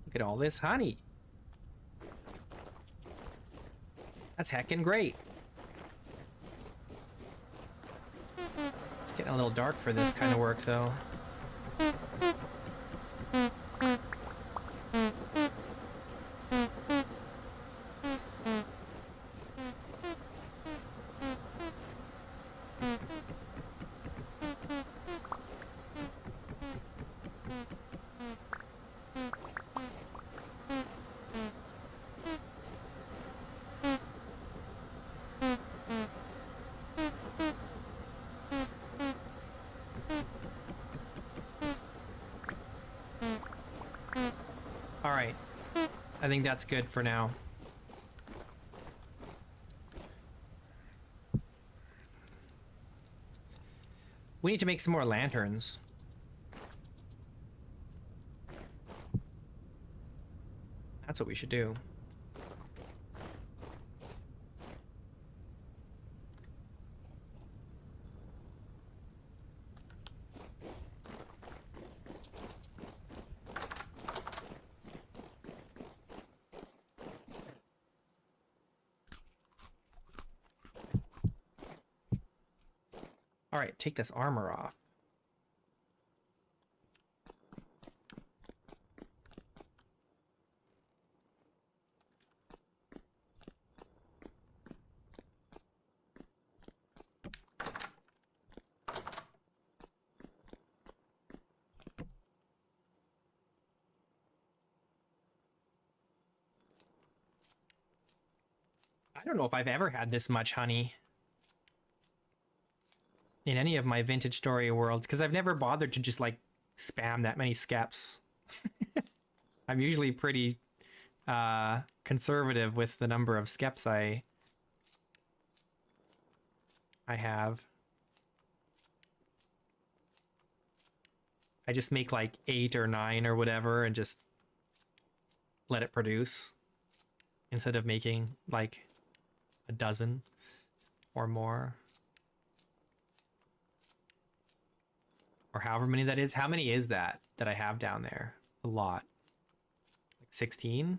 Look at all this honey. That's heckin' great. It's getting a little dark for this kind of work, though. Alright. I think that's good for now. We need to make some more lanterns. That's what we should do. All right, take this armor off. I don't know if I've ever had this much honey in any of my vintage story worlds, because I've never bothered to just like spam that many skeps. I'm usually pretty conservative with the number of skeps I have. I just make like 8 or 9 or whatever and just let it produce instead of making like a dozen or more. Or however many that is. How many is that I have down there? A lot. Like 16?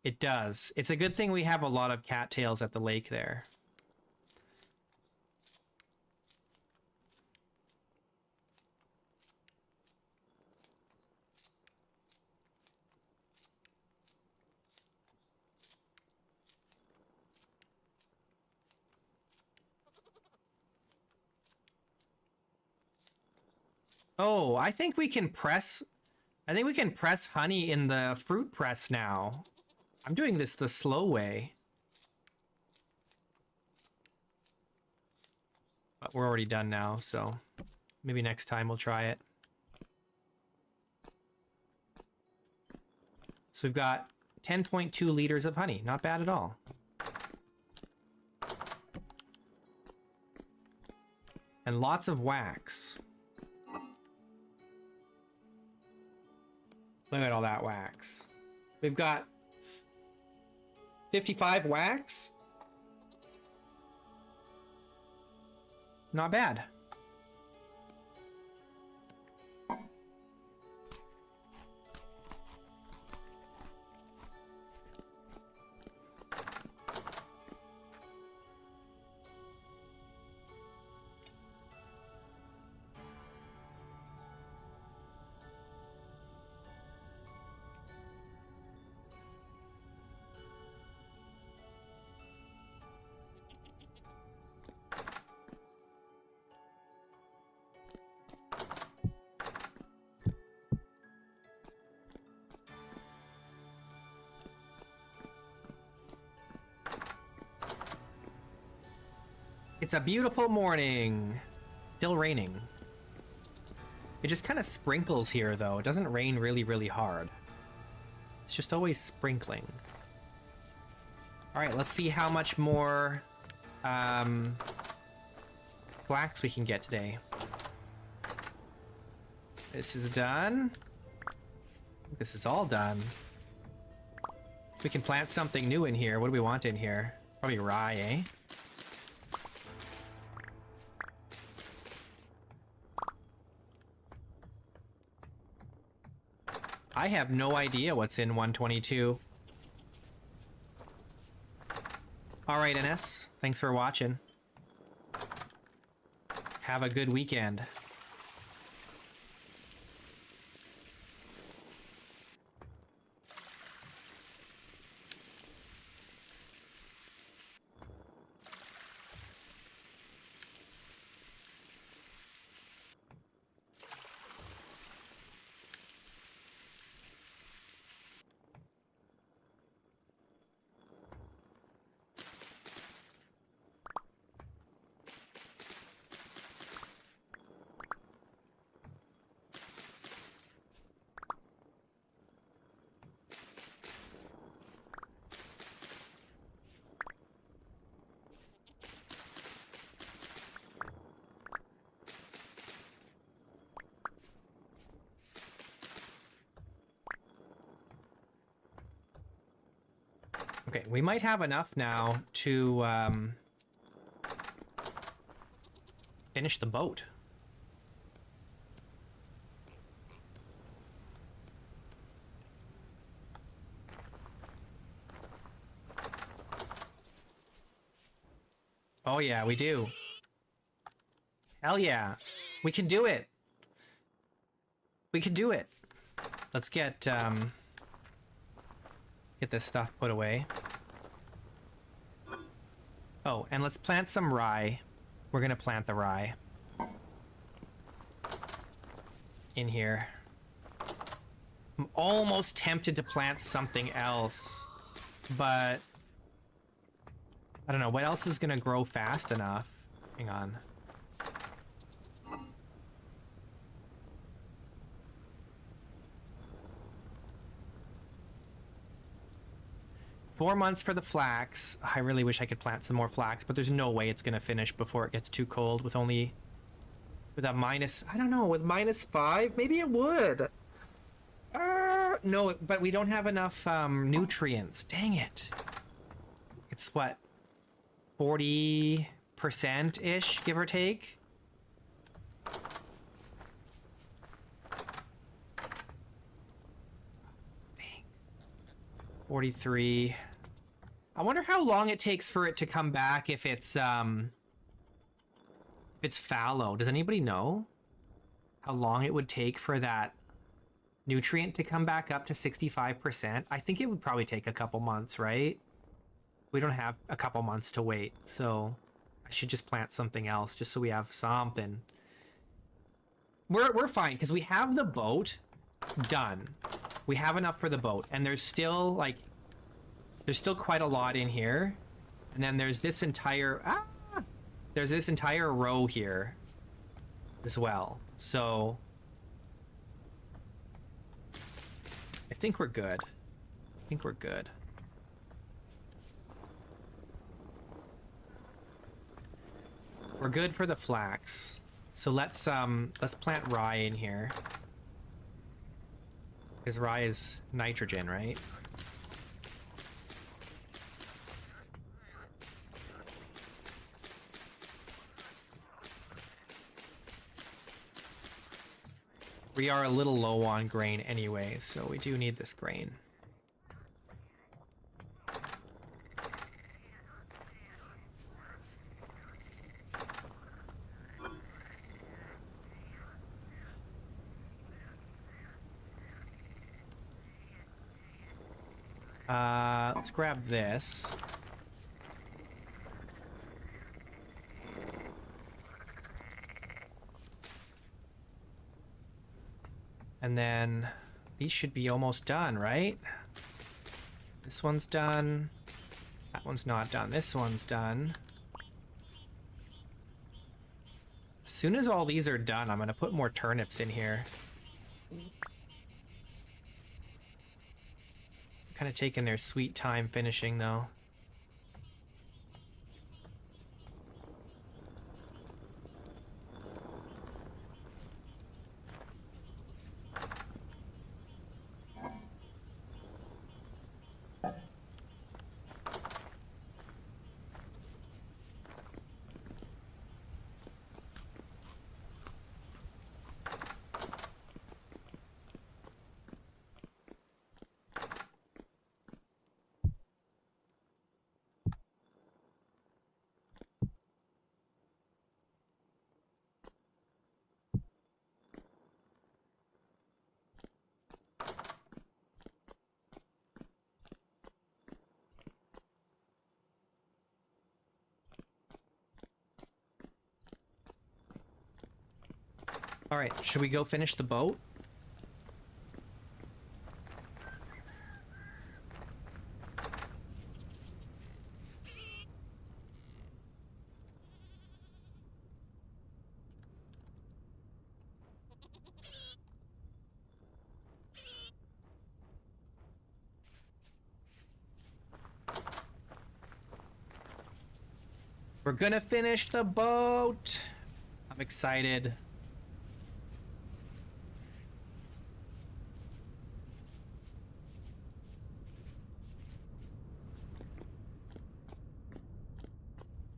It does. It's a good thing we have a lot of cattails at the lake there. Oh, I think we can press honey in the fruit press now. I'm doing this the slow way. But we're already done now, so maybe next time we'll try it. So we've got 10.2 liters of honey. Not bad at all. And lots of wax. Look at all that wax. We've got 55 wax. Not bad. It's a beautiful morning. Still raining. It just kind of sprinkles here, though. It doesn't rain really, really hard. It's just always sprinkling. All right, let's see how much more flax we can get today. This is done. This is all done. We can plant something new in here. What do we want in here? Probably rye, eh? I have no idea what's in 122. Alright, NS. Thanks for watching. Have a good weekend. Okay, we might have enough now to finish the boat. Oh yeah, we do. Hell yeah. We can do it. We can do it. Let's get this stuff put away. Oh, and let's plant some rye. We're gonna plant the rye in here. I'm almost tempted to plant something else, but I don't know what else is gonna grow fast enough. Hang on. Four months for the flax. I really wish I could plant some more flax, but there's no way it's gonna finish before it gets too cold with only... with a minus... I don't know, with -5? Maybe it would. No, but we don't have enough nutrients. Dang it. It's what? 40%-ish, give or take? 43. I wonder how long it takes for it to come back if it's fallow. Does anybody know how long it would take for that nutrient to come back up to 65%? I think it would probably take a couple months, right? We don't have a couple months to wait, so I should just plant something else just so we have something. We're fine because we have the boat done. We have enough for the boat, and there's still quite a lot in here. And then there's this entire row here as well. So I think we're good. I think we're good. We're good for the flax. So let's plant rye in here. Because rye is nitrogen, right? We are a little low on grain anyway, so we do need this grain. Let's grab this. And then these should be almost done, right? This one's done. That one's not done. This one's done. As soon as all these are done, I'm gonna put more turnips in here. Kind of taking their sweet time finishing though. All right, should we go finish the boat? We're gonna finish the boat. I'm excited.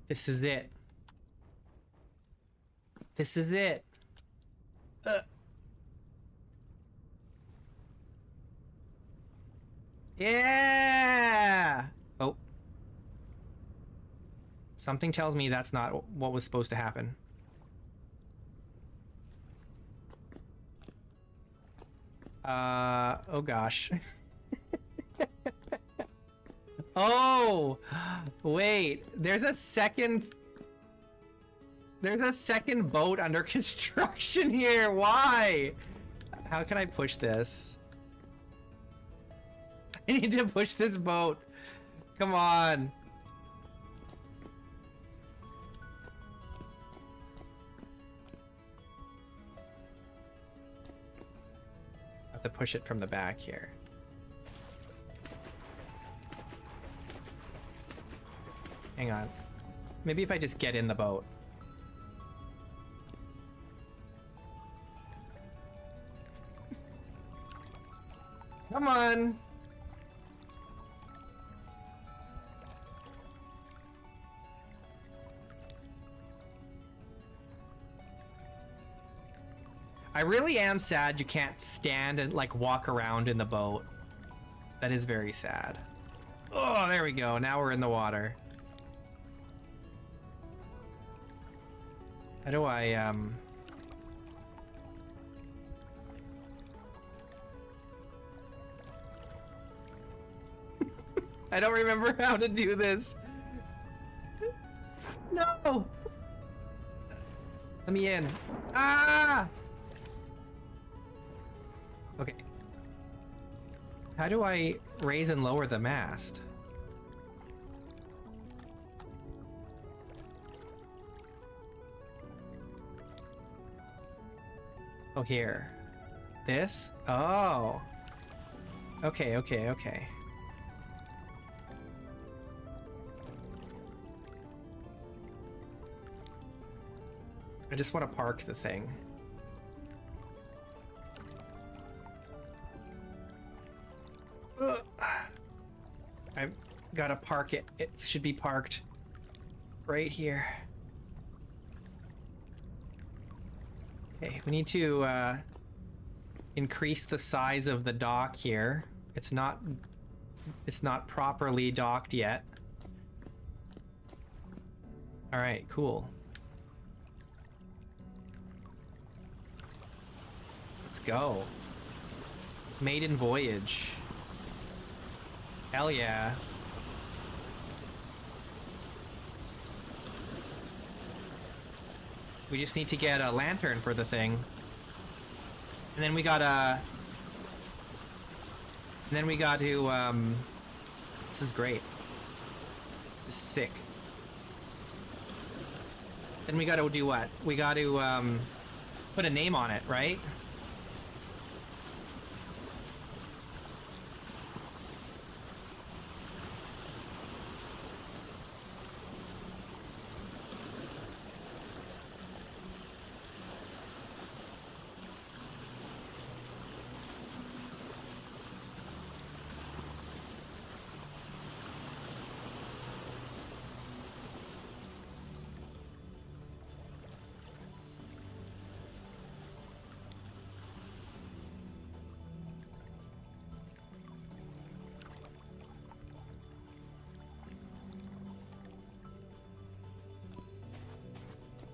This is it. This is it. Yeah! Oh. Something tells me that's not what was supposed to happen. Oh gosh. Oh! Wait, there's a second boat under construction here. Why? How can I push this? I need to push this boat. Come on. I have to push it from the back here. Hang on. Maybe if I just get in the boat. Come on. I really am sad you can't stand and like walk around in the boat. That is very sad. Oh, there we go. Now we're in the water. How do I, I don't remember how to do this. No! Let me in. Ah! Okay. How do I raise and lower the mast? Oh, here. This? Oh. Okay, okay, okay. I just want to park the thing. Ugh. I've gotta park it. It should be parked right here. Okay, we need to increase the size of the dock here. It's not properly docked yet. All right, cool. Let's go. Maiden voyage. Hell yeah. We just need to get a lantern for the thing. And then we gotta... And then we got to, This is great. This is sick. Then we gotta do what? We gotta put a name on it, right?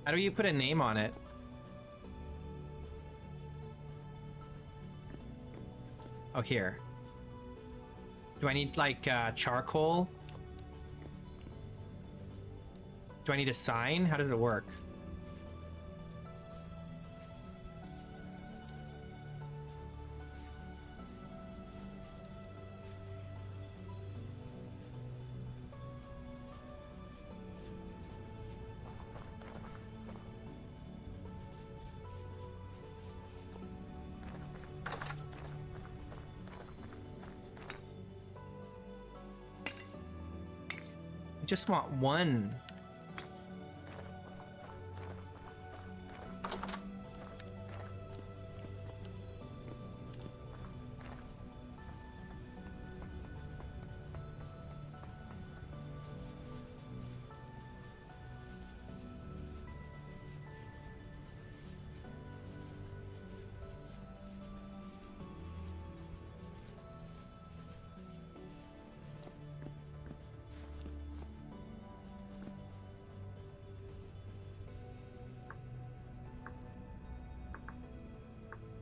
How do you put a name on it? Oh, here. Do I need, like, charcoal? Do I need a sign? How does it work? I just want one.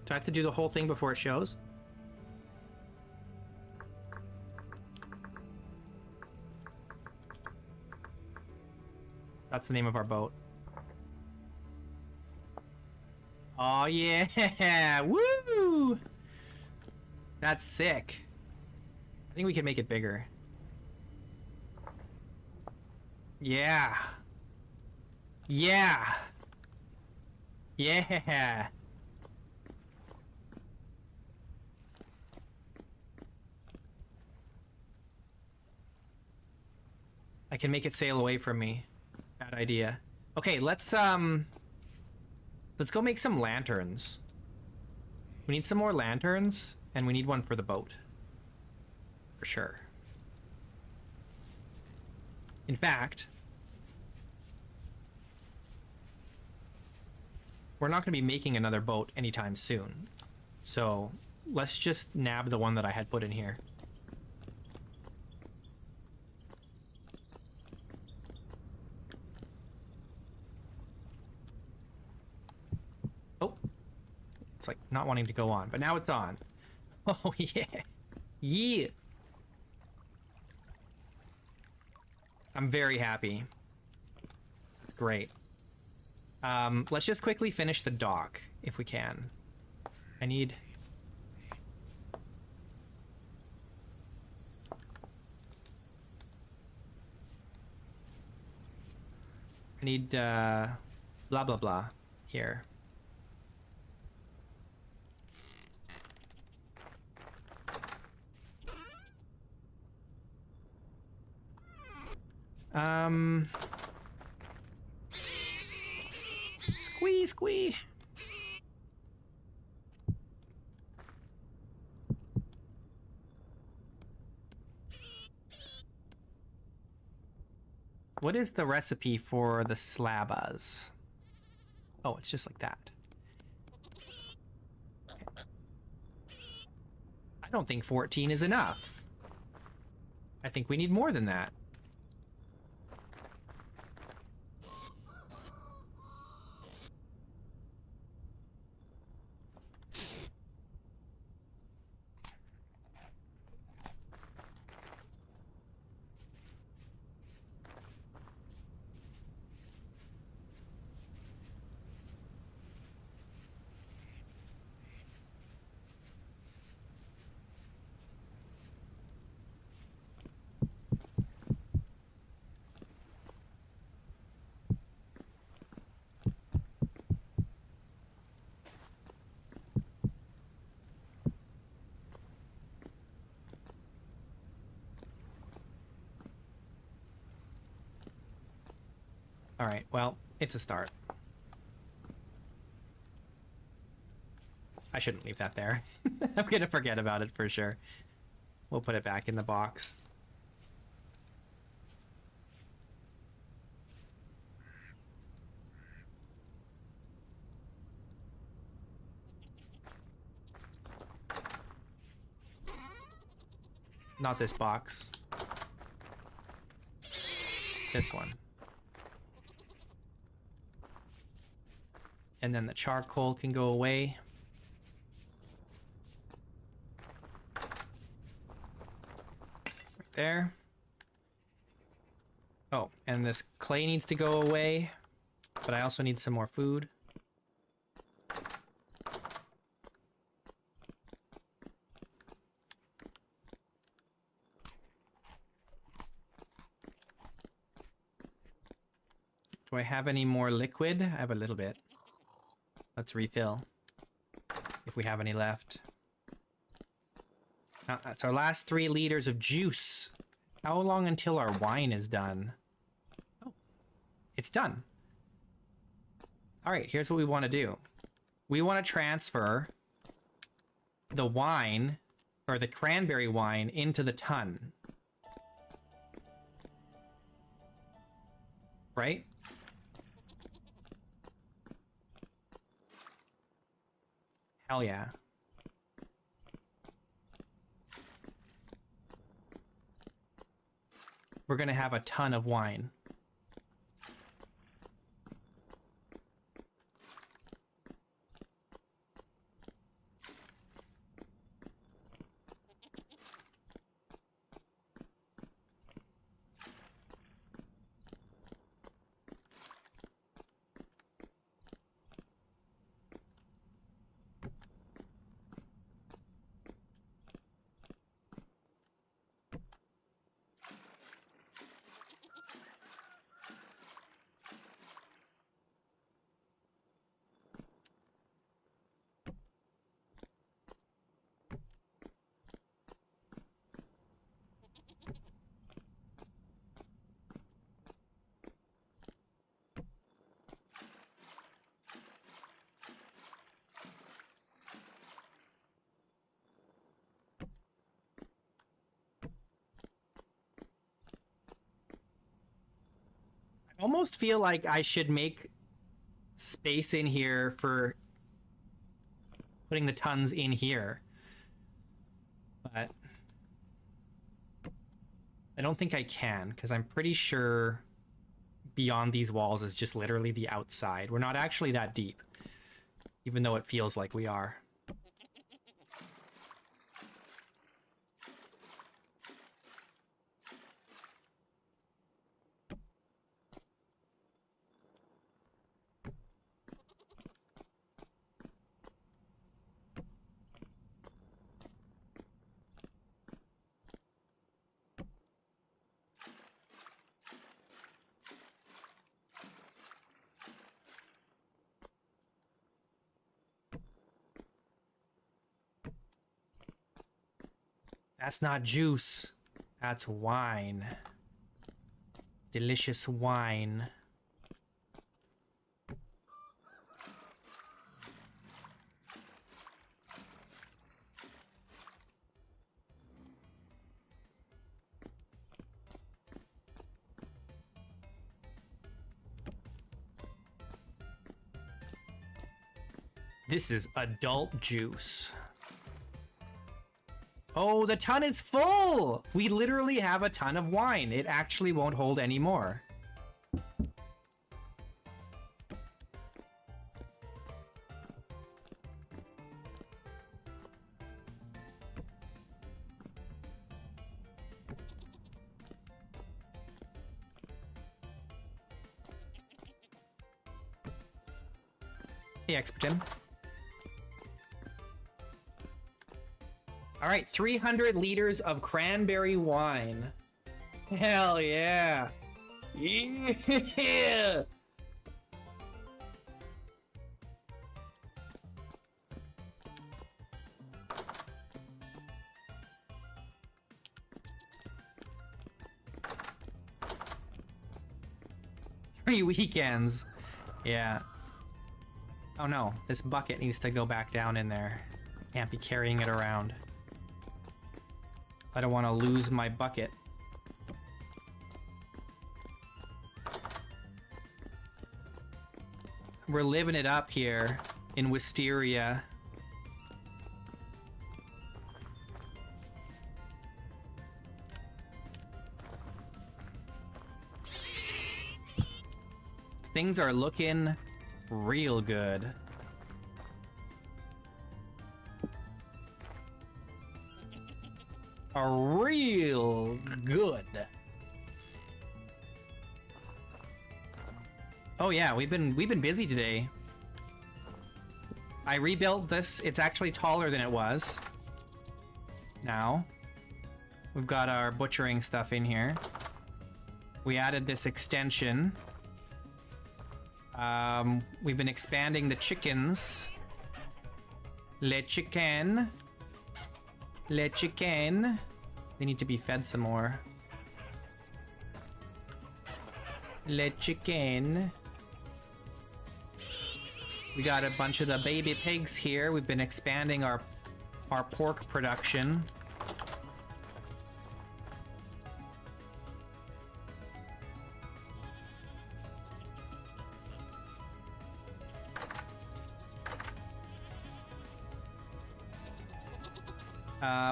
Do I have to do the whole thing before it shows? That's the name of our boat. Oh yeah! Woo! That's sick. I think we can make it bigger. Yeah. Yeah. Yeah. I can make it sail away from me. Bad idea. Okay, let's go make some lanterns. We need some more lanterns, and we need one for the boat. For sure. In fact, we're not going to be making another boat anytime soon. So, let's just nab the one that I had put in here. Oh, it's like not wanting to go on, but now it's on. Oh yeah, yeah. I'm very happy. It's great. Let's just quickly finish the dock if we can. I need blah blah blah here. Squee, squee. What is the recipe for the slabas? Oh, it's just like that. I don't think 14 is enough. I think we need more than that. All right, well, it's a start. I shouldn't leave that there. I'm gonna forget about it for sure. We'll put it back in the box. Not this box. This one. And then the charcoal can go away. Right there. Oh, and this clay needs to go away. But I also need some more food. Do I have any more liquid? I have a little bit. Let's refill. If we have any left. That's our last 3 liters of juice. How long until our wine is done? Oh, it's done. All right, here's what we want to do. We want to transfer the wine, or the cranberry wine, into the tun. Right? Hell yeah. We're gonna have a ton of wine. I almost feel like I should make space in here for putting the tons in here. But I don't think I can, because I'm pretty sure beyond these walls is just literally the outside. We're not actually that deep, even though it feels like we are. That's not juice. That's wine. Delicious wine. This is adult juice. Oh, the tun is full! We literally have a ton of wine. It actually won't hold any more. Hey, Expertin. All right, 300 liters of cranberry wine. Hell yeah. Yeah. 3 weekends. Yeah. Oh no, this bucket needs to go back down in there. Can't be carrying it around. I don't want to lose my bucket. We're living it up here in Wisteria. Things are looking real good. Real good. Oh yeah, we've been busy today. I rebuilt this. It's actually taller than it was. Now, we've got our butchering stuff in here. We added this extension. We've been expanding the chickens. Le chicken. Le chicken. They need to be fed some more. Le chicken. We got a bunch of the baby pigs here. We've been expanding our pork production.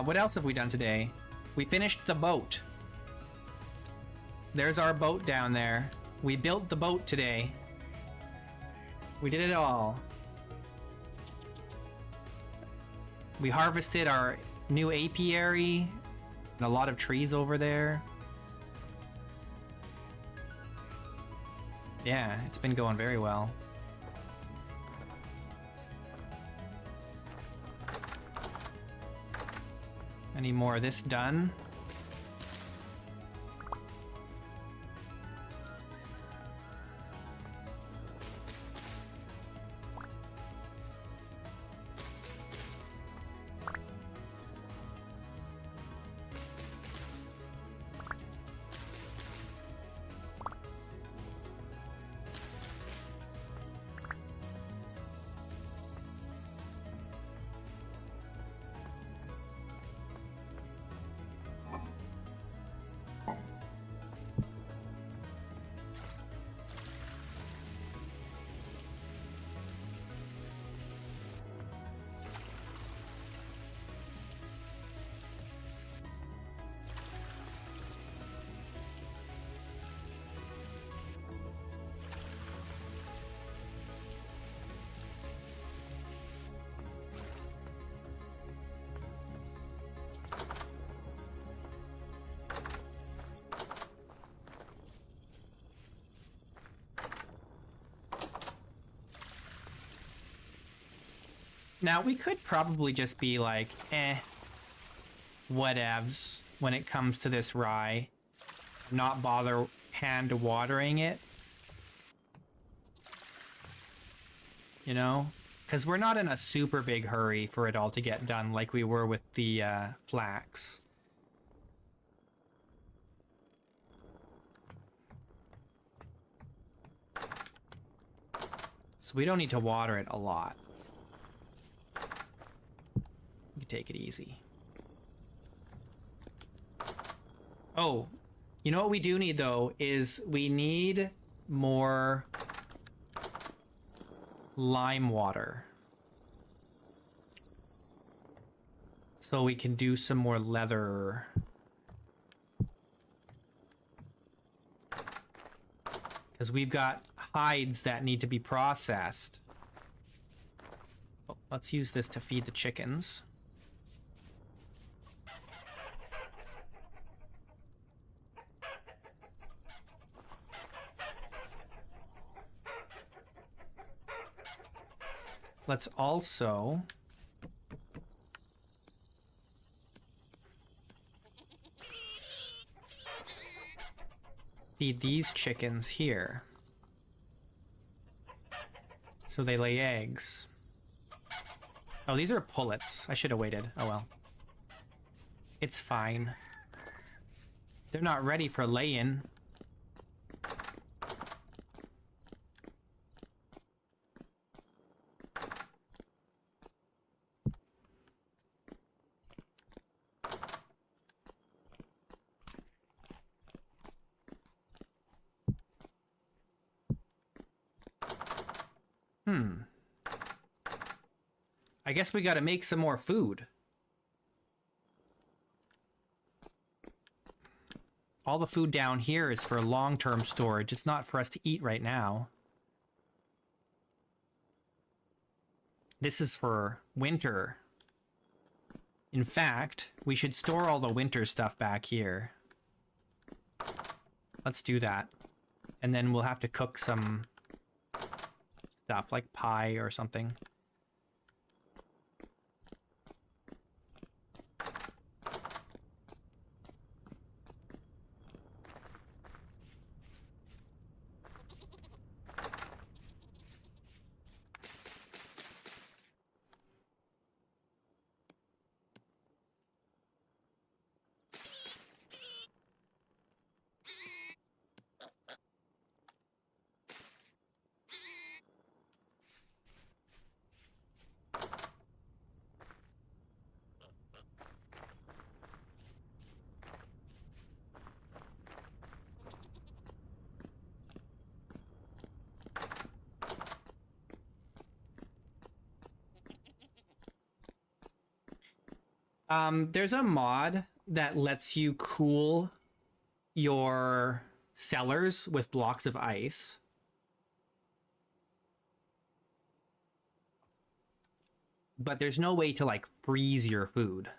What else have we done today? We finished the boat. There's our boat down there. We built the boat today. We did it all. We harvested our new apiary and a lot of trees over there. Yeah, it's been going very well. Any more of this done? Now, we could probably just be like, whatevs when it comes to this rye. Not bother hand watering it. You know? Because we're not in a super big hurry for it all to get done like we were with the flax. So we don't need to water it a lot. You can take it easy. Oh, you know what we do need though is we need more lime water. So we can do some more leather. Because we've got hides that need to be processed. Oh, let's use this to feed the chickens. Let's also feed these chickens here so they lay eggs. Oh, these are pullets. I should have waited. Oh well. It's fine. They're not ready for laying. I guess we gotta make some more food. All the food down here is for long-term storage. It's not for us to eat right now. This is for winter. In fact, we should store all the winter stuff back here. Let's do that. And then we'll have to cook some stuff like pie or something. There's a mod that lets you cool your cellars with blocks of ice. But there's no way to, like, freeze your food.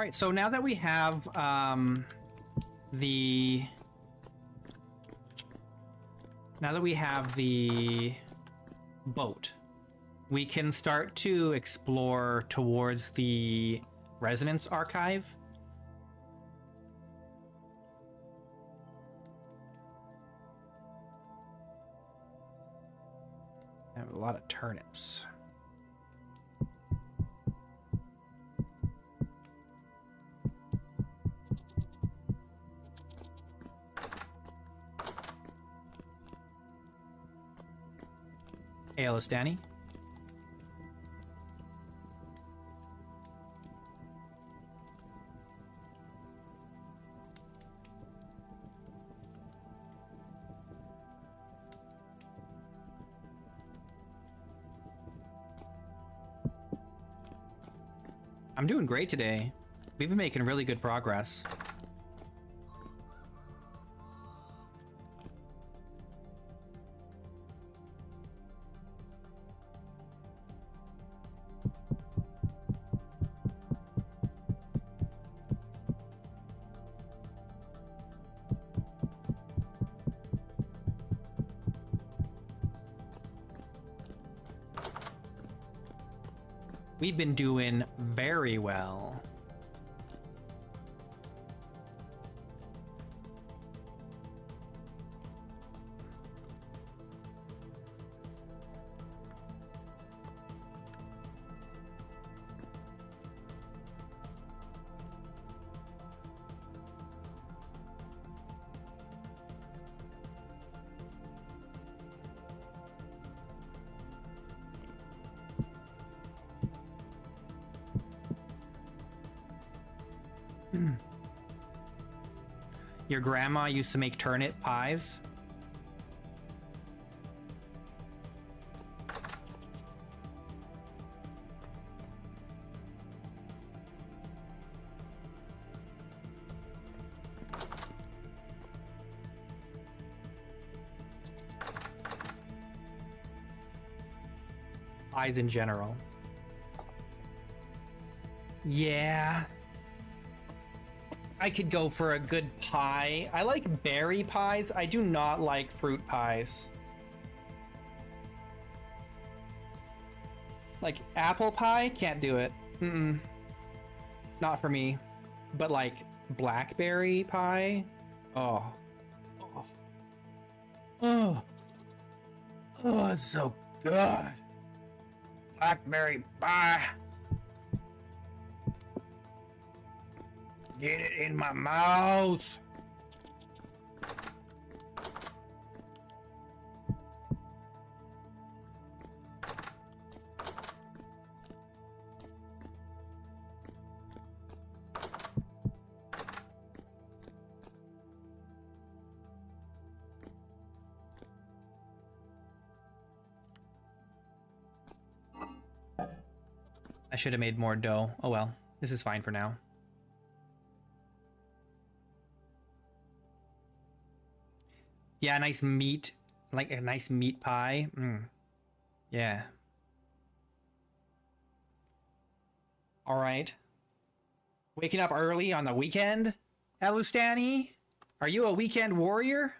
All right, so now that we have the boat, we can start to explore towards the resonance archive. I have a lot of turnips. Hey, Alice, Danny. I'm doing great today. We've been making really good progress. We've been doing very well. Your grandma used to make turnip pies. Pies in general. Yeah. I could go for a good pie. I like berry pies. I do not like fruit pies. Like apple pie, can't do it. Mm-mm. Not for me. But like blackberry pie, oh. Oh. Oh. Oh, it's so good. Blackberry pie. Get it in my mouth. I should have made more dough. Oh well, this is fine for now. Yeah, nice meat, like a nice meat pie. Yeah. All right. Waking up early on the weekend, Alustani? Are you a weekend warrior?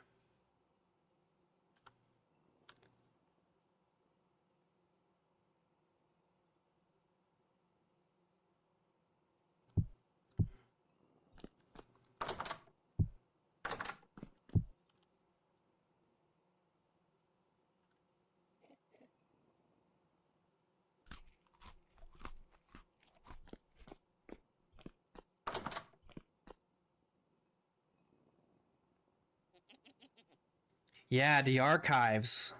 Yeah, the archives.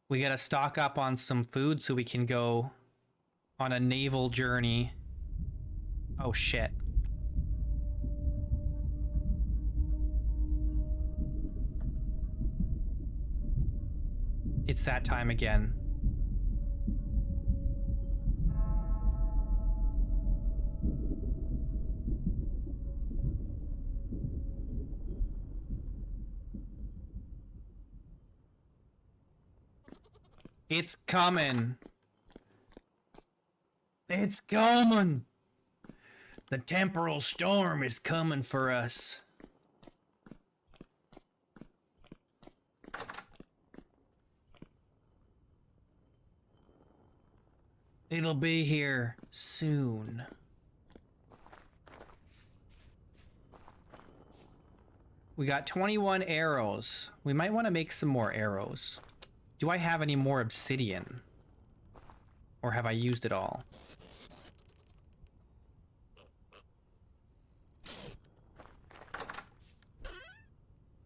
We gotta stock up on some food so we can go on a naval journey. Oh shit. It's that time again. It's coming. It's coming. The temporal storm is coming for us. It'll be here soon. We got 21 arrows. We might want to make some more arrows. Do I have any more obsidian? Or have I used it all?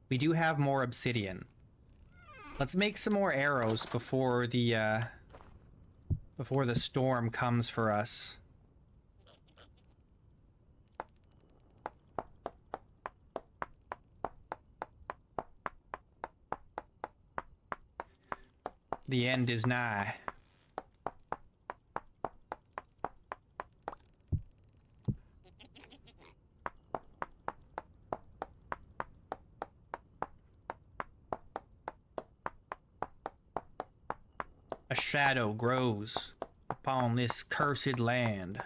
We do have more obsidian. Let's make some more arrows before the storm comes for us. The end is nigh. A shadow grows upon this cursed land.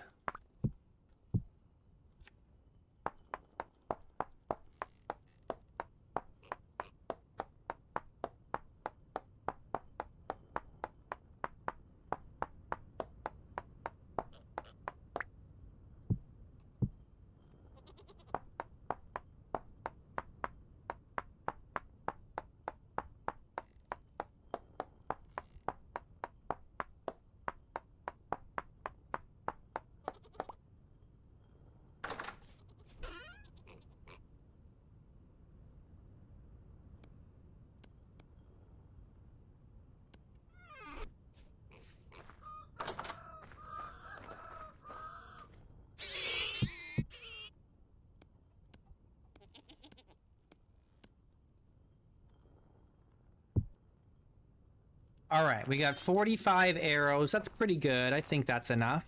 All right, we got 45 arrows. That's pretty good. I think that's enough.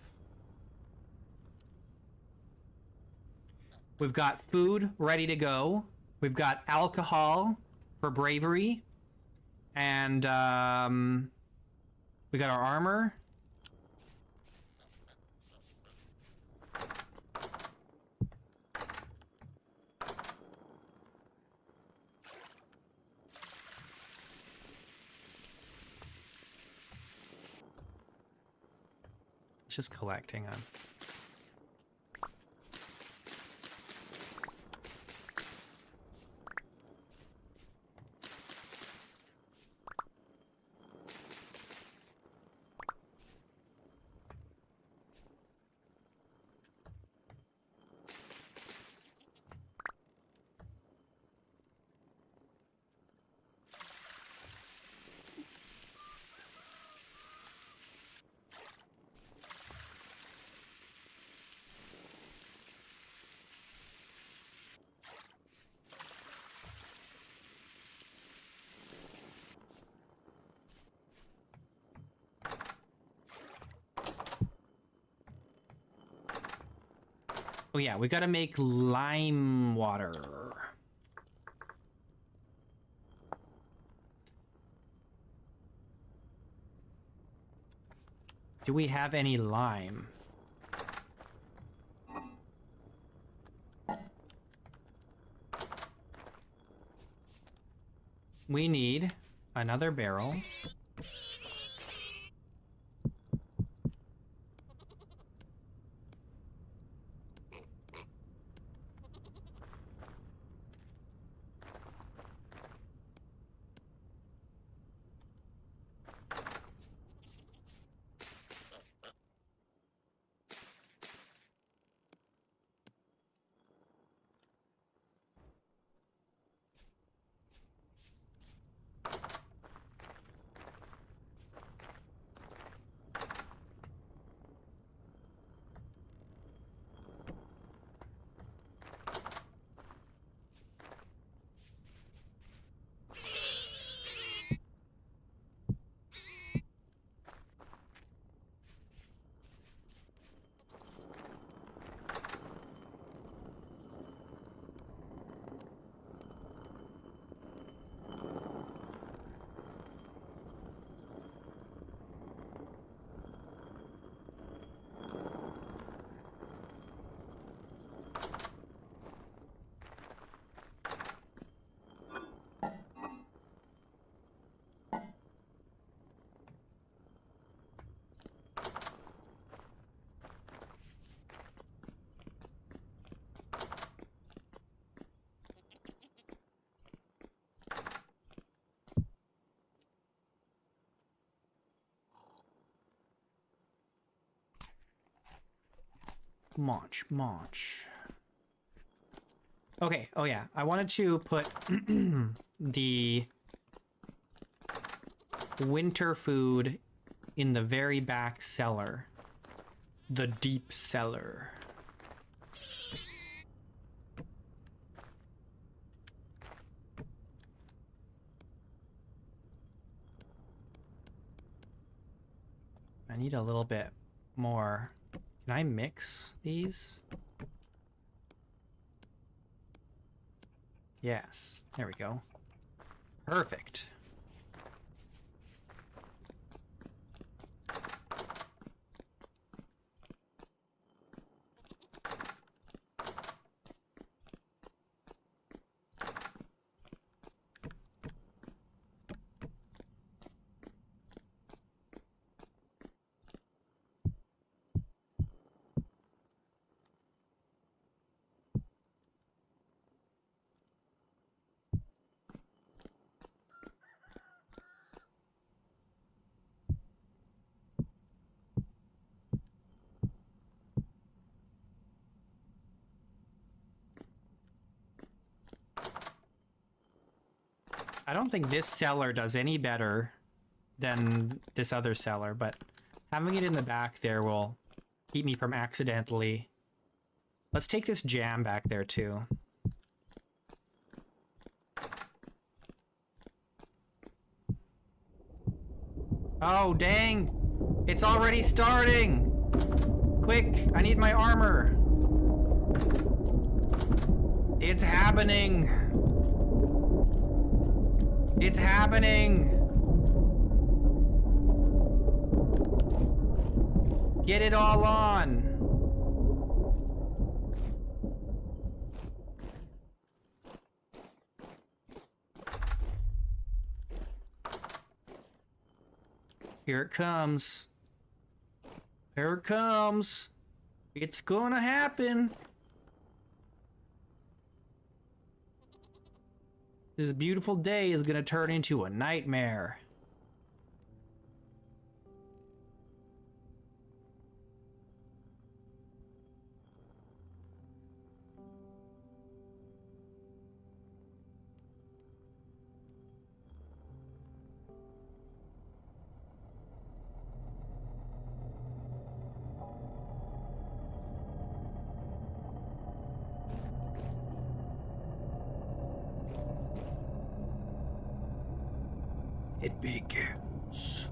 We've got food ready to go. We've got alcohol for bravery. And we got our armor. Let's just collect, hang on. Oh yeah, we gotta make lime water. Do we have any lime? We need another barrel. Munch. Okay, oh yeah, I wanted to put the winter food in the very back cellar. The deep cellar. I need a little bit more. Can I mix these? Yes, there we go. Perfect. I don't think this cellar does any better than this other cellar, but having it in the back there will keep me from accidentally... Let's take this jam back there too. Oh, dang. It's already starting. Quick, I need my armor. It's happening. It's happening. Get it all on. Here it comes. Here it comes. It's gonna happen. This beautiful day is gonna turn into a nightmare. It begins.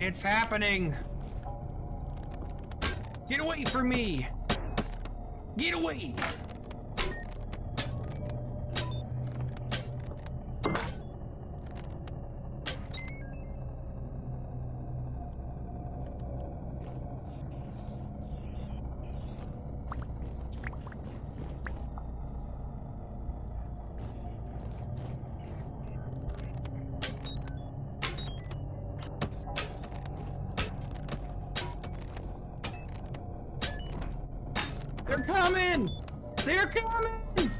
It's happening. Get away from me. Get away. They're coming! They're coming!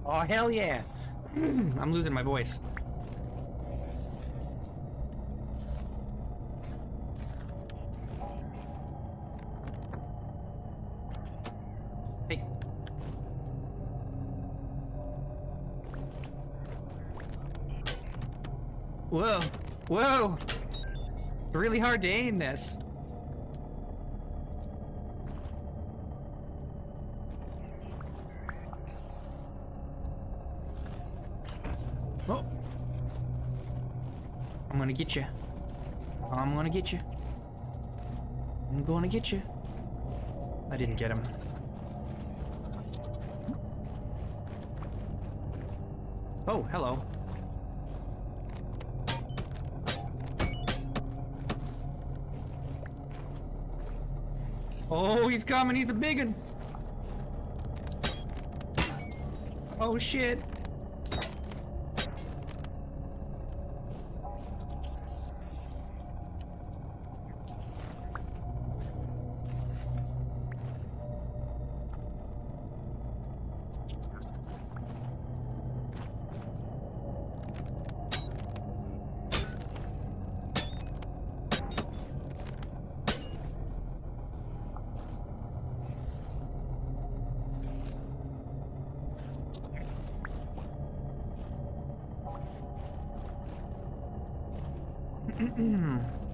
Oh, hell yeah! I'm losing my voice. Hey. Whoa, whoa! It's really hard to aim this. Oh! I'm gonna get you. I'm gonna get you. I'm gonna get you. I didn't get him. Oh, hello. Oh, he's coming. He's a big one. Oh, shit.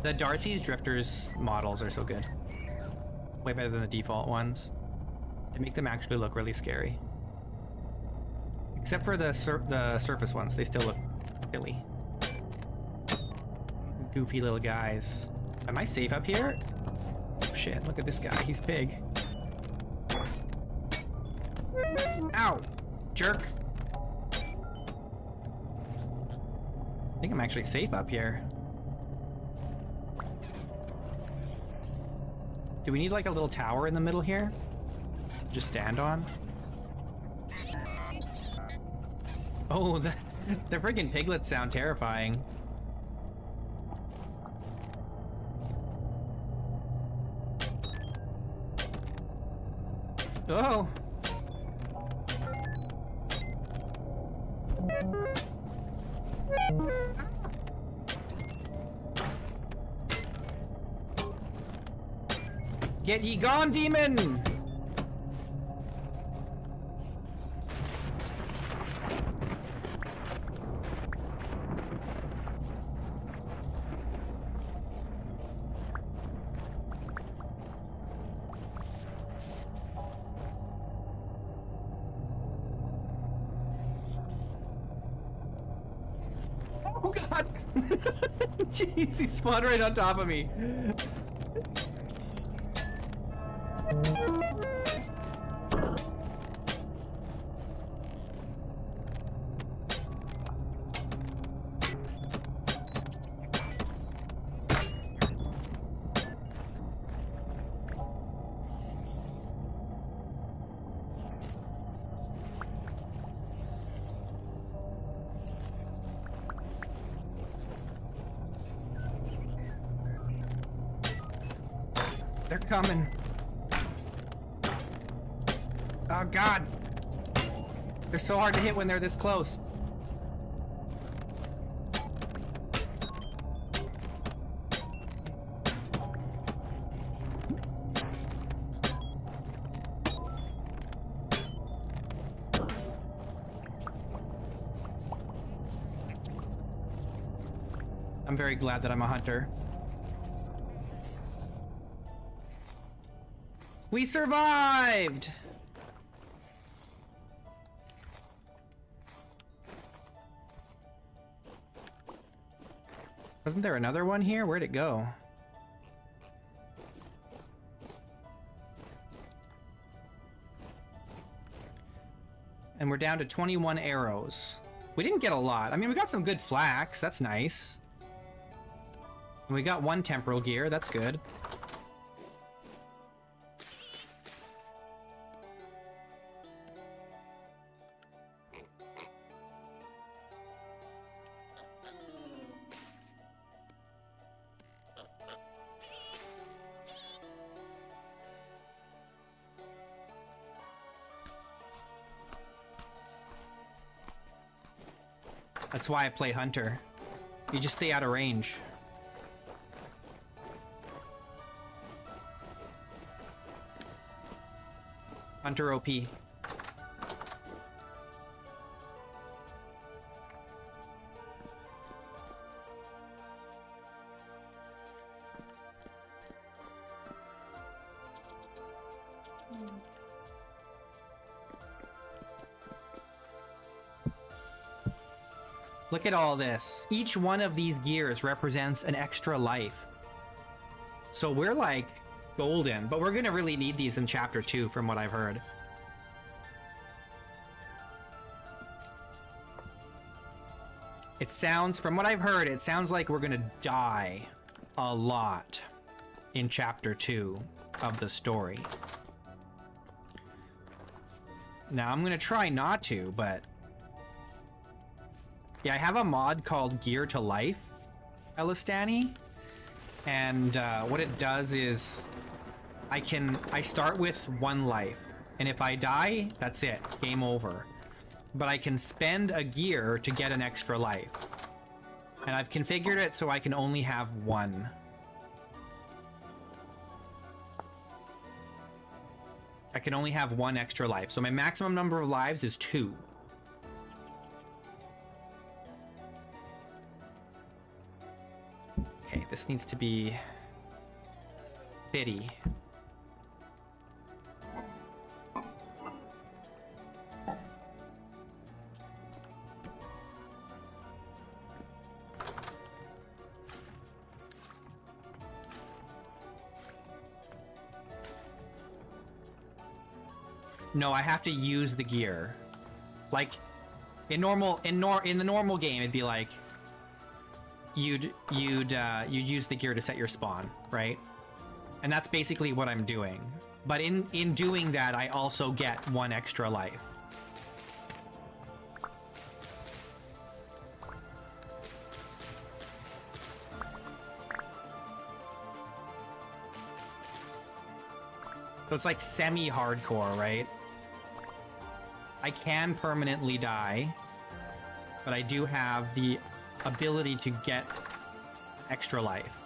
The Darcy's Drifters models are so good. Way better than the default ones. They make them actually look really scary. Except for the surface ones, they still look silly. Goofy little guys. Am I safe up here? Oh shit, look at this guy, he's big. Ow! Jerk! I think I'm actually safe up here. Do we need like a little tower in the middle here? Just stand on? Oh, the freaking piglets sound terrifying. Oh! Get ye gone, demon! Oh god! Jeez, he spawned right on top of me. They're coming. Oh god. They're so hard to hit when they're this close. I'm very glad that I'm a hunter. We survived! Wasn't there another one here? Where'd it go? And we're down to 21 arrows. We didn't get a lot. I mean, we got some good flax. That's nice. And we got one temporal gear. That's good. That's why I play Hunter. You just stay out of range. Hunter OP. Look at all this. Each one of these gears represents an extra life. So we're like golden, but we're gonna really need these in chapter 2 from what I've heard. It sounds, from what I've heard, it sounds like we're gonna die a lot in chapter 2 of the story. Now I'm gonna try not to, but yeah, I have a mod called Gear to Life, Elistani, and what it does is I start with 1 life, and if I die, that's it, game over. But I can spend a gear to get an extra life, and I've configured it so I can only have 1. I can only have 1 extra life, so my maximum number of lives is 2. Okay, this needs to be bitty. No, I have to use the gear. Like in the normal game, it'd be like you'd use the gear to set your spawn, right? And that's basically what I'm doing. But in doing that, I also get 1 extra life. So it's like semi-hardcore, right? I can permanently die, but I do have the ability to get extra life.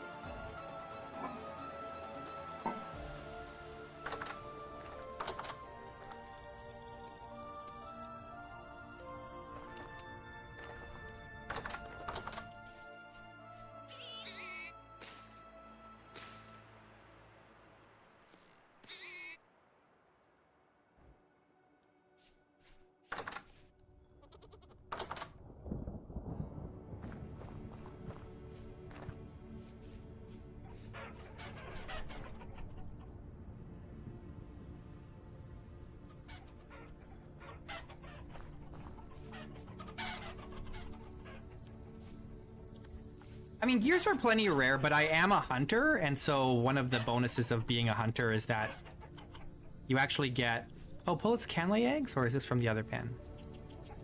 I mean, gears are plenty rare, but I am a hunter, and so one of the bonuses of being a hunter is that you actually get... Oh, pullets can lay eggs? Or is this from the other pen?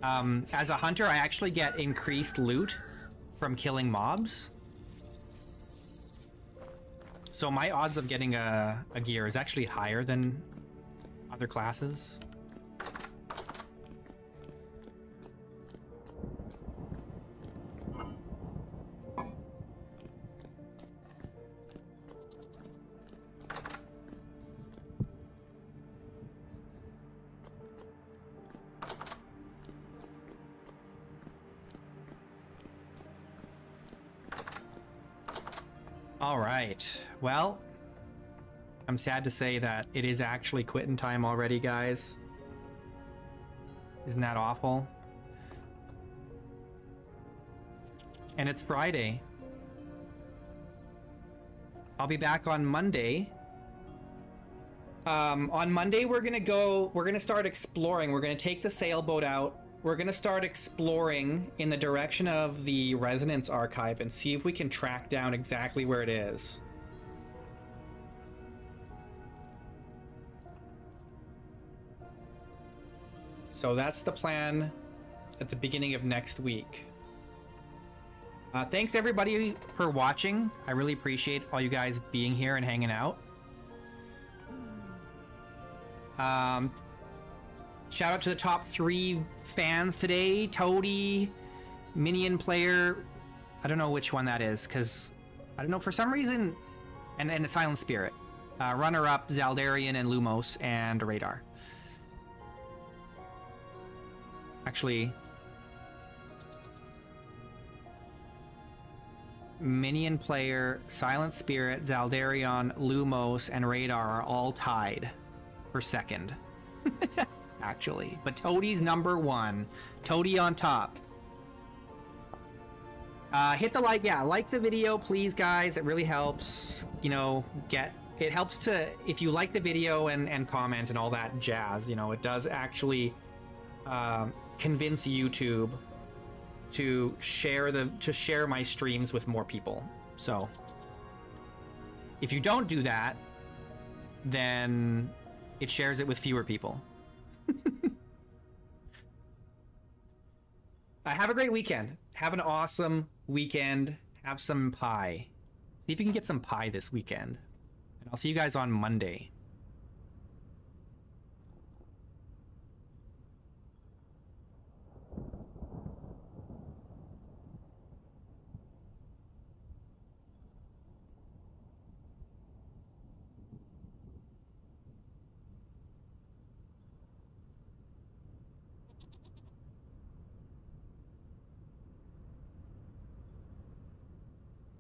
As a hunter, I actually get increased loot from killing mobs. So my odds of getting a gear is actually higher than other classes. All right, well, I'm sad to say that it is actually quitting time already, guys. Isn't that awful? And it's Friday. I'll be back on Monday. On Monday, we're gonna start exploring. We're gonna take the sailboat out. We're gonna start exploring in the direction of the Resonance Archive and see if we can track down exactly where it is. So that's the plan at the beginning of next week. Thanks everybody for watching. I really appreciate all you guys being here and hanging out. Shout out to the top 3 fans today. Toady, Minion Player, I don't know which one that is, because I don't know, for some reason, and a Silent Spirit. Runner-up, Zaldarian and Lumos and Radar. Actually, Minion Player, Silent Spirit, Zaldarian, Lumos, and Radar are all tied for second. Actually, but Toadie's number 1. Toadie on top. Hit the like, yeah, like the video, please, guys. It really helps, you know, it helps to, if you like the video and comment and all that jazz, you know, it does actually convince YouTube to share my streams with more people. So if you don't do that, then it shares it with fewer people. Have a great weekend. Have an awesome weekend. Have some pie. See if you can get some pie this weekend. And I'll see you guys on Monday.